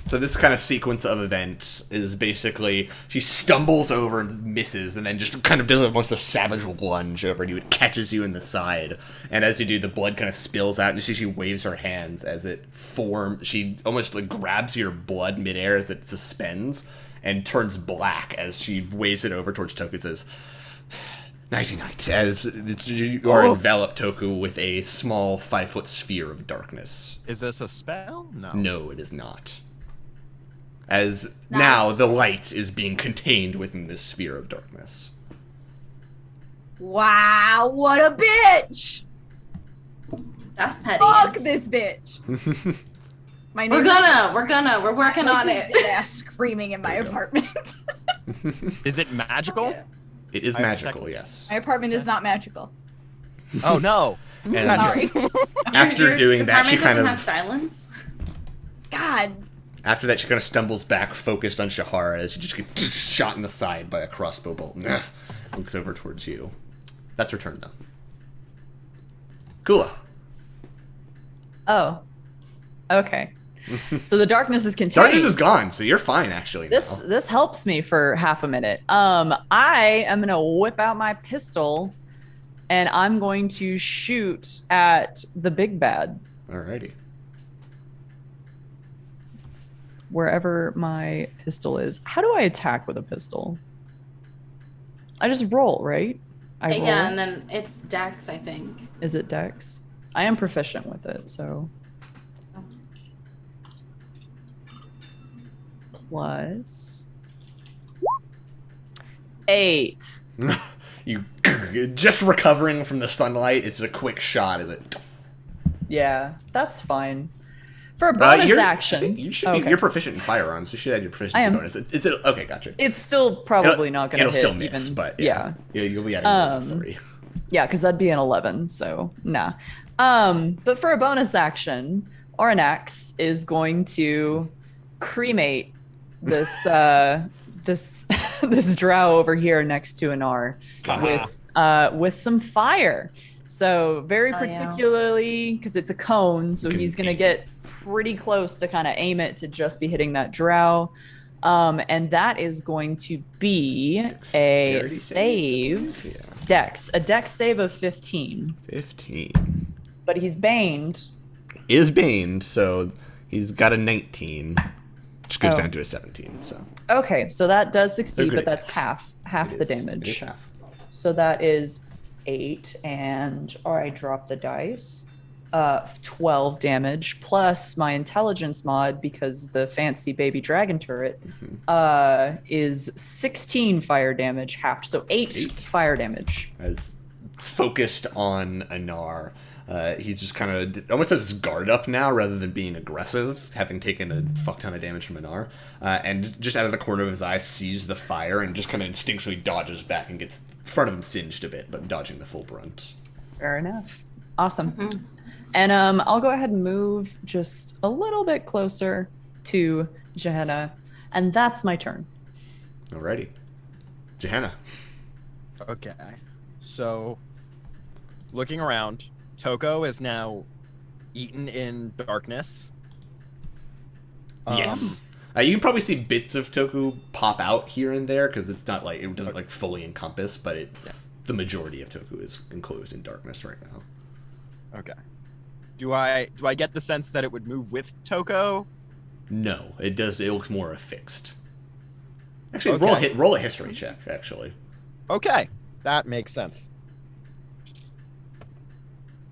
Speaker 1: So this kind of sequence of events is basically she stumbles over and misses, and then just kind of does almost a savage lunge over you. It catches you in the side, and as you do, the blood kind of spills out, and you see she waves her hands as it forms. She almost like grabs your blood midair as it suspends, and turns black as she waves it over towards Toku and says, "Nighty night," as you are enveloped, Toku, with a small 5-foot sphere of darkness.
Speaker 4: Is this a spell? No.
Speaker 1: No, it is not. As now the light is being contained within this sphere of darkness.
Speaker 6: Wow, what a bitch!
Speaker 3: That's petty.
Speaker 6: Fuck this bitch. My
Speaker 3: We're
Speaker 6: neighbor-
Speaker 3: we're working on
Speaker 6: Look
Speaker 3: it.
Speaker 6: at ass screaming in my apartment.
Speaker 4: Is it magical?
Speaker 1: It is
Speaker 4: I have to
Speaker 1: magical, yes.
Speaker 6: My apartment is not magical.
Speaker 4: Oh no.
Speaker 1: And
Speaker 6: Sorry.
Speaker 1: after doing that, she kind
Speaker 3: doesn't
Speaker 1: of
Speaker 3: have silence.
Speaker 6: God.
Speaker 1: After that, she kind of stumbles back, focused on Shahar, as she just gets shot in the side by a crossbow bolt. Looks over towards you. That's her turn, though. Kula.
Speaker 7: Oh. Okay. So the darkness is contained.
Speaker 1: Darkness is gone, so you're fine, actually.
Speaker 7: This helps me for half a minute. I am gonna whip out my pistol, and I'm going to shoot at the big bad.
Speaker 1: Alrighty.
Speaker 7: Wherever my pistol is. How do I attack with a pistol? I just roll, right? I roll.
Speaker 3: Yeah, and then it's Dex, I think.
Speaker 7: Is it Dex? I am proficient with it, so. Plus 8.
Speaker 1: You just recovering from the sunlight. It's a quick shot, is it?
Speaker 7: Yeah, that's fine. For a bonus
Speaker 1: I
Speaker 7: action.
Speaker 1: think you should be, you're proficient in firearms. You should have your proficiency bonus. Is it okay? Gotcha.
Speaker 7: It's still probably not going to hit.
Speaker 1: It'll still miss,
Speaker 7: even,
Speaker 1: but yeah, you'll be at 3.
Speaker 7: Yeah, because that'd be an 11. So nah. But for a bonus action, Oranax is going to cremate this this drow over here next to Anar with some fire. So very particularly because it's a cone, so he's gonna get pretty close to kind of aim it to just be hitting that drow. And that is going to be a save. Dex. A Dex save of 15.
Speaker 1: 15.
Speaker 7: But he's baned.
Speaker 1: Is baned, so he's got a 19. Which goes down to a 17. So
Speaker 7: okay, so that does succeed, but that's half the damage.
Speaker 1: It is half.
Speaker 7: So that is 8, and I drop the dice. 12 damage plus my intelligence mod because the fancy baby dragon turret is 16 fire damage half, so 8 fire damage.
Speaker 1: As focused on Anar, he's just kind of almost has his guard up now rather than being aggressive, having taken a fuck ton of damage from Anar, and just out of the corner of his eye sees the fire and just kind of instinctually dodges back and gets in front of him singed a bit, but dodging the full brunt.
Speaker 7: Fair enough. Awesome. And I'll go ahead and move just a little bit closer to Johanna, and that's my turn.
Speaker 1: Alrighty. Johanna.
Speaker 4: Okay. So, looking around, Toko is now eaten in darkness.
Speaker 1: Yes. You can probably see bits of Toku pop out here and there because it's not like it doesn't like fully encompass, but the majority of Toku is enclosed in darkness right now.
Speaker 4: Okay. Do I get the sense that it would move with Toko?
Speaker 1: No, it does. It looks more affixed. Actually, roll a history check. Actually.
Speaker 4: Okay, that makes sense.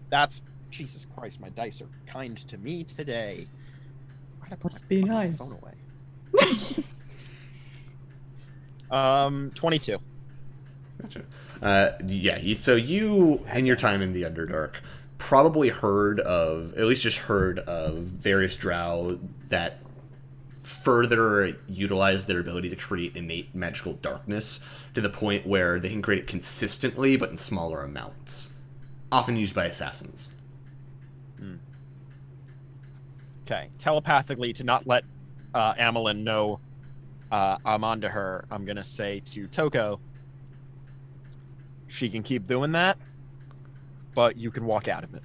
Speaker 4: That's Jesus Christ. My dice are kind to me today. Why'd I put
Speaker 7: Must
Speaker 4: my
Speaker 7: be
Speaker 4: fucking
Speaker 7: nice.
Speaker 4: phone away? 22.
Speaker 1: Gotcha. So you, in your time in the Underdark, probably heard of various drow that further utilize their ability to create innate magical darkness to the point where they can create it consistently but in smaller amounts, often used by assassins.
Speaker 4: Okay, telepathically, to not let Amalinn know I'm onto her, I'm gonna say to Toko, she can keep doing that, but you can walk out of it.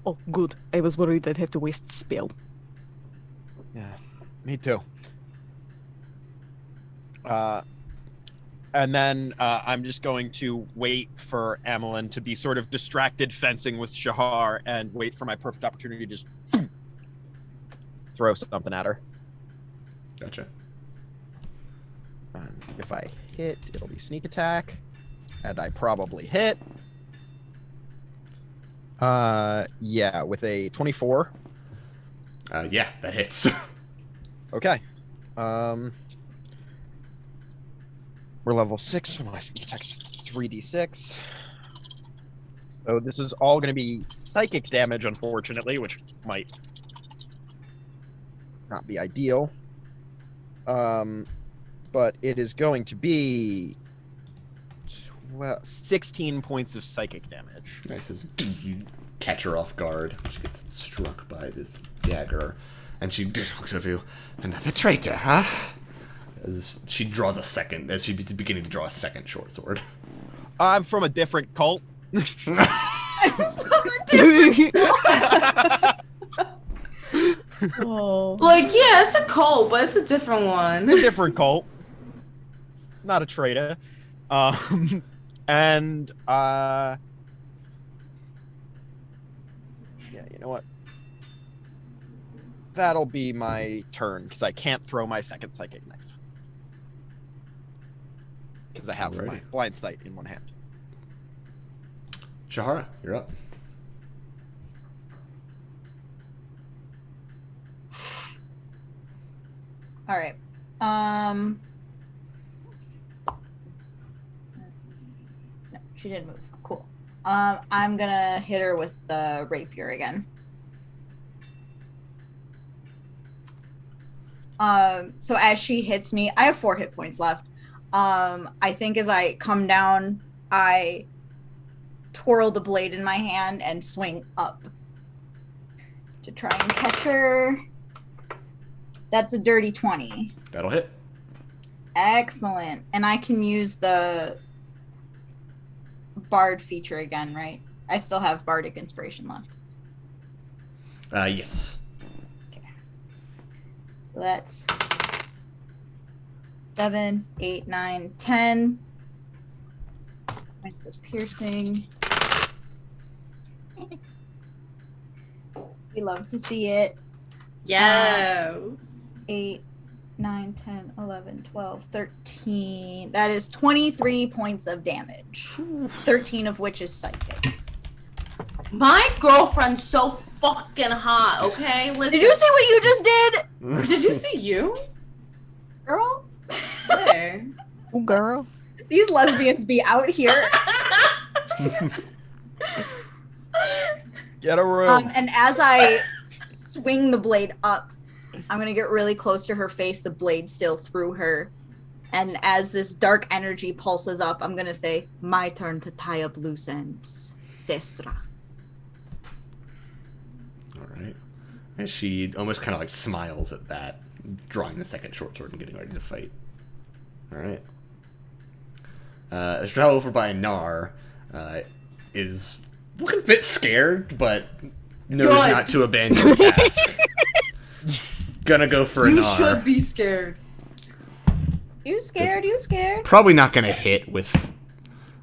Speaker 2: Oh, good. I was worried I'd have to waste spell.
Speaker 4: Yeah, me too. And then I'm just going to wait for Amalinn to be sort of distracted fencing with Shahar and wait for my perfect opportunity to just throw something at her.
Speaker 1: Gotcha.
Speaker 4: And if I hit, it'll be sneak attack. And I probably hit. Yeah, with a 24.
Speaker 1: Yeah, that hits.
Speaker 4: Okay. We're level 6, so my sneak attack's 3d6. So this is all going to be psychic damage, unfortunately, which might not be ideal. But it is going to be 16 points of psychic damage.
Speaker 1: Nice as you catch her off guard. She gets struck by this dagger. and she looks over you. Another traitor, huh? As she draws as she's beginning to draw a second short sword.
Speaker 4: I'm from a different cult.
Speaker 7: Oh.
Speaker 3: Like, yeah, it's a cult, but it's a different one.
Speaker 4: Different cult. Not a traitor. And yeah, you know what? That'll be my turn because I can't throw my second psychic knife because I have my
Speaker 1: Alrighty.
Speaker 4: blind sight in one hand.
Speaker 1: Shahara, you're up.
Speaker 6: All right. No, she didn't move. Cool. I'm gonna hit her with the rapier again. So as she hits me, I have 4 hit points left. I think as I come down, I twirl the blade in my hand and swing up to try and catch her. That's a dirty 20.
Speaker 1: That'll hit.
Speaker 6: Excellent. And I can use the Bard feature again, right? I still have Bardic Inspiration left.
Speaker 1: Yes.
Speaker 6: So that's 7, 8, 9, 10 points of piercing. We love to see it.
Speaker 3: Yes.
Speaker 6: 8, 9, 10, 11, 12, 13. That is 23 points of damage. 13 of which is psychic.
Speaker 3: My girlfriend's so fucking hot, okay? Listen.
Speaker 6: Did you see what you just did,
Speaker 3: Did you see you?
Speaker 6: girl?
Speaker 3: Hey.
Speaker 2: Oh, girl.
Speaker 6: These lesbians be out here.
Speaker 4: Get a room.
Speaker 6: And as I swing the blade up, I'm gonna get really close to her face, the blade still through her. And as this dark energy pulses up, I'm gonna say, my turn to tie up loose ends. Sestra.
Speaker 1: Alright. And she almost kind of like smiles at that, drawing the second short sword and getting ready to fight. Alright. Estrella over by Nar is looking a bit scared, but knows
Speaker 3: Good.
Speaker 1: not to abandon the task. Gonna go for a
Speaker 3: You
Speaker 1: Nar.
Speaker 3: should be scared.
Speaker 6: You scared? You scared?
Speaker 1: Probably not gonna hit with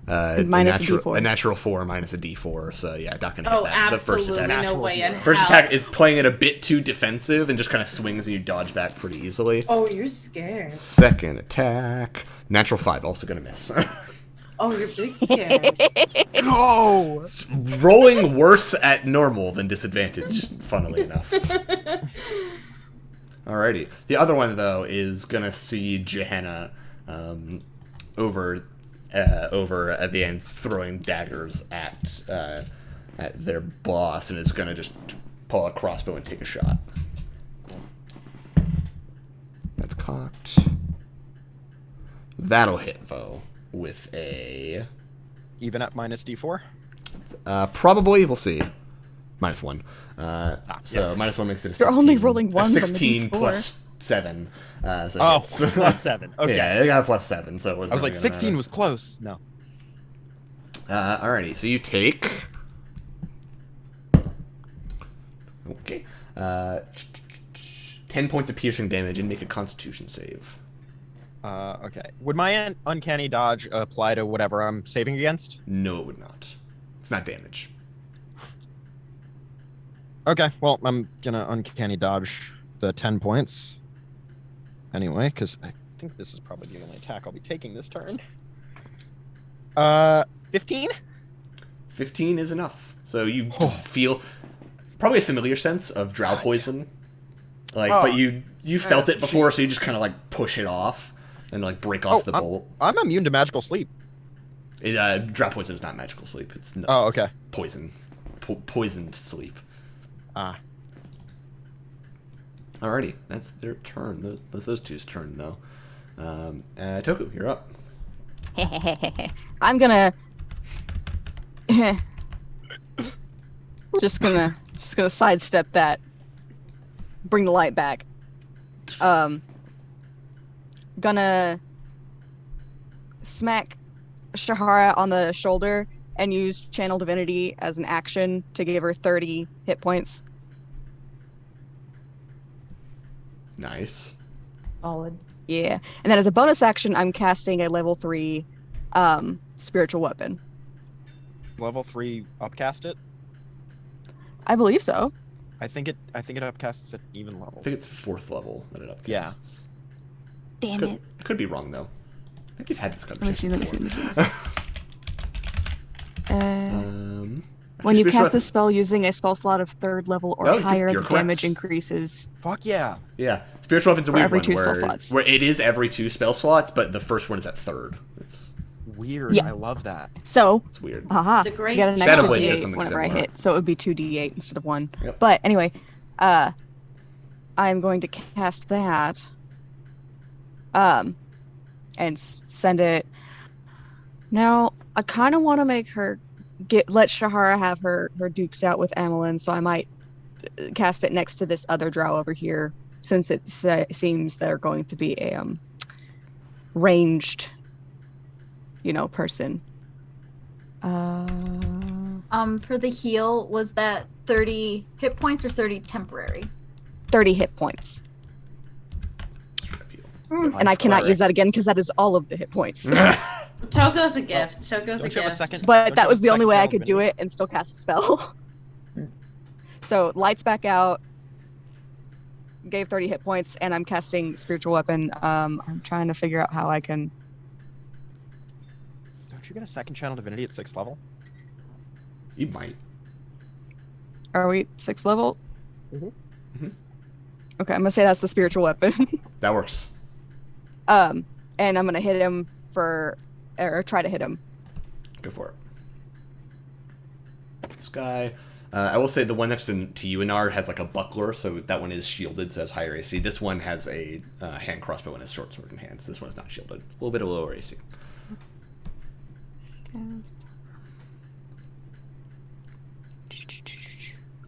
Speaker 2: Minus a D4.
Speaker 1: a natural 4 minus a D4, so yeah, not gonna hit
Speaker 3: Oh,
Speaker 1: that. The first
Speaker 3: absolutely
Speaker 1: attack.
Speaker 3: no way in
Speaker 1: First
Speaker 3: hell.
Speaker 1: attack is playing it a bit too defensive and just kind of swings and you dodge back pretty easily.
Speaker 3: Oh, you're scared.
Speaker 1: Second attack, natural 5, also gonna miss.
Speaker 3: Oh, you're big scared.
Speaker 4: No.
Speaker 1: Rolling worse at normal than disadvantage, funnily enough. Alrighty. The other one, though, is gonna see Gehenna over at the end throwing daggers at their boss, and is gonna just pull a crossbow and take a shot. That's cocked. That'll hit, though, with a...
Speaker 4: Even at minus D4.
Speaker 1: probably, we'll see. -1. So
Speaker 4: yeah.
Speaker 1: -1 makes it a 16.
Speaker 2: You're only rolling
Speaker 1: A
Speaker 2: ones on the
Speaker 1: 16
Speaker 2: D4.
Speaker 1: plus 7. So
Speaker 4: Oh,
Speaker 1: it's-
Speaker 4: plus 7. Okay.
Speaker 1: Yeah, they got a +7, so it wasn't
Speaker 4: I was like,
Speaker 1: really gonna
Speaker 4: 16
Speaker 1: matter.
Speaker 4: was close. No.
Speaker 1: Alrighty, so you take... Okay. 10 points of piercing damage and make a constitution save.
Speaker 4: Okay. Would my uncanny dodge apply to whatever I'm saving against?
Speaker 1: No, it would not. It's not damage.
Speaker 4: Okay, well, I'm gonna uncanny dodge the 10 points. Anyway, because I think this is probably the only attack I'll be taking this turn. 15?
Speaker 1: 15 is enough. So you feel probably a familiar sense of drow poison. Like, but you felt it before, so you just kind of like push it off and like break off the bolt.
Speaker 4: I'm immune to magical sleep.
Speaker 1: Drow poison is not magical sleep. It's no,
Speaker 4: Oh,
Speaker 1: it's
Speaker 4: okay.
Speaker 1: poison. Poisoned sleep.
Speaker 4: Ah.
Speaker 1: Alrighty, that's their turn. That's those two's turn, though. Toku, you're up.
Speaker 2: I'm gonna just gonna sidestep that. bring the light back. Gonna smack Shahara on the shoulder and use Channel Divinity as an action to give her 30 hit points.
Speaker 1: Nice.
Speaker 7: Solid.
Speaker 2: Yeah. And then as a bonus action, I'm casting a level 3 spiritual weapon.
Speaker 4: Level 3 upcast it.
Speaker 2: I believe so.
Speaker 4: I think it upcasts at even level.
Speaker 1: I think it's 4th level that it upcasts.
Speaker 4: Yeah.
Speaker 2: Damn it.
Speaker 1: I could be wrong though. I think you've had this
Speaker 2: Let me see.
Speaker 1: conversation.
Speaker 2: When you cast this spell using a spell slot of 3rd level or
Speaker 1: No,
Speaker 2: higher,
Speaker 1: you're
Speaker 2: the
Speaker 1: correct.
Speaker 2: damage increases.
Speaker 4: Fuck yeah.
Speaker 1: Yeah, spiritual weapon's a
Speaker 2: For
Speaker 1: weird
Speaker 2: every
Speaker 1: one
Speaker 2: 2 spell
Speaker 1: where,
Speaker 2: slots.
Speaker 1: where it is every 2 spell slots, but the first one is at 3rd. It's
Speaker 4: Weird.
Speaker 2: Yeah.
Speaker 4: I love that.
Speaker 2: So,
Speaker 1: weird.
Speaker 2: haha,
Speaker 3: It's a great
Speaker 2: you get an
Speaker 3: spell.
Speaker 2: extra
Speaker 1: Shadowblade does
Speaker 2: D8
Speaker 1: something
Speaker 2: whenever I
Speaker 1: similar.
Speaker 2: hit, so it would be 2d8 instead of 1.
Speaker 1: Yep.
Speaker 2: But anyway, I'm going to cast that, and send it. Now, I kind of want to make her let Shahara have her dukes out with Amalinn, so I might cast it next to this other drow over here, since it seems they're going to be a ranged, person.
Speaker 6: For the heal, was that 30 hit points or 30 temporary?
Speaker 2: 30 hit points.
Speaker 6: Mm.
Speaker 2: And I cannot use that again because that is all of the hit points.
Speaker 3: Toko's a gift. Toko's a
Speaker 4: Don't you have a
Speaker 3: gift.
Speaker 4: second?
Speaker 2: But
Speaker 4: don't
Speaker 2: that
Speaker 4: you
Speaker 2: was
Speaker 4: have
Speaker 2: the
Speaker 4: a
Speaker 2: only
Speaker 4: second
Speaker 2: way I
Speaker 4: channel
Speaker 2: could do
Speaker 4: divinity?
Speaker 2: it and still cast a spell. So lights back out. Gave 30 hit points, and I'm casting spiritual weapon. I'm trying to figure out how I can.
Speaker 4: Don't you get a second channel divinity at 6th level?
Speaker 1: You might.
Speaker 2: Are we 6th level?
Speaker 4: Mhm.
Speaker 1: Mhm.
Speaker 2: Okay, I'm gonna say that's the spiritual weapon.
Speaker 1: That works.
Speaker 2: And I'm gonna hit him or try to hit him.
Speaker 1: Go for it. This guy. I will say the one next to you, Inard, has like a buckler, so that one is shielded, so has higher AC. This one has a hand crossbow and a short sword in hand, so this one is not shielded. A little bit of lower AC.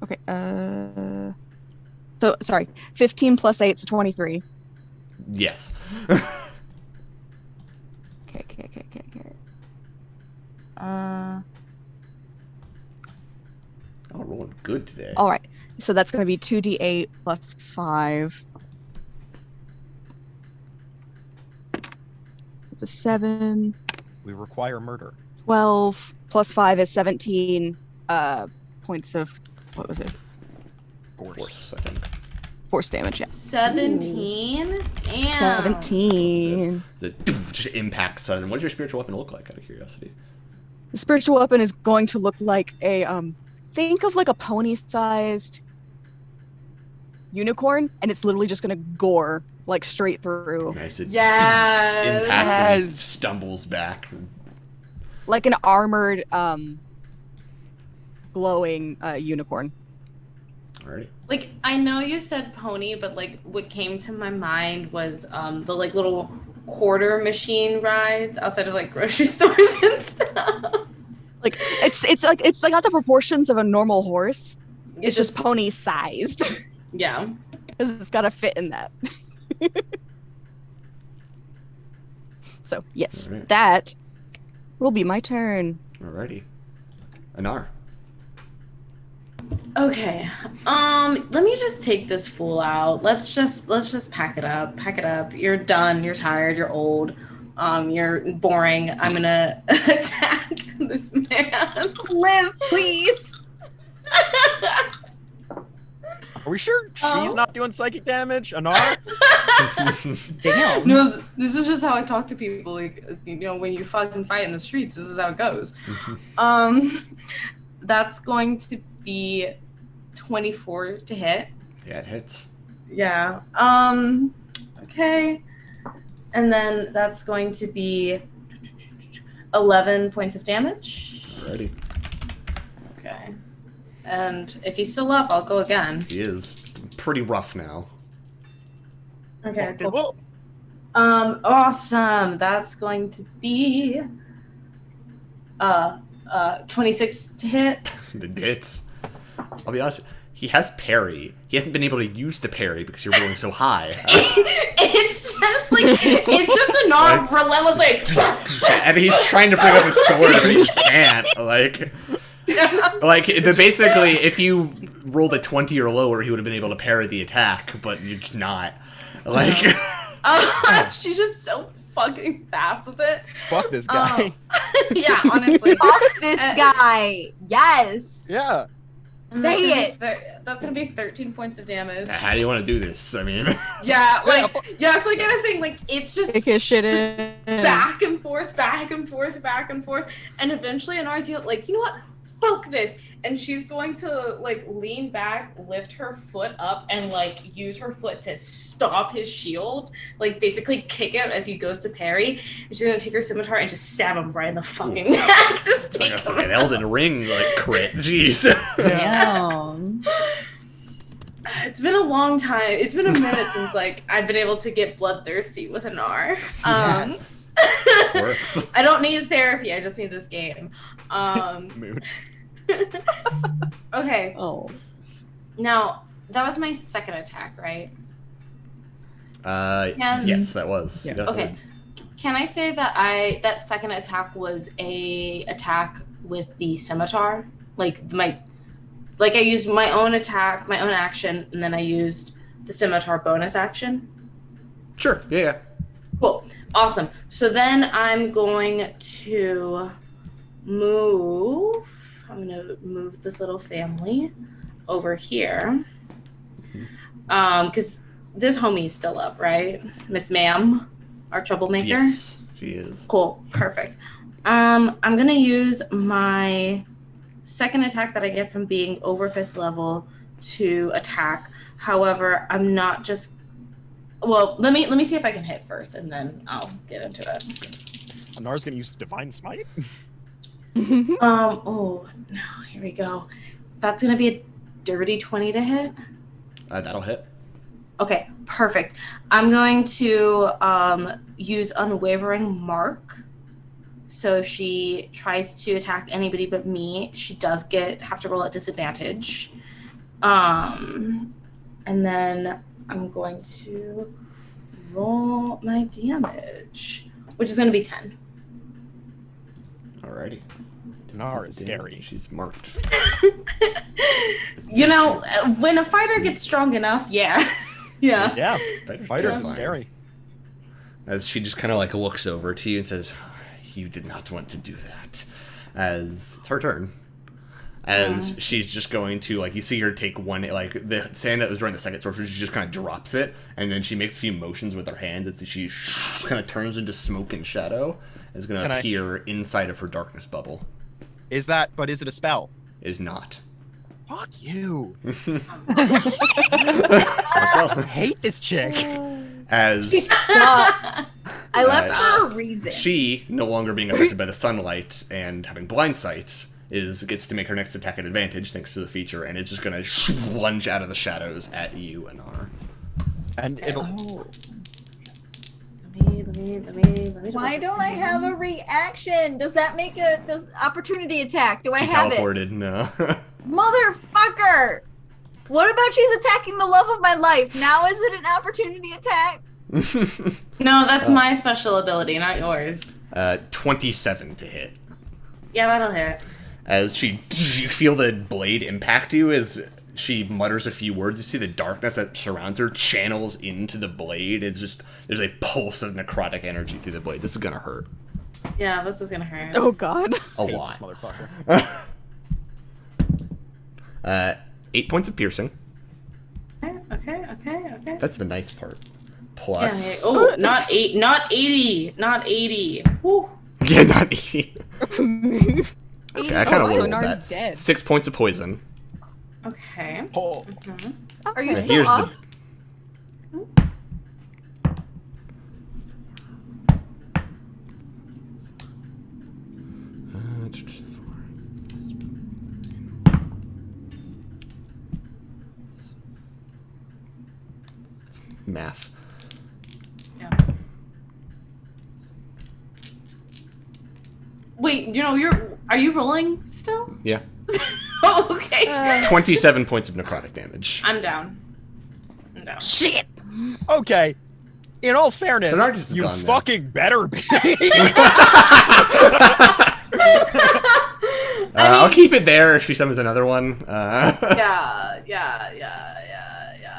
Speaker 2: Okay, so, sorry, 15 plus 8 is 23.
Speaker 1: Yes.
Speaker 2: Okay.
Speaker 1: Oh, rolling good today.
Speaker 2: All right. So that's going to be 2d8 plus 5. It's a 7.
Speaker 4: We require murder.
Speaker 2: 12 plus 5 is 17 points of, what was it?
Speaker 1: Force, I think.
Speaker 2: Force damage, yeah.
Speaker 3: 17? Damn.
Speaker 2: 17.
Speaker 1: It just impacts sudden. What does your spiritual weapon look like, out of curiosity?
Speaker 2: The spiritual weapon is going to look like a, think of like a pony-sized unicorn, and it's literally just going to gore, like, straight through.
Speaker 1: Nice. It
Speaker 3: Yes.
Speaker 1: impacts and stumbles back.
Speaker 2: Like an armored, glowing unicorn.
Speaker 1: Alrighty.
Speaker 3: Like, I know you said pony, but like what came to my mind was the like little quarter machine rides outside of like grocery stores and stuff.
Speaker 2: Like it's like not the proportions of a normal horse. It's just
Speaker 3: just
Speaker 2: pony sized.
Speaker 3: yeah.
Speaker 2: Because it's got to fit in that. So yes,
Speaker 1: Alright.
Speaker 2: that will be my turn.
Speaker 1: Alrighty. Anar.
Speaker 3: Okay. Let me just take this fool out. Let's just pack it up. Pack it up. You're done. You're tired. You're old. You're boring. I'm gonna attack this man.
Speaker 6: Live, please.
Speaker 4: Are we sure she's
Speaker 3: Oh.
Speaker 4: not doing psychic damage? Anar?
Speaker 7: Damn.
Speaker 3: No, this is just how I talk to people. Like, when you fucking fight in the streets, this is how it goes. That's going to be 24 to hit.
Speaker 1: Yeah, it hits.
Speaker 3: Yeah. Okay. And then that's going to be 11 points of damage.
Speaker 1: Alrighty.
Speaker 3: Okay. And if he's still up, I'll go again.
Speaker 1: He is pretty rough now.
Speaker 3: Okay, cool.
Speaker 4: Well,
Speaker 3: Awesome. That's going to be 26 to hit.
Speaker 1: It hits. I'll be honest. he has parry. He hasn't been able to use the parry because you're rolling so high.
Speaker 3: It's just like it's just a non relentless
Speaker 1: And he's trying to bring up his sword, but he just can't. Basically, if you rolled a 20 or lower, he would have been able to parry the attack, but you're just not.
Speaker 3: She's just so fucking fast with it.
Speaker 4: Fuck this guy.
Speaker 3: Yeah, honestly.
Speaker 6: Fuck this guy. Yes.
Speaker 4: Yeah.
Speaker 3: And
Speaker 6: Say
Speaker 3: that's gonna be 13 points of damage.
Speaker 1: How do you want to do this? I mean,
Speaker 3: Yeah, so like I was saying, like it's just
Speaker 2: Kick his shit in.
Speaker 3: back and forth, back and forth, back and forth, and eventually Anar's like, you know what? Fuck this, and she's going to like lean back, lift her foot up, and like use her foot to stop his shield, like basically kick it as he goes to parry. And she's gonna take her scimitar and just stab him right in the fucking neck. Just
Speaker 1: it's like
Speaker 3: take
Speaker 1: a
Speaker 3: him.
Speaker 1: fucking Elden Ring crit. Jeez.
Speaker 7: Damn.
Speaker 3: It's been a long time. It's been a minute since like I've been able to get bloodthirsty with Anar.
Speaker 1: Works.
Speaker 3: I don't need therapy. I just need this game.
Speaker 4: Mood.
Speaker 3: Okay.
Speaker 7: Oh.
Speaker 3: Now that was my second attack, right?
Speaker 1: Yes, that was.
Speaker 7: Yeah.
Speaker 1: Yeah.
Speaker 3: Okay. Can I say that that second attack was a attack with the scimitar? I used my own attack, my own action, and then I used the scimitar bonus action.
Speaker 1: Sure. Yeah.
Speaker 3: Cool. Awesome. So then I'm going to move. I'm going to move this little family over here. Because this homie's still up, right? Miss Ma'am, our troublemaker?
Speaker 1: Yes, she is.
Speaker 3: Cool. Perfect. I'm going to use my second attack that I get from being over 5th level to attack. However, I'm not just... Well, let me see if I can hit first, and then I'll get into it.
Speaker 4: Anar's gonna use Divine Smite.
Speaker 3: Oh, no, here we go. That's going to be a dirty 20 to hit.
Speaker 1: That'll hit.
Speaker 3: Okay, perfect. I'm going to use Unwavering Mark. So if she tries to attack anybody but me, she does have to roll at disadvantage. And then I'm going to roll my damage, which is going to be 10.
Speaker 1: Alrighty.
Speaker 4: Anar is scary.
Speaker 1: She's marked.
Speaker 3: You know, when a fighter gets strong enough, yeah. Yeah.
Speaker 4: Yeah. Fighters are
Speaker 1: Fine.
Speaker 4: scary.
Speaker 1: As she just kind of looks over to you and says, "You did not want to do that." As it's her turn. As she's just going to, you see her take one, the sand that was drawing the second sorcerer, she just kind of drops it, and then she makes a few motions with her hand as she kind of turns into smoke and shadow, and is going to appear inside of her darkness bubble.
Speaker 4: Is it a spell?
Speaker 1: It is not.
Speaker 4: Fuck you.
Speaker 1: I
Speaker 4: I hate this chick.
Speaker 1: As
Speaker 6: She sucks. I left for a reason.
Speaker 1: she, no longer being affected by the sunlight and having blind sight, gets to make her next attack at advantage thanks to the feature, and it's just going to lunge out of the shadows at you, Anar.
Speaker 4: And it'll...
Speaker 3: Let me
Speaker 6: Why don't I have a reaction? Does that make does opportunity attack? Do I
Speaker 1: She
Speaker 6: have
Speaker 1: teleported, no.
Speaker 6: Motherfucker! What about she's attacking the love of my life? Now is it an opportunity attack?
Speaker 3: No, that's my special ability, not yours.
Speaker 1: 27 to hit.
Speaker 3: Yeah, that'll hit.
Speaker 1: As you feel the blade impact you, as she mutters a few words, you see the darkness that surrounds her channels into the blade. It's just, there's a pulse of necrotic energy through the blade. This is gonna hurt.
Speaker 3: Yeah, this is gonna hurt.
Speaker 2: Oh god.
Speaker 1: A
Speaker 4: hate
Speaker 1: lot.
Speaker 4: this motherfucker.
Speaker 1: 8 points of piercing.
Speaker 3: Okay.
Speaker 1: That's the nice part.
Speaker 3: Yeah,
Speaker 1: Plus...
Speaker 3: oh, not 80. Woo.
Speaker 1: Yeah, not 80. Okay, I kind of
Speaker 2: Oh,
Speaker 1: rolled
Speaker 2: Nar's
Speaker 1: that.
Speaker 2: dead.
Speaker 1: 6 points of poison.
Speaker 3: Okay.
Speaker 4: Oh.
Speaker 6: Are you
Speaker 1: And
Speaker 6: still
Speaker 1: here's
Speaker 6: up?
Speaker 1: Math.
Speaker 3: Yeah. Wait, are you rolling still?
Speaker 1: Yeah.
Speaker 3: Oh, Okay.
Speaker 1: 27 points of necrotic damage.
Speaker 3: I'm down. I'm down.
Speaker 2: Shit.
Speaker 4: Okay. In all fairness,
Speaker 1: Bernard is
Speaker 4: you
Speaker 1: gone now.
Speaker 4: fucking better be.
Speaker 1: I'll keep it there if she summons another one.
Speaker 3: Yeah.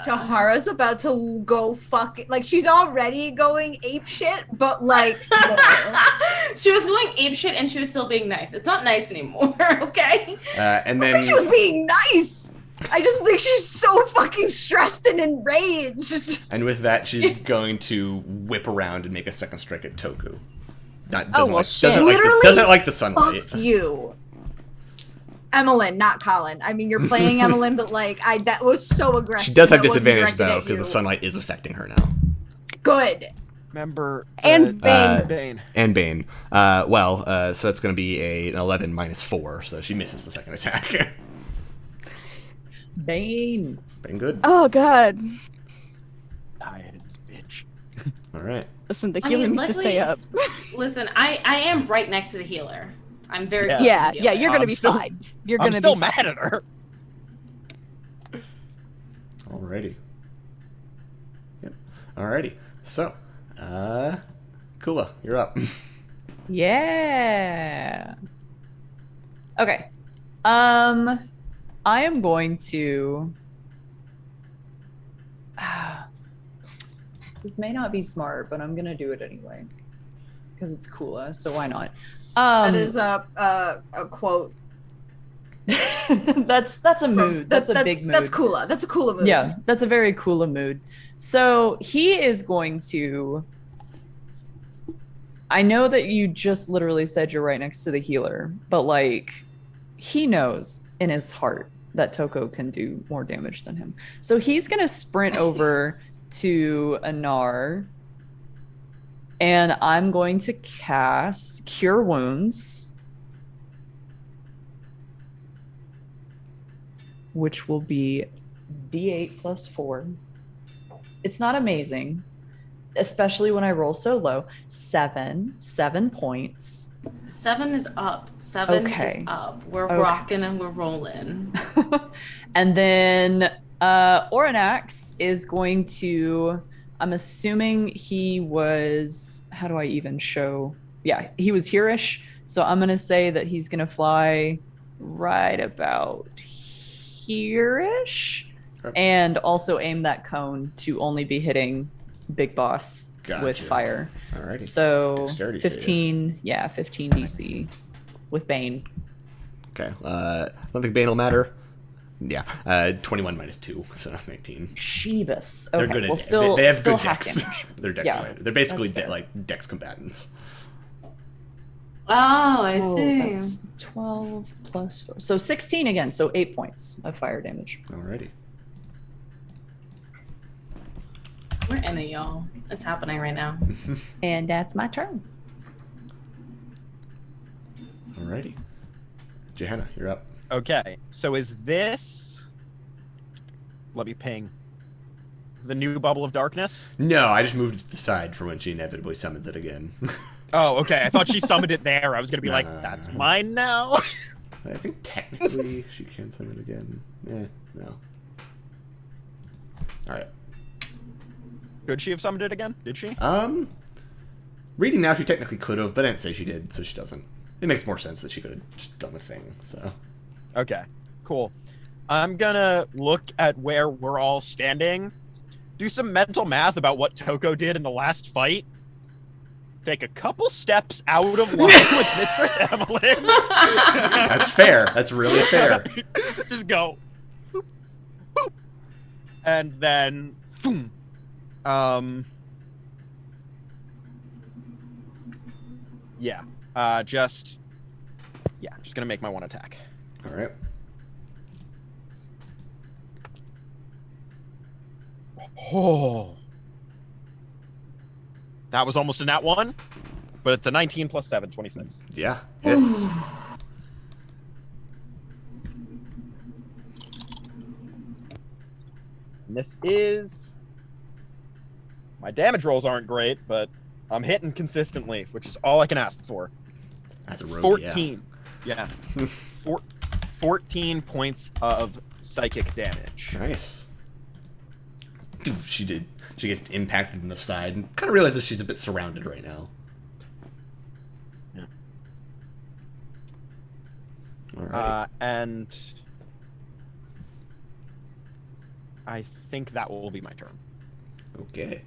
Speaker 6: Tahara's about to go fucking like she's already going ape shit, but like
Speaker 3: She was going ape shit and she was still being nice. It's not nice anymore, okay?
Speaker 1: And
Speaker 6: I
Speaker 1: then
Speaker 6: think she was being nice. I just think she's so fucking stressed and enraged.
Speaker 1: and with that, she's going to whip around and make a second strike at Toku. Not,
Speaker 2: Oh, well, shit.
Speaker 1: doesn't like the sunlight.
Speaker 6: Fuck you. Amalinn, not Colin. I mean, you're playing Amalinn, but like, that was so aggressive.
Speaker 1: She does have
Speaker 6: That wasn't
Speaker 1: disadvantage
Speaker 6: directed
Speaker 1: though
Speaker 6: at
Speaker 1: because
Speaker 6: you.
Speaker 1: the sunlight is affecting her now.
Speaker 6: Good.
Speaker 4: Remember.
Speaker 2: And
Speaker 1: Bane.
Speaker 4: Bane.
Speaker 1: And Bane. So that's going to be an 11 minus 4, so she misses the second attack.
Speaker 7: Bane.
Speaker 1: Bane good.
Speaker 2: Oh god.
Speaker 4: I hate this bitch.
Speaker 1: All right.
Speaker 2: Listen, the
Speaker 3: I
Speaker 2: healer
Speaker 3: mean,
Speaker 2: needs to stay up.
Speaker 3: Listen, I am right next to the healer. I'm very close
Speaker 2: Yeah,
Speaker 3: to the
Speaker 2: yeah,
Speaker 3: healer.
Speaker 2: you're gonna
Speaker 4: I'm
Speaker 2: be
Speaker 4: still-
Speaker 2: fine. You're
Speaker 4: I'm
Speaker 2: gonna
Speaker 4: still
Speaker 2: be
Speaker 4: mad
Speaker 2: fine.
Speaker 4: at her.
Speaker 1: Alrighty. Yep. Alrighty. So, Kula, you're up.
Speaker 7: Yeah. Okay. I am going to. This may not be smart, but I'm gonna do it anyway because it's Kula. So why not?
Speaker 6: That is a quote.
Speaker 7: that's a mood. That's a big mood.
Speaker 6: That's Kula. That's a Kula mood.
Speaker 7: Yeah, that's a very Kula mood. So he is going to. I know that you just literally said you're right next to the healer, but like, he knows in his heart that Toko can do more damage than him. So he's gonna sprint over to Anar, and I'm going to cast Cure Wounds, which will be D8 plus 4. It's not amazing, especially when I roll so low. 7 points.
Speaker 3: 7 is up. 7
Speaker 7: Okay.
Speaker 3: is up. We're
Speaker 7: Okay.
Speaker 3: rocking and we're rolling.
Speaker 7: And then Oranax is going to, I'm assuming he was, how do I even show? Yeah, he was here-ish. So I'm going to say that he's going to fly right about here-ish.
Speaker 1: Okay.
Speaker 7: And also aim that cone to only be hitting Big Boss with
Speaker 1: Gotcha.
Speaker 7: fire.
Speaker 1: Alrighty.
Speaker 7: So
Speaker 1: Dexterity save.
Speaker 7: 15, yeah, 15 DC with Bane.
Speaker 1: Okay. I don't think Bane will matter. Yeah. 21 minus 2, so 19.
Speaker 7: Sheebus.
Speaker 1: They're
Speaker 7: Okay,
Speaker 1: good at
Speaker 7: well, still,
Speaker 1: they have
Speaker 7: still
Speaker 1: good
Speaker 7: half
Speaker 1: dex.
Speaker 7: damage.
Speaker 1: They're dex
Speaker 7: Yeah,
Speaker 1: fighter. They're basically
Speaker 7: that's fair.
Speaker 1: like dex combatants.
Speaker 3: Oh, I
Speaker 7: Oh,
Speaker 3: see.
Speaker 7: that's 12 plus 4. So 16 again, so 8 points of fire damage.
Speaker 1: Alrighty.
Speaker 3: We're in it, y'all. It's happening right now.
Speaker 7: And that's my turn.
Speaker 1: Alrighty. Johanna, you're up.
Speaker 4: Okay, so is this? Let me ping. The new bubble of darkness?
Speaker 1: No, I just moved it to the side for when she inevitably summons it again.
Speaker 4: Oh, okay. I thought she summoned it there. I was gonna be like,
Speaker 1: No.
Speaker 4: that's mine now.
Speaker 1: I think technically she can summon it again. No. Alright.
Speaker 4: Could she have summoned it again? Did she?
Speaker 1: Reading now, she technically could have, but I didn't say she did, so she doesn't. It makes more sense that she could have just done the thing, so.
Speaker 4: Okay, cool. I'm gonna look at where we're all standing, do some mental math about what Toko did in the last fight, take a couple steps out of line with Mistress Amalinn.
Speaker 1: That's fair. That's really fair.
Speaker 4: Just go. Boop, boop. And then boom. Yeah. Just gonna make my one attack.
Speaker 1: Alright.
Speaker 4: Oh. That was almost a nat 1, but it's a 19 plus 7, 26.
Speaker 1: Yeah, hits.
Speaker 4: And this is... My damage rolls aren't great, but I'm hitting consistently, which is all I can ask for.
Speaker 1: That's a rogue,
Speaker 4: 14. Yeah. 14 points of psychic damage.
Speaker 1: Nice. She gets impacted in the side and kind of realizes she's a bit surrounded right now.
Speaker 4: Yeah.
Speaker 1: Alright.
Speaker 4: And I think that will be my turn.
Speaker 1: Okay.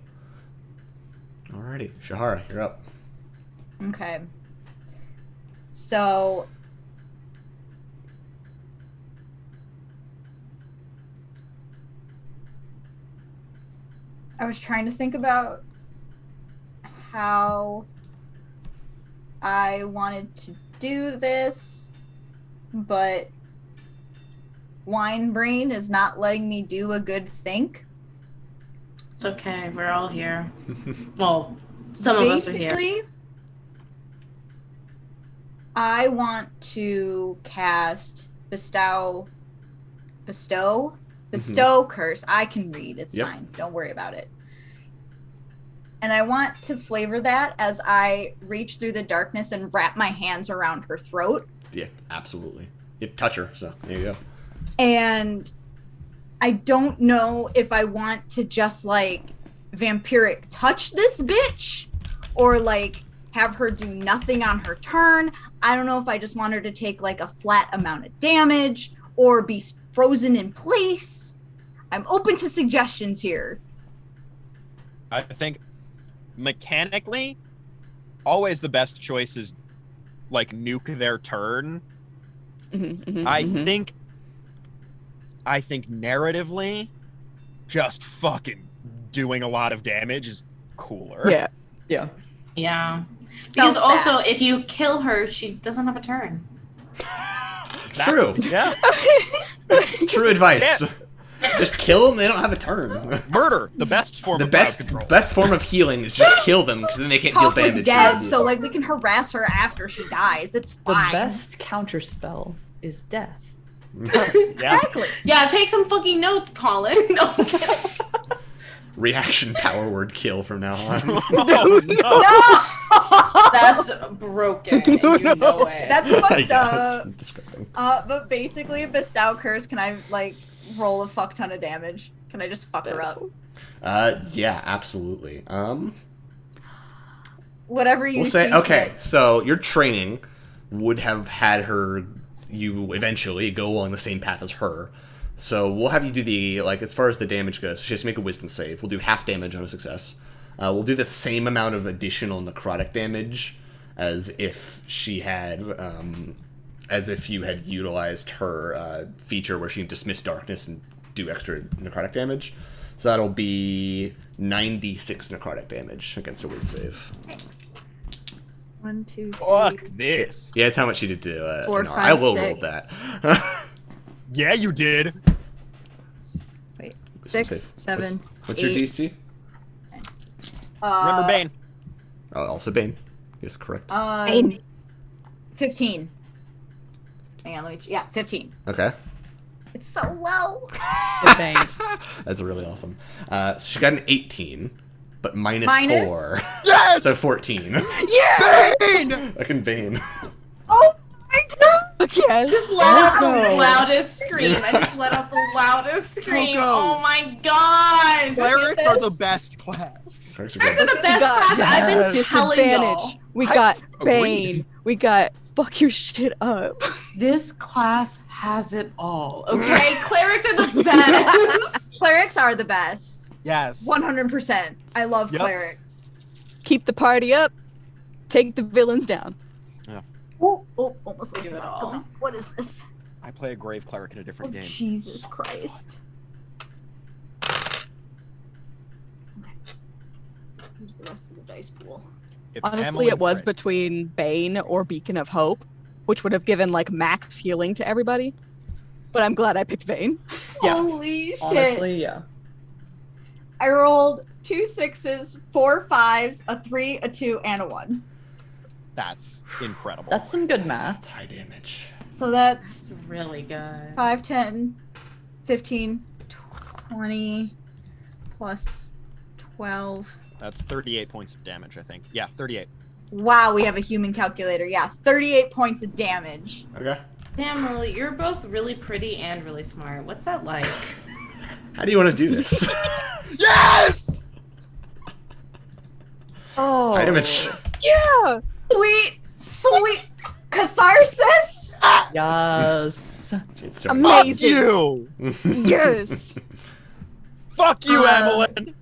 Speaker 1: Alrighty. Shahara, you're up.
Speaker 6: Okay. So I was trying to think about how I wanted to do this, but Wine Brain is not letting me do a good think.
Speaker 3: It's okay. We're all here. Well, some of us are here.
Speaker 6: Basically, I want to cast Bestow Curse. I can read. It's
Speaker 1: Yep.
Speaker 6: fine. Don't worry about it. And I want to flavor that as I reach through the darkness and wrap my hands around her throat.
Speaker 1: Yeah, absolutely. You touch her, so there you go.
Speaker 6: And I don't know if I want to just like vampiric touch this bitch or like have her do nothing on her turn. I don't know if I just want her to take like a flat amount of damage or be frozen in place. I'm open to suggestions here.
Speaker 4: I think mechanically, always the best choice is like nuke their turn. I think narratively, just fucking doing a lot of damage is cooler.
Speaker 7: Yeah. Yeah.
Speaker 3: Yeah. Because
Speaker 6: Felt
Speaker 3: also,
Speaker 6: bad.
Speaker 3: if you kill her, she doesn't have a turn.
Speaker 1: True.
Speaker 4: Yeah.
Speaker 1: True advice. Just kill them, they don't have a turn.
Speaker 4: Murder, the best form
Speaker 1: The
Speaker 4: of crowd
Speaker 1: best
Speaker 4: control.
Speaker 1: form of healing is just kill them, because then they can't deal
Speaker 6: Talk
Speaker 1: damage.
Speaker 6: with dead, so like we can harass her after she dies. It's
Speaker 7: The
Speaker 6: fine.
Speaker 7: best counter spell is death.
Speaker 4: Yeah.
Speaker 6: Exactly.
Speaker 3: Yeah, take some fucking notes, Colin. No, I'm kidding.
Speaker 1: Reaction power word kill from now on.
Speaker 4: Oh, no.
Speaker 3: That's broken, and you know it.
Speaker 6: That's
Speaker 1: I
Speaker 6: fucked
Speaker 1: guess,
Speaker 6: up.
Speaker 1: it's disgusting.
Speaker 6: But basically, Bestow Curse, can I like roll a fuck ton of damage? Can I just fuck her up?
Speaker 1: Yeah, absolutely.
Speaker 6: Whatever you
Speaker 1: We'll say,
Speaker 6: see
Speaker 1: okay,
Speaker 6: fit.
Speaker 1: so your training would have had you eventually go along the same path as her. So we'll have you do the, like, as far as the damage goes, she has to make a wisdom save. We'll do half damage on a success. We'll do the same amount of additional necrotic damage as if she had, as if you had utilized her feature where she can dismiss darkness and do extra necrotic damage. So that'll be 96 necrotic damage against a wisdom save.
Speaker 6: 1, 2, 3.
Speaker 4: Fuck this.
Speaker 1: Yeah, that's how much you did to
Speaker 6: 4,
Speaker 1: Inara.
Speaker 6: 5,
Speaker 1: I will
Speaker 6: 6.
Speaker 1: roll that.
Speaker 4: Yeah, you did.
Speaker 6: Wait, 6, 7,
Speaker 1: What's your
Speaker 6: 8.
Speaker 1: DC?
Speaker 4: Remember Bane.
Speaker 1: Oh, also Bane. Yes, correct.
Speaker 6: 15. Hang on, let me. Yeah, 15.
Speaker 1: Okay.
Speaker 6: It's so low.
Speaker 7: It banged.
Speaker 1: That's really awesome. So she got an 18, but minus
Speaker 6: Minus?
Speaker 1: 4.
Speaker 4: Yes!
Speaker 1: So 14.
Speaker 6: Yeah.
Speaker 4: Bane!
Speaker 1: Fucking Bane.
Speaker 6: Oh my god.
Speaker 2: Yes.
Speaker 3: Just let out the
Speaker 7: Coco.
Speaker 3: loudest scream. I just let out the loudest scream.
Speaker 4: Coco.
Speaker 3: Oh my god!
Speaker 4: Clerics are the
Speaker 6: this.
Speaker 4: best class.
Speaker 1: Clerics are
Speaker 3: Clerics
Speaker 1: good.
Speaker 3: are the best
Speaker 2: got
Speaker 3: class. I've been telling y'all.
Speaker 2: Disadvantage. We got
Speaker 4: agreed.
Speaker 2: Bane. We got fuck your shit up.
Speaker 3: This class has it all. Okay, clerics are the best.
Speaker 6: Clerics are the best.
Speaker 4: Yes.
Speaker 6: 100%. I love
Speaker 4: Yep.
Speaker 6: clerics.
Speaker 2: Keep the party up. Take the villains down.
Speaker 6: Oh, almost
Speaker 3: Give
Speaker 6: lost
Speaker 3: it
Speaker 6: it
Speaker 3: all.
Speaker 6: all. What is this?
Speaker 4: I play a grave cleric in a
Speaker 6: Oh,
Speaker 4: different game.
Speaker 6: Jesus Christ. Okay. Here's the rest of the dice pool.
Speaker 4: If
Speaker 2: Honestly,
Speaker 4: Amalinn
Speaker 2: it was
Speaker 4: crits-
Speaker 2: between Bane or Beacon of Hope, which would have given like max healing to everybody. But I'm glad I picked Bane.
Speaker 7: Yeah.
Speaker 6: Holy shit.
Speaker 7: Honestly, yeah.
Speaker 6: I rolled 2 6s, 4 5s, a 3, a 2, and a 1.
Speaker 4: That's incredible.
Speaker 7: That's some good
Speaker 1: That's
Speaker 7: math.
Speaker 1: high damage.
Speaker 6: So that's
Speaker 3: It's really good.
Speaker 6: 5, 10, 15, 20, plus 12.
Speaker 4: That's 38 points of damage, I think. Yeah, 38.
Speaker 6: Wow, we have a human calculator. Yeah, 38 points of damage.
Speaker 1: Okay.
Speaker 3: Emily, you're both really pretty and really smart. What's that like?
Speaker 1: How do you want to do this?
Speaker 4: Yes!
Speaker 7: Oh.
Speaker 1: I am a
Speaker 2: Yeah.
Speaker 6: Sweet catharsis.
Speaker 7: Yes.
Speaker 1: it's so
Speaker 2: Amazing.
Speaker 4: Fuck you!
Speaker 2: Yes.
Speaker 4: Fuck you, Amalinn!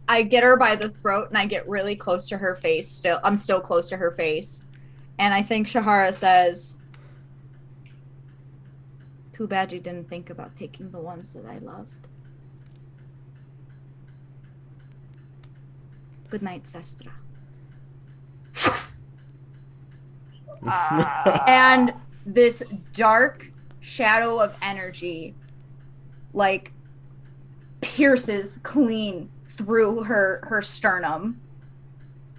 Speaker 6: I get her by the throat and I get really close to her face. I'm still close to her face. And I think Shahara says, "Too bad you didn't think about taking the ones that I loved. Good night, Sestra." And this dark shadow of energy, like, pierces clean through her sternum.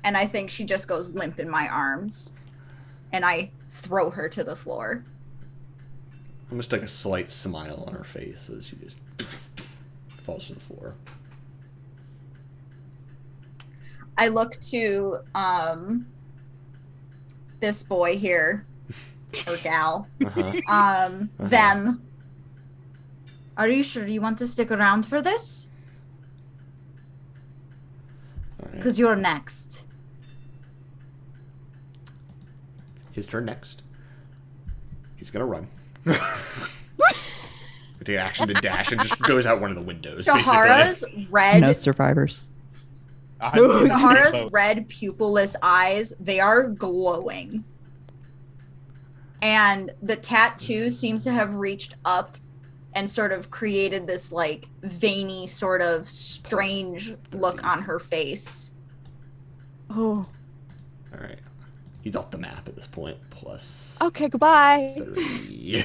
Speaker 6: And I think she just goes limp in my arms. And I throw her to the floor.
Speaker 1: Almost like a slight smile on her face as she just falls to the floor.
Speaker 6: I look to this boy here, or gal, them. Are you sure you want to stick around for this? Because you're next.
Speaker 1: His turn next. He's gonna run. Take action to dash and just goes out one of the windows.
Speaker 6: Shahara's
Speaker 1: basically.
Speaker 6: red.
Speaker 7: No survivors.
Speaker 6: Shahara's red pupilless eyes, they are glowing. And the tattoo seems to have reached up and sort of created this like veiny sort of strange look on her face.
Speaker 2: Oh.
Speaker 1: All right. He's off the map at this point. Plus
Speaker 2: Okay, goodbye.
Speaker 1: 30.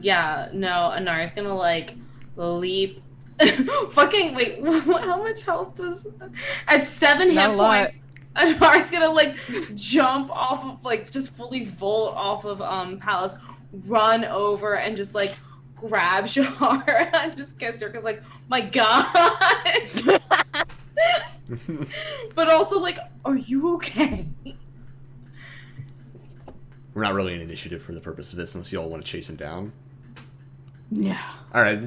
Speaker 3: Yeah, no, Anar's gonna like leap. Fucking wait, how much health does? At 7
Speaker 2: Not
Speaker 3: hit
Speaker 2: a lot.
Speaker 3: points, Anar's gonna like jump off of like just fully vault off of Palace, run over and just like grab Shahara and just kiss her because like my god. But also like, are you okay?
Speaker 1: We're not really an initiative for the purpose of this unless you all want to chase him down.
Speaker 2: Yeah.
Speaker 1: All right,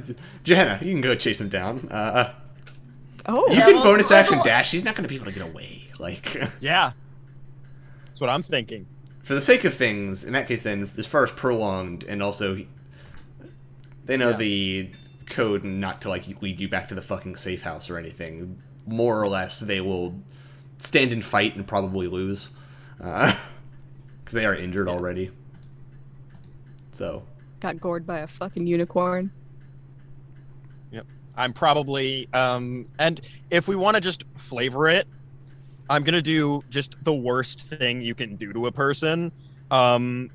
Speaker 1: Jenna, you can go chase him down.
Speaker 2: Oh.
Speaker 1: You
Speaker 3: Yeah,
Speaker 1: can
Speaker 3: well,
Speaker 1: bonus action
Speaker 3: well-
Speaker 1: dash. He's not going to be able to get away. Like,
Speaker 4: Yeah. That's what I'm thinking.
Speaker 1: for the sake of things, in that case, then, as far as prolonged, and also, they know
Speaker 4: Yeah.
Speaker 1: the code not to like lead you back to the fucking safe house or anything. More or less, they will stand and fight and probably lose, because they are injured already. So.
Speaker 2: Got gored by a fucking unicorn.
Speaker 4: I'm probably, and if we want to just flavor it, I'm going to do just the worst thing you can do to a person. I'm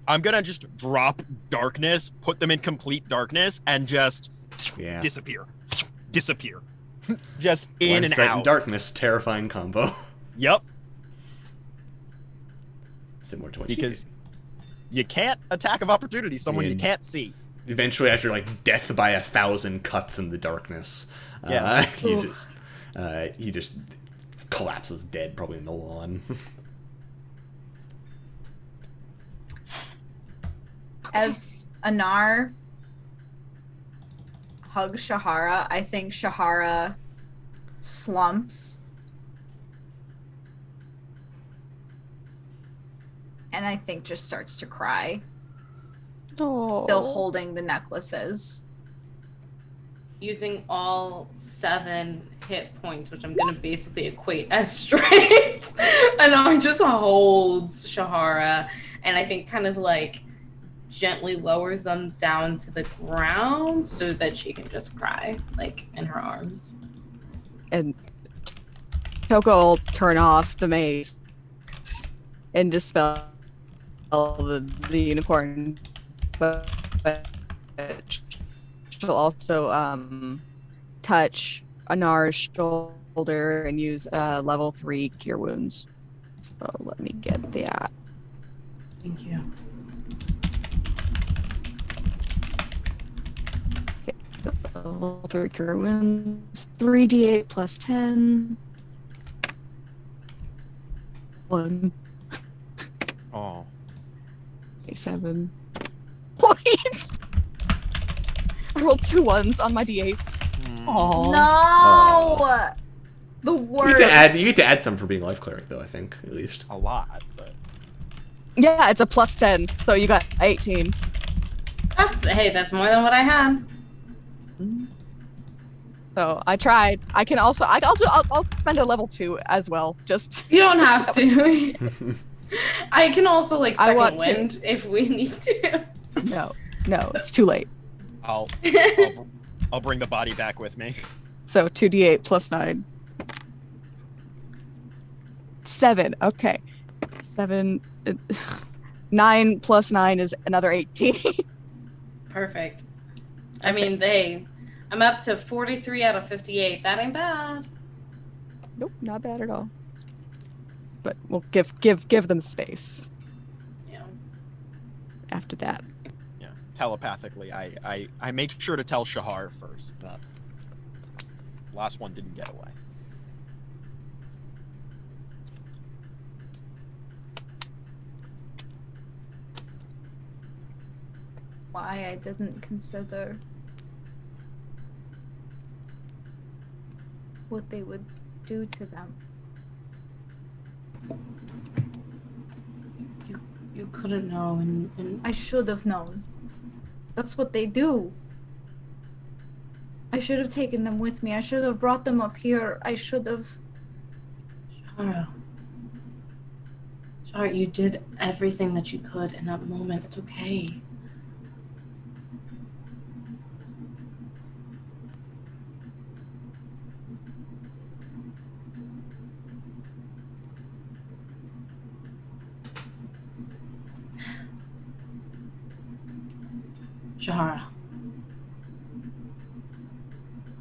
Speaker 4: going to just drop darkness, put them in complete darkness, and just
Speaker 1: Yeah.
Speaker 4: disappear. Disappear. Just in
Speaker 1: Blind
Speaker 4: and
Speaker 1: sight
Speaker 4: out.
Speaker 1: and darkness, terrifying combo.
Speaker 4: Yep.
Speaker 1: Similar to what you
Speaker 4: Because
Speaker 1: did.
Speaker 4: you can't attack of opportunity someone you
Speaker 1: And-
Speaker 4: can't see.
Speaker 1: Eventually, after like death by 1,000 cuts in the darkness,
Speaker 4: Yeah.
Speaker 1: he just collapses dead, probably in the lawn.
Speaker 6: As Anar hugs Shahara, I think Shahara slumps. And I think just starts to cry,
Speaker 2: Oh.
Speaker 6: still holding the necklaces.
Speaker 3: Using all 7 hit points, which I'm gonna basically equate as strength. And I just holds Shahara and I think kind of like gently lowers them down to the ground so that she can just cry, like in her arms.
Speaker 2: And Toko will turn off the maze and dispel the unicorn, but she'll also touch Anar's shoulder and use level 3 cure wounds. So let me get that.
Speaker 3: Thank you.
Speaker 2: Level 3 cure wounds, 3d8 plus 10. 1.
Speaker 4: Oh.
Speaker 2: A7 points. I rolled 2 ones on my d8s.
Speaker 7: Oh.
Speaker 6: No! The
Speaker 1: You
Speaker 6: worst.
Speaker 1: get to add some for being life cleric, though. I think at least.
Speaker 4: A lot, but
Speaker 2: Yeah, it's a plus 10, so you got 18.
Speaker 3: That's more than what I had.
Speaker 2: So I tried. I can also I'll spend a level 2 as well. Just
Speaker 3: You don't have to. I can also like
Speaker 2: I
Speaker 3: second
Speaker 2: want to.
Speaker 3: wind if we need to.
Speaker 2: no, it's too late.
Speaker 4: I'll bring the body back with me.
Speaker 2: So 2d8 plus 9. 7. Okay. 7. 9 plus 9 is another 18.
Speaker 3: Perfect. I mean, I'm up to 43 out of 58. That ain't bad.
Speaker 2: Nope, not bad at all. But we'll give them space
Speaker 3: Yeah.
Speaker 2: after that.
Speaker 4: Yeah, telepathically, I make sure to tell Shahar first. But last one didn't get away.
Speaker 6: Why I didn't consider what they would do to them.
Speaker 3: You couldn't know, and
Speaker 6: I should have known. That's what they do. I should have taken them with me. I should have brought them up here. I should have.
Speaker 3: Shara, you did everything that you could in that moment. It's okay. Shahara,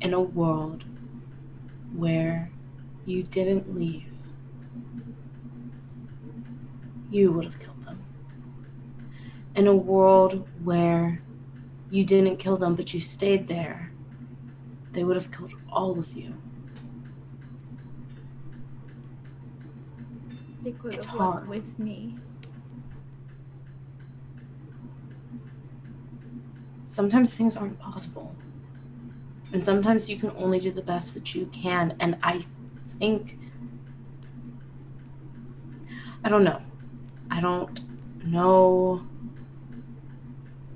Speaker 3: in a world where you didn't leave, you would have killed them. In a world where you didn't kill them but you stayed there, they would have killed all of you.
Speaker 6: They could
Speaker 3: It's
Speaker 6: have walked
Speaker 3: hard.
Speaker 6: with me.
Speaker 3: Sometimes things aren't possible. And sometimes you can only do the best that you can. And I think... I don't know. I don't know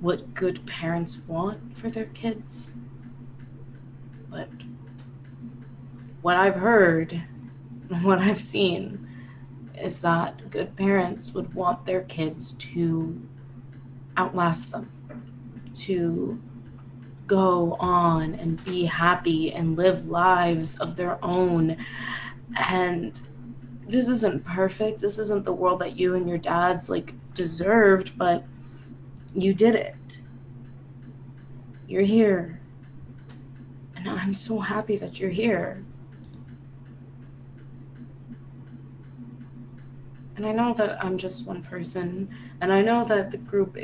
Speaker 3: what good parents want for their kids. But what I've heard, and what I've seen, is that good parents would want their kids to outlast them, to go on and be happy and live lives of their own. And this isn't perfect. This isn't the world that you and your dads deserved, but you did it. You're here. And I'm so happy that you're here. And I know that I'm just one person, and I know that the group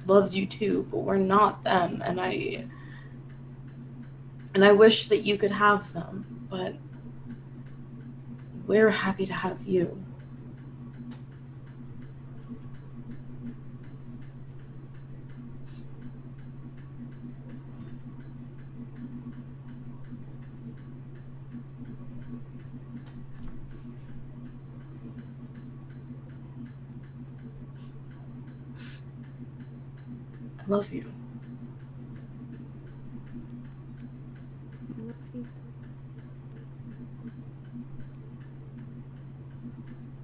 Speaker 3: loves you too, but we're not them, and I wish that you could have them, but we're happy to have you. I love you.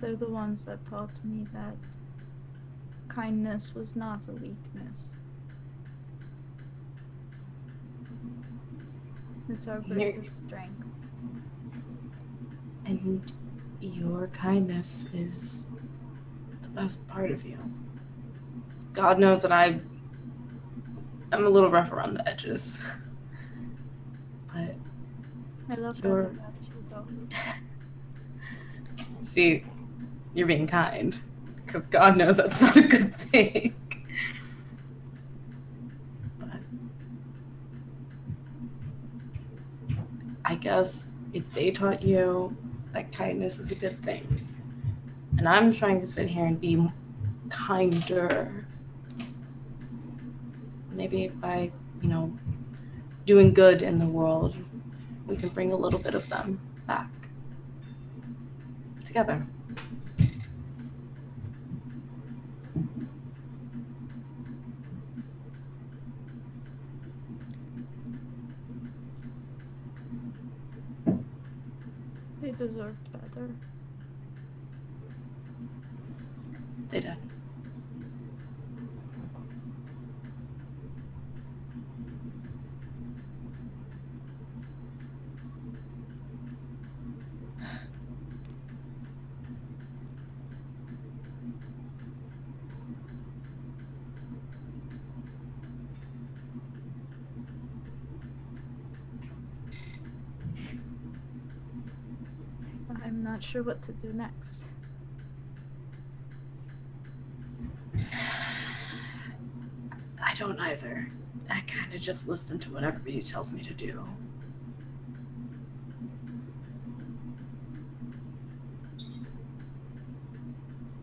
Speaker 6: They're the ones that taught me that kindness was not a weakness. It's our greatest strength.
Speaker 3: And your kindness is the best part of you. God knows that I'm a little rough around the edges. But
Speaker 6: I love that
Speaker 3: You're-
Speaker 6: about you, though.
Speaker 3: see, you're being kind. Because God knows that's not a good thing. But I guess if they taught you that kindness is a good thing, and I'm trying to sit here and be kinder. Maybe by, doing good in the world, we can bring a little bit of them back. Together.
Speaker 6: They deserved better.
Speaker 3: They did.
Speaker 6: I'm not sure what to do next.
Speaker 3: I don't either. I kind of just listen to what everybody tells me to do.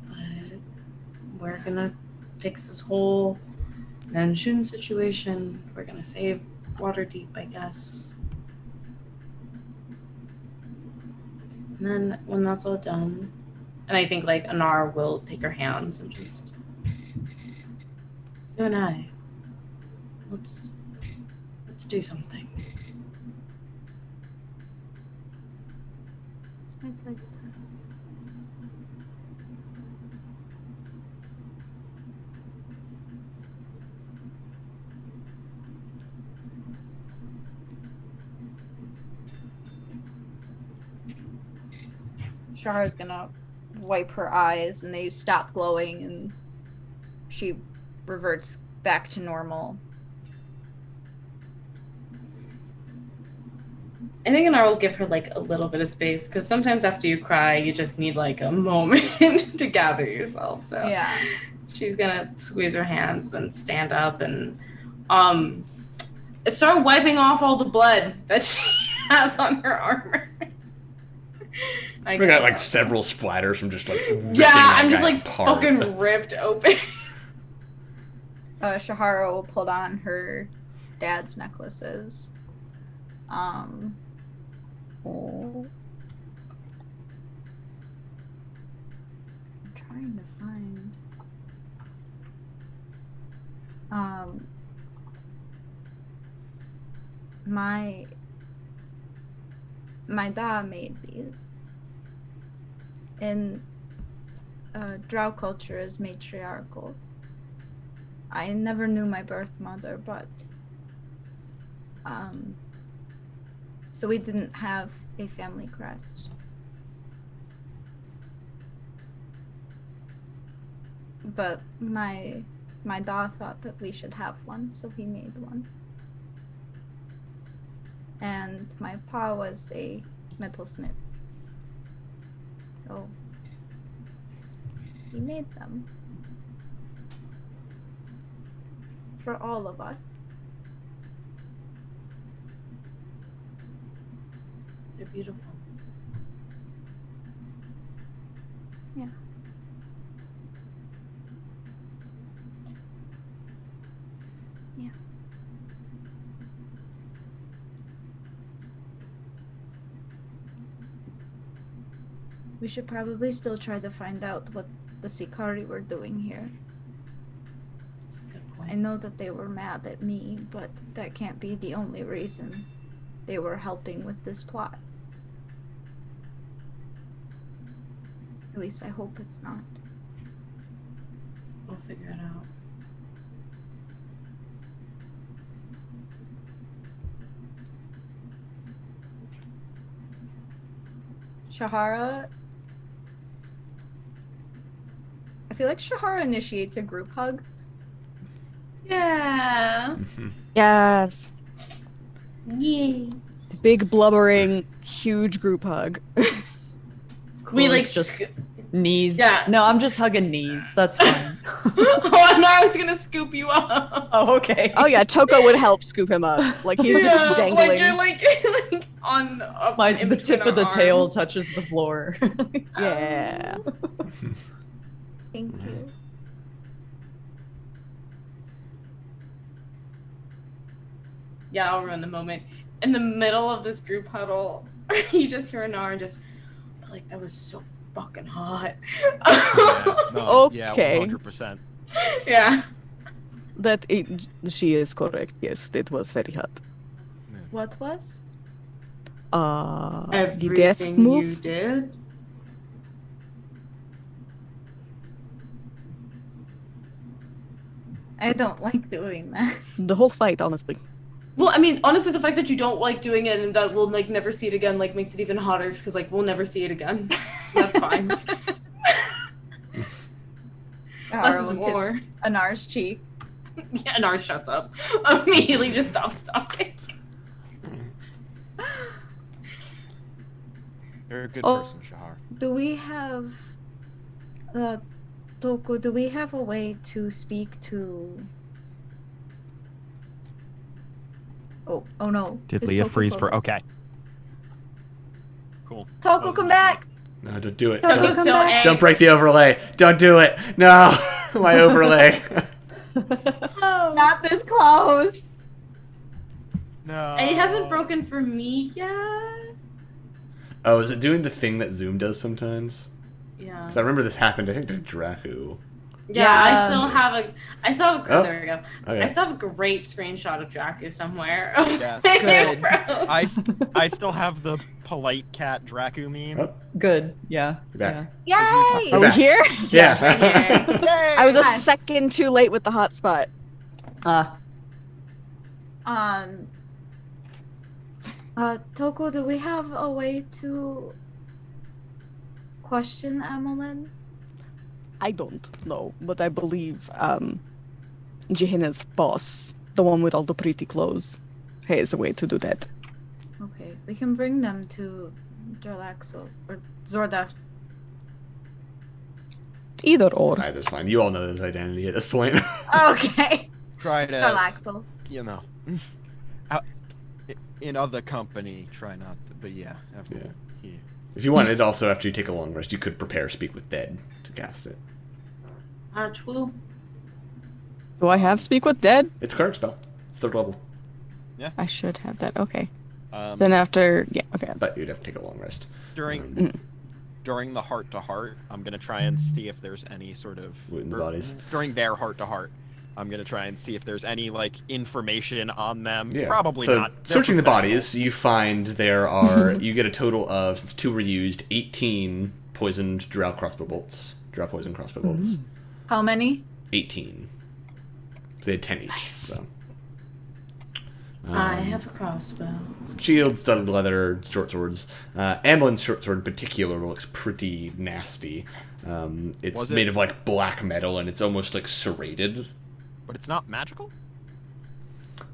Speaker 3: But we're gonna fix this whole mansion situation. We're gonna save Waterdeep, I guess. And then when that's all done, and I think like Anar will take her hands and just, you and I, let's do something.
Speaker 6: I'd like that.
Speaker 8: Shahara's gonna wipe her eyes and they stop glowing and she reverts back to normal.
Speaker 3: I think Anar will give her like a little bit of space because sometimes after you cry, you just need like a moment to gather yourself. So
Speaker 8: Yeah.
Speaker 3: she's gonna squeeze her hands and stand up and start wiping off all the blood that she has on her armor.
Speaker 1: We got like several splatters from just like ripping
Speaker 3: yeah,
Speaker 1: that
Speaker 3: I'm just
Speaker 1: guy
Speaker 3: like
Speaker 1: apart.
Speaker 3: fucking ripped open.
Speaker 8: Shahara will put on her dad's necklaces. Oh. I'm trying to find. My dad made these. In Drow culture is matriarchal. I never knew my birth mother, but so we didn't have a family crest. But my dad thought that we should have one, so he made one. And my pa was a metalsmith. So he made them for all of us.
Speaker 3: They're beautiful.
Speaker 8: Yeah. Yeah. We should probably still try to find out what the Sikari were doing here.
Speaker 3: That's a good point.
Speaker 8: I know that they were mad at me, but that can't be the only reason they were helping with this plot. At least I hope it's not.
Speaker 3: We'll figure it out.
Speaker 8: Shahara. I feel like Shahara initiates a group hug.
Speaker 3: Yeah.
Speaker 2: Yes.
Speaker 3: Yay.
Speaker 2: Big blubbering, huge group hug.
Speaker 3: We like
Speaker 7: just knees.
Speaker 3: Yeah.
Speaker 7: No, I'm just hugging knees. That's fine.
Speaker 3: Oh, and I was gonna scoop you up.
Speaker 7: Oh, okay.
Speaker 2: Oh yeah, Toko would help scoop him up. Like he's just dangling.
Speaker 3: Like you're like on up in
Speaker 7: The
Speaker 3: between
Speaker 7: tip of the
Speaker 3: our
Speaker 7: tail
Speaker 3: arms.
Speaker 7: touches the floor.
Speaker 2: Yeah.
Speaker 8: Thank you.
Speaker 3: Yeah, I'll ruin the moment. In the middle of this group huddle, you just hear Anar just, but like, that was so fucking hot.
Speaker 4: Yeah,
Speaker 2: Okay.
Speaker 4: 100%.
Speaker 3: Yeah.
Speaker 2: She is correct. Yes, it was very hot.
Speaker 8: What was?
Speaker 2: The death
Speaker 3: Everything
Speaker 2: move.
Speaker 3: you did.
Speaker 8: I don't like doing that.
Speaker 2: The whole fight, honestly.
Speaker 3: Well, I mean, honestly, the fact that you don't like doing it and that we'll like never see it again like makes it even hotter because like we'll never see it again. That's fine. Less is more.
Speaker 8: Anar's cheek.
Speaker 3: Yeah, Anar shuts up. Immediately just stops talking.
Speaker 4: You're a good
Speaker 2: Oh.
Speaker 4: person, Shahar.
Speaker 8: Do we have Toku, do we have a way to speak to Oh no.
Speaker 4: Did
Speaker 8: Is
Speaker 4: Leah
Speaker 8: Toku
Speaker 4: freeze
Speaker 8: close?
Speaker 4: for okay. Cool.
Speaker 8: Toku, come back!
Speaker 1: No, don't do it.
Speaker 8: Toku,
Speaker 3: Toku's
Speaker 8: come
Speaker 3: so
Speaker 8: back!
Speaker 3: angry.
Speaker 1: Don't break the overlay. Don't do it. No, my overlay.
Speaker 8: Not this close!
Speaker 4: No.
Speaker 3: And it hasn't broken for me yet.
Speaker 1: Oh, is it doing the thing that Zoom does sometimes?
Speaker 3: Yeah.
Speaker 1: Because I remember this happened, I think, to Draku.
Speaker 3: Yeah,
Speaker 7: Yeah.
Speaker 3: I still have a.
Speaker 1: Oh,
Speaker 3: There we go.
Speaker 1: okay.
Speaker 3: I still have a great screenshot of Draku somewhere.
Speaker 4: Yes,
Speaker 7: good.
Speaker 4: I still have the polite cat Draku meme.
Speaker 1: Oh,
Speaker 7: Good. Yeah.
Speaker 1: you're back.
Speaker 8: Yay!
Speaker 2: Are we
Speaker 1: back.
Speaker 2: here?
Speaker 1: Yeah.
Speaker 2: I was a
Speaker 8: Yes.
Speaker 2: second too late with the hotspot.
Speaker 8: Toku, do we have a way to question Amalinn?
Speaker 2: I don't know, but I believe Gehenna's boss, the one with all the pretty clothes, has a way to do that.
Speaker 8: Okay, we can bring them to Jorlaxo or Zorda.
Speaker 2: Either or.
Speaker 1: Either's fine. You all know his identity at this point.
Speaker 8: Okay.
Speaker 4: Try to,
Speaker 8: Jorlaxo.
Speaker 4: you know, out- in other company, try not to, but yeah.
Speaker 1: Yeah.
Speaker 4: Yeah.
Speaker 1: If you wanted, also, after you take a long rest, you could prepare Speak with Dead to cast it.
Speaker 3: True.
Speaker 2: Do I have Speak with Dead?
Speaker 1: It's a card spell. It's 3rd level.
Speaker 2: I should have that. Okay.
Speaker 4: Um,
Speaker 2: Then after, yeah, okay.
Speaker 1: But you'd have to take a long rest.
Speaker 4: during the heart to heart, I'm gonna try and see if there's any sort of
Speaker 1: In the
Speaker 4: or
Speaker 1: bodies.
Speaker 4: during their heart to heart. I'm gonna try and see if there's any like information on them.
Speaker 1: Yeah.
Speaker 4: Probably
Speaker 1: so,
Speaker 4: not. They're
Speaker 1: searching the
Speaker 4: professionals.
Speaker 1: bodies, you find there are, you get a total of, since 2 were used, 18 poisoned drow crossbow bolts. Drow poison crossbow bolts.
Speaker 8: How many?
Speaker 1: 18. So they had 10 each.
Speaker 2: Nice.
Speaker 1: So.
Speaker 3: I have a crossbow.
Speaker 1: Shields, studded leather, short swords. Amalinn's short sword in particular looks pretty nasty. It's
Speaker 4: Was it-
Speaker 1: made of like black metal and it's almost like serrated.
Speaker 4: But it's not magical.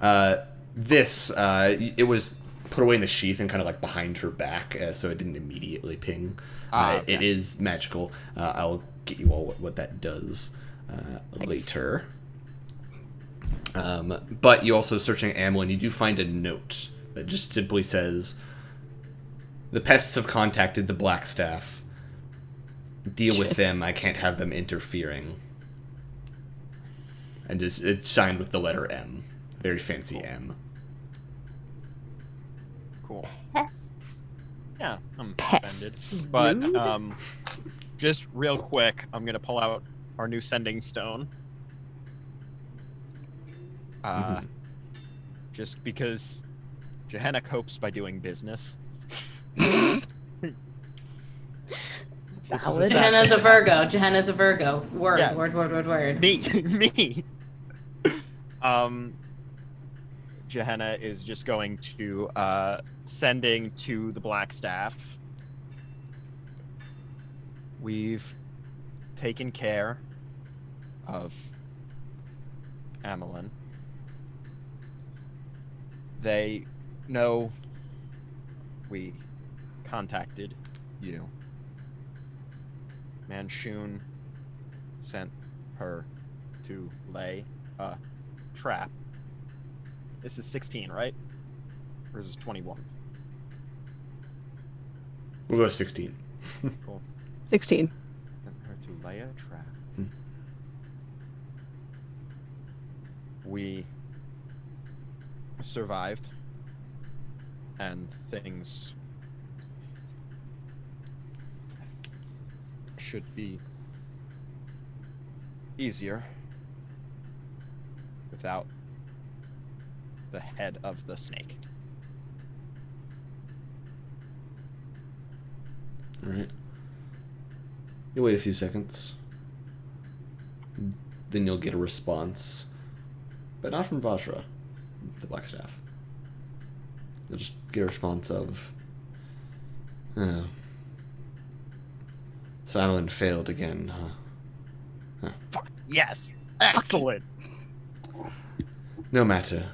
Speaker 1: It was put away in the sheath and kind of like behind her back, so it didn't immediately ping.
Speaker 4: Okay.
Speaker 1: It is magical. I'll get you all what that does later. But you also, searching Amalinn, you do find a note that just simply says, "The pests have contacted the Blackstaff. Deal with them. I can't have them interfering." And it's signed with the letter M. Very fancy M.
Speaker 4: Cool.
Speaker 8: Pests.
Speaker 4: Yeah, I'm
Speaker 2: Pests.
Speaker 4: offended. But just real quick, I'm gonna pull out our new sending stone. Just because Gehenna copes by doing business. This was a
Speaker 7: Valid.
Speaker 4: sad
Speaker 3: Gehenna's a
Speaker 4: thing.
Speaker 3: Virgo. Gehenna's a Virgo. Word,
Speaker 4: Yes.
Speaker 3: word.
Speaker 4: Me. Gehenna is just going to sending to the Blackstaff. We've taken care of Amalinn. They know we contacted you. Manchun sent her to lay a trap. This is 16, right? Or is this 21?
Speaker 1: We'll go 16.
Speaker 4: Cool.
Speaker 2: 16.
Speaker 4: Sent her to lay a trap.
Speaker 1: Hmm.
Speaker 4: We survived, and things should be easier without the head of the snake.
Speaker 1: Alright. You wait a few seconds. Then you'll get a response. But not from Vajra, the Blackstaff. You'll just get a response of... Oh. So Amalinn failed again, huh?
Speaker 4: Fuck, yes! Excellent!
Speaker 1: No matter.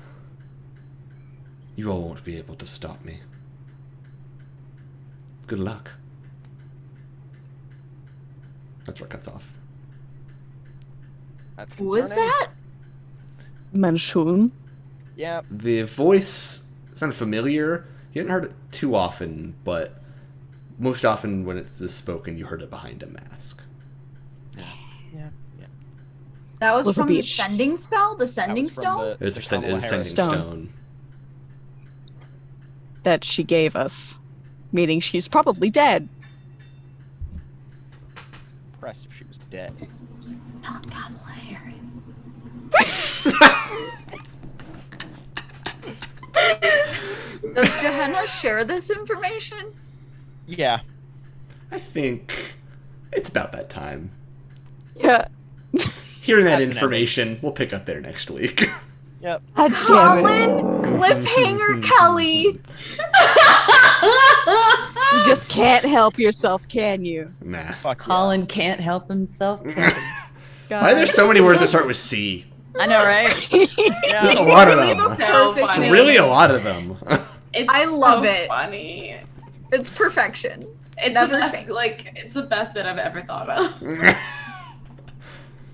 Speaker 1: You all won't be able to stop me. Good luck. That's where it cuts off.
Speaker 4: That's
Speaker 6: Who is
Speaker 4: concerning.
Speaker 6: that?
Speaker 2: Manshun.
Speaker 4: Yeah,
Speaker 1: The voice sounded familiar. You hadn't heard it too often, but most often when it was spoken, you heard it behind a mask.
Speaker 4: yeah.
Speaker 6: That was
Speaker 2: With a
Speaker 6: from the
Speaker 2: beach.
Speaker 6: sending spell? The
Speaker 4: That
Speaker 6: sending
Speaker 4: was from
Speaker 6: stone?
Speaker 1: It was,
Speaker 4: the
Speaker 1: it was
Speaker 4: Kamala
Speaker 1: sending
Speaker 4: Harris.
Speaker 1: stone.
Speaker 2: That she gave us, meaning she's probably dead.
Speaker 4: Impressed if she was dead.
Speaker 3: Not Kamala Harris.
Speaker 6: Does Gehenna share this information?
Speaker 4: Yeah.
Speaker 1: I think it's about that time.
Speaker 2: Yeah.
Speaker 1: Hearing that
Speaker 4: That's an
Speaker 1: information, we'll pick up there next week.
Speaker 4: Yep.
Speaker 2: God damn
Speaker 6: Colin!
Speaker 2: it.
Speaker 6: Cliffhanger Kelly!
Speaker 2: You just can't help yourself, can you?
Speaker 1: Nah.
Speaker 4: Fuck
Speaker 7: Colin can't help himself. Can he?
Speaker 1: Why are there so many words that start with C?
Speaker 7: I know, right?
Speaker 1: There's a
Speaker 7: Yeah.
Speaker 1: lot of
Speaker 6: Really
Speaker 1: them.
Speaker 6: the perfect
Speaker 3: funny.
Speaker 6: name.
Speaker 1: Really a lot of them.
Speaker 3: It's
Speaker 6: I love
Speaker 3: so
Speaker 6: it.
Speaker 3: funny.
Speaker 6: It's perfection.
Speaker 3: It's
Speaker 6: Never
Speaker 3: the best,
Speaker 6: change.
Speaker 3: it's the best bit I've ever thought of.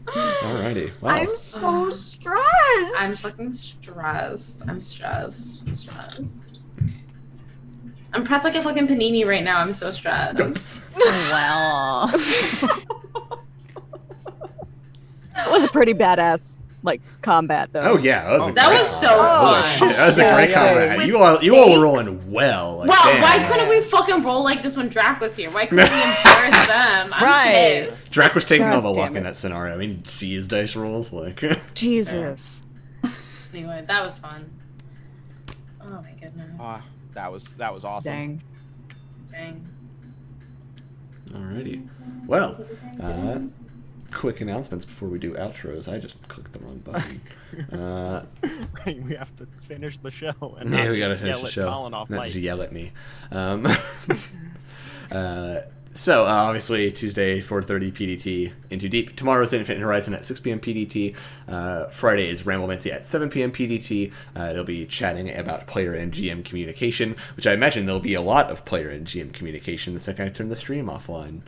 Speaker 1: Alrighty. Wow.
Speaker 6: I'm so stressed.
Speaker 3: I'm fucking stressed. I'm stressed. I'm pressed like a fucking panini right now. I'm so stressed.
Speaker 7: Wow.
Speaker 2: That was a pretty badass, like, combat, though.
Speaker 1: Oh yeah, that was, a
Speaker 3: That
Speaker 1: great
Speaker 3: was so
Speaker 1: combat. Holy
Speaker 3: fun.
Speaker 1: shit, that was a
Speaker 2: Yeah,
Speaker 1: great
Speaker 2: yeah.
Speaker 1: combat.
Speaker 6: With
Speaker 1: You all were
Speaker 6: stakes?
Speaker 1: rolling well. Like,
Speaker 3: Wow,
Speaker 1: damn.
Speaker 3: why couldn't we fucking roll like this when Drac was here? Why couldn't we embarrass them? I'm
Speaker 7: Right.
Speaker 3: pissed.
Speaker 1: Drac was taking all the
Speaker 2: God
Speaker 1: luck
Speaker 2: damn
Speaker 1: in
Speaker 2: it.
Speaker 1: that scenario. I mean, see his dice rolls, like.
Speaker 2: Jesus.
Speaker 3: Anyway, that was fun. Oh my goodness.
Speaker 4: That was awesome.
Speaker 7: Dang.
Speaker 3: Dang.
Speaker 1: Alrighty. Well, quick announcements before we do outros. I just clicked the wrong button.
Speaker 4: Right, we have to finish the show. And
Speaker 1: Yeah,
Speaker 4: not
Speaker 1: we gotta
Speaker 4: yell
Speaker 1: finish the
Speaker 4: at
Speaker 1: show.
Speaker 4: Colin off
Speaker 1: Not
Speaker 4: mic.
Speaker 1: just yell at me. So obviously Tuesday 4:30 PDT Into Deep. Tomorrow's Infinite Horizon at 6 p.m. PDT. Friday is Ramblemancy at 7 p.m. PDT. It'll be chatting about player and GM communication, which I imagine there'll be a lot of player and GM communication the second I turn the stream offline.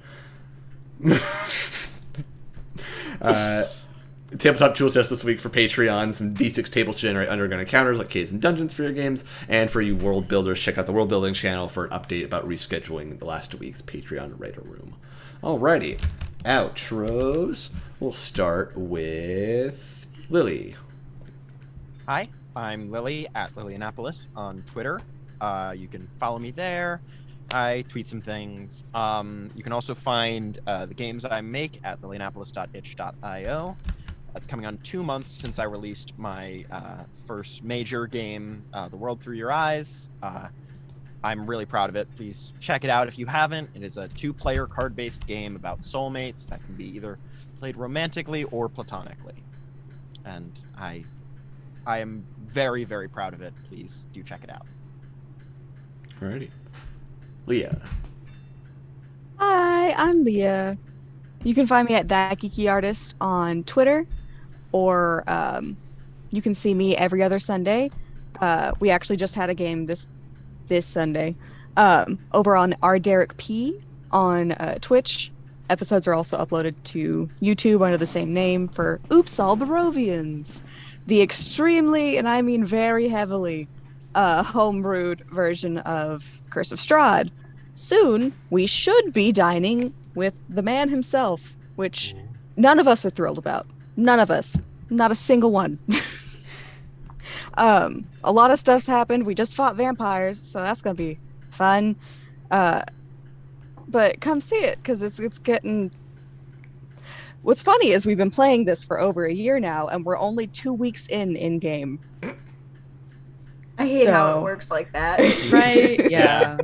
Speaker 1: Tabletop tool test this week for Patreon. Some D6 tables to generate underground encounters like caves and dungeons for your games. And for you world builders, check out the world building channel for an update about rescheduling the last week's Patreon writer room. Alrighty, outros. We'll start with Lily.
Speaker 4: Hi, I'm Lily at Lilyannapolis on Twitter. You can follow me there. I tweet some things. You can also find the games I make at lilyannapolis.itch.io. It's coming on 2 months since I released my first major game, The World Through Your Eyes. I'm really proud of it. Please check it out if you haven't. It is a 2-player card-based game about soulmates that can be either played romantically or platonically. And I am very, very proud of it. Please do check it out.
Speaker 1: Alrighty. Leah.
Speaker 2: Hi, I'm Leah. You can find me at That Geeky Artist on Twitter, or you can see me every other Sunday. We actually just had a game this Sunday over on our Derek P on Twitch. Episodes are also uploaded to YouTube under the same name for Oops All Barovians, the extremely, and I mean very heavily, homebrewed version of Curse of Strahd. Soon, we should be dining with the man himself, which none of us are thrilled about. None of us. Not a single one. A lot of stuff's happened. We just fought vampires, so that's gonna be fun. But come see it, because it's getting. What's funny is we've been playing this for over a year now, and we're only 2 weeks in game.
Speaker 6: I hate how
Speaker 2: So-
Speaker 6: it works like that.
Speaker 7: Right? Yeah.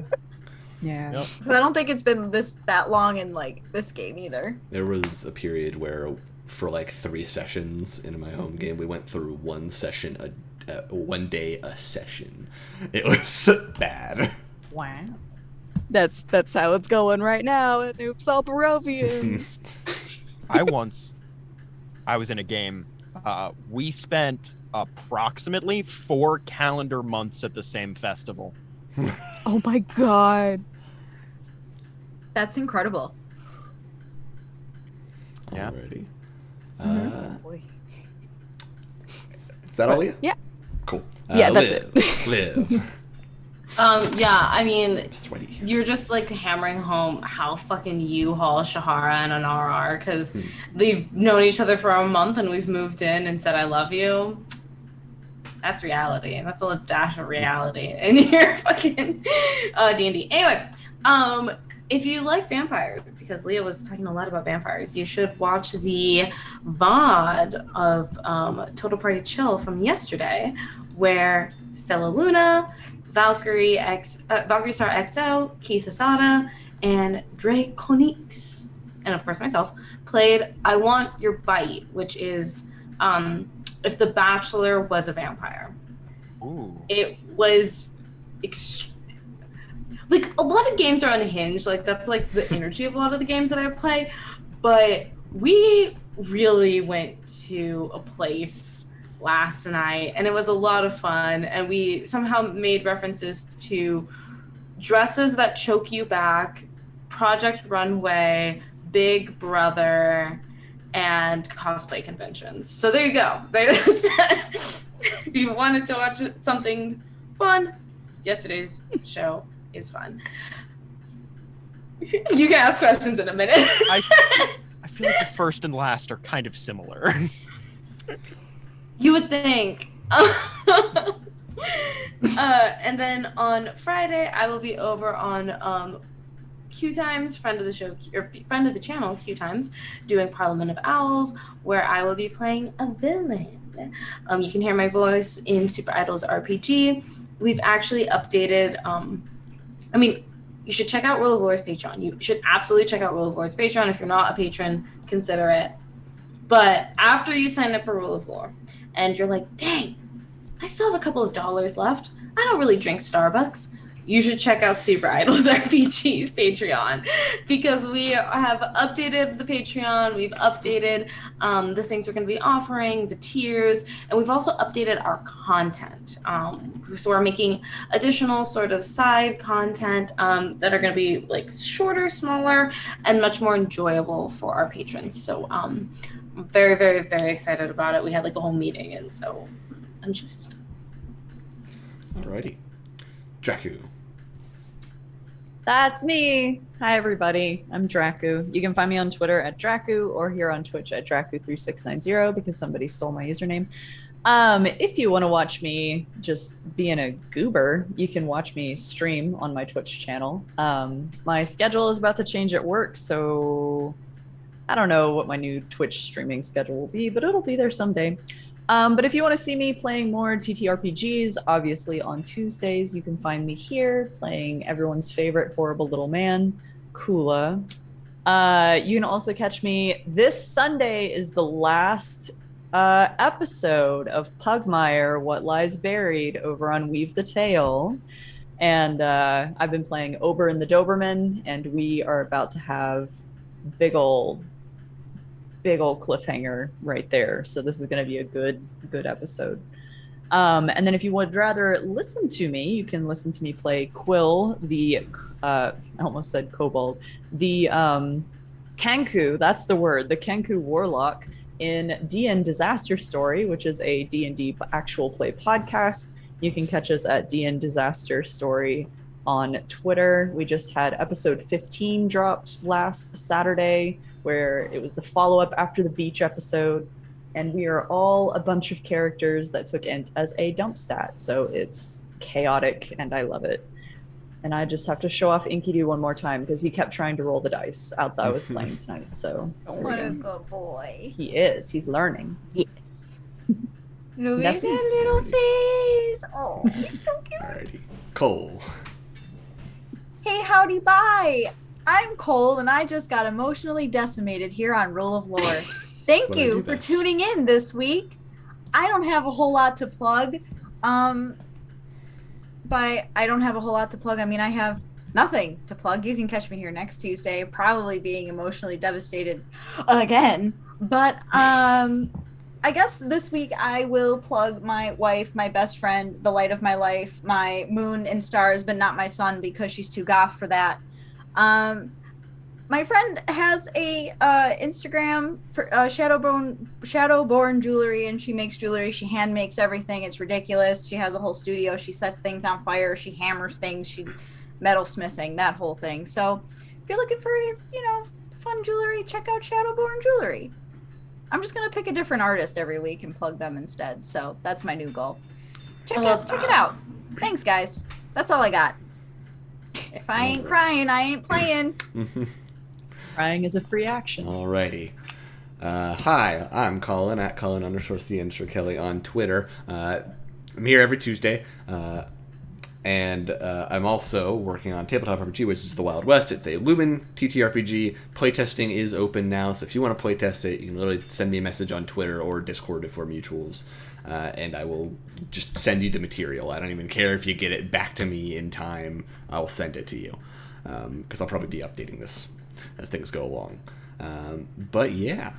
Speaker 7: Yeah.
Speaker 4: Yep.
Speaker 6: So I don't think it's been that long in like this game either.
Speaker 1: There was a period where, for like 3 sessions in my home game, we went through one day a session. It was bad.
Speaker 7: Wow.
Speaker 2: That's how it's going right now at Oops All Barovians.
Speaker 4: I was in a game. We spent approximately 4 calendar months at the same festival.
Speaker 2: Oh my god.
Speaker 6: That's incredible.
Speaker 4: Yeah.
Speaker 1: Alrighty.
Speaker 2: Boy.
Speaker 1: Is that all you?
Speaker 2: Yeah.
Speaker 1: Cool.
Speaker 2: Yeah, that's
Speaker 1: it. Live.
Speaker 3: Yeah, I mean,
Speaker 1: I'm sweaty.
Speaker 3: you're just like hammering home how fucking U-Haul Shahara and Anar are, because they've known each other for a month and we've moved in and said I love you. That's reality. That's a little dash of reality in your fucking D&D. Anyway, if you like vampires, because Leah was talking a lot about vampires, you should watch the VOD of Total Party Chill from yesterday, where Stella Luna, Valkyrie Star XO, Keith Asada, and Dre Konix, and of course myself, played I Want Your Bite, which is if The Bachelor was a vampire.
Speaker 4: Ooh.
Speaker 3: It was like a lot of games are unhinged, like that's like the energy of a lot of the games that I play, but we really went to a place last night and it was a lot of fun, and we somehow made references to dresses that choke you back, Project Runway, Big Brother, and cosplay conventions. So there you go. If you wanted to watch something fun, yesterday's show is fun. You can ask questions in a minute.
Speaker 4: I feel like the first and last are kind of similar.
Speaker 3: You would think. And then on Friday, I will be over on Q Times, friend of the show, or friend of the channel, Q Times, doing Parliament of Owls, where I will be playing a villain. You can hear my voice in Super Idols RPG. We've actually updated. I mean, you should check out Rule of Lord's Patreon. You should absolutely check out Rule of Lord's Patreon. If you're not a patron, consider it. But after you sign up for Rule of Lore, and you're like, dang, I still have a couple of dollars left. I don't really drink Starbucks. You should check out Super Idols RPG's Patreon, because we have updated the Patreon. We've updated the things we're going to be offering, the tiers, and we've also updated our content. So we're making additional sort of side content that are going to be like shorter, smaller, and much more enjoyable for our patrons. So I'm very, very, very excited about it. We had like a whole meeting, and so I'm just...
Speaker 1: Alrighty. Draku.
Speaker 7: That's me. Hi, everybody. I'm Draku. You can find me on Twitter at Draku or here on Twitch at Draku3690 because somebody stole my username. If you want to watch me just being a goober, you can watch me stream on my Twitch channel. My schedule is about to change at work, so I don't know what my new Twitch streaming schedule will be, but it'll be there someday. But if you want to see me playing more TTRPGs, obviously on Tuesdays, you can find me here playing everyone's favorite horrible little man, Kula. You can also catch me this Sunday is the last episode of Pugmire, What Lies Buried over on Weave the Tale. And I've been playing Ober and the Doberman, and we are about to have big old cliffhanger right there. So this is going to be a good episode. And then if you would rather listen to me, you can listen to me play Quill, the I almost said kobold, the Kenku, that's the word, the Kenku warlock in DN Disaster Story, which is a D&D actual play podcast. You can catch us at DN Disaster Story on Twitter. We just had episode 15 dropped last Saturday, where it was the follow-up after the beach episode. and we are all a bunch of characters that took int as a dump stat, so it's chaotic and I love it. And I just have to show off Enkidu one more time because he kept trying to roll the dice as I was playing tonight. So
Speaker 8: What a good boy.
Speaker 7: he is. He's learning.
Speaker 2: Yeah.
Speaker 8: Look
Speaker 7: That's
Speaker 8: at
Speaker 7: me.
Speaker 8: that little face. Oh, it's so cute.
Speaker 1: Alrighty. Cole.
Speaker 6: Hey, howdy, bye. I'm Cole, and I just got emotionally decimated here on Rule of Lore. Thank
Speaker 1: What did I
Speaker 6: you
Speaker 1: do
Speaker 6: for
Speaker 1: then?
Speaker 6: tuning in this week. I don't have a whole lot to plug. By I don't have a whole lot to plug, I mean I have nothing to plug. You can catch me here next Tuesday, probably being emotionally devastated again. But I guess this week I will plug my wife, my best friend, the light of my life, my moon and stars, but not my sun because she's too goth for that. My friend has a Instagram for Shadowborn Jewelry, and she makes jewelry. She hand makes everything. It's ridiculous. She has a whole studio. She sets things on fire. She hammers things. She metal smithing, that whole thing. So if you're looking for, fun jewelry, check out Shadowborn Jewelry. I'm just gonna pick a different artist every week and plug them instead. So that's my new goal. Check it out. Thanks, guys. That's all I got. If I ain't crying, I ain't playing.
Speaker 7: Crying is a free action.
Speaker 1: Alrighty. Hi, I'm Colin at Colin_C_Kelly on Twitter. I'm here every Tuesday. And I'm also working on Tabletop RPG, which is the Wild West. It's a Lumen TTRPG. Playtesting is open now, so if you want to playtest it, you can literally send me a message on Twitter or Discord if we're mutuals, and I will just send you the material. I don't even care if you get it back to me in time. I will send it to you, because I'll probably be updating this as things go along. But yeah,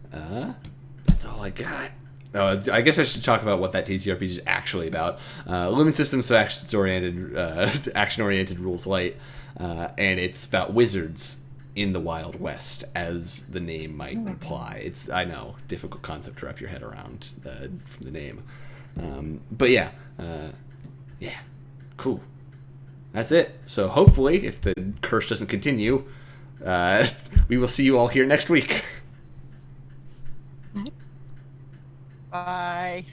Speaker 1: that's all I got. I guess I should talk about what that TTRPG is actually about. Lumen Systems, so action-oriented rules light, and it's about wizards in the Wild West, as the name might imply. It's, I know, difficult concept to wrap your head around from the name, but yeah, cool. That's it. So hopefully, if the curse doesn't continue, we will see you all here next week.
Speaker 4: Bye.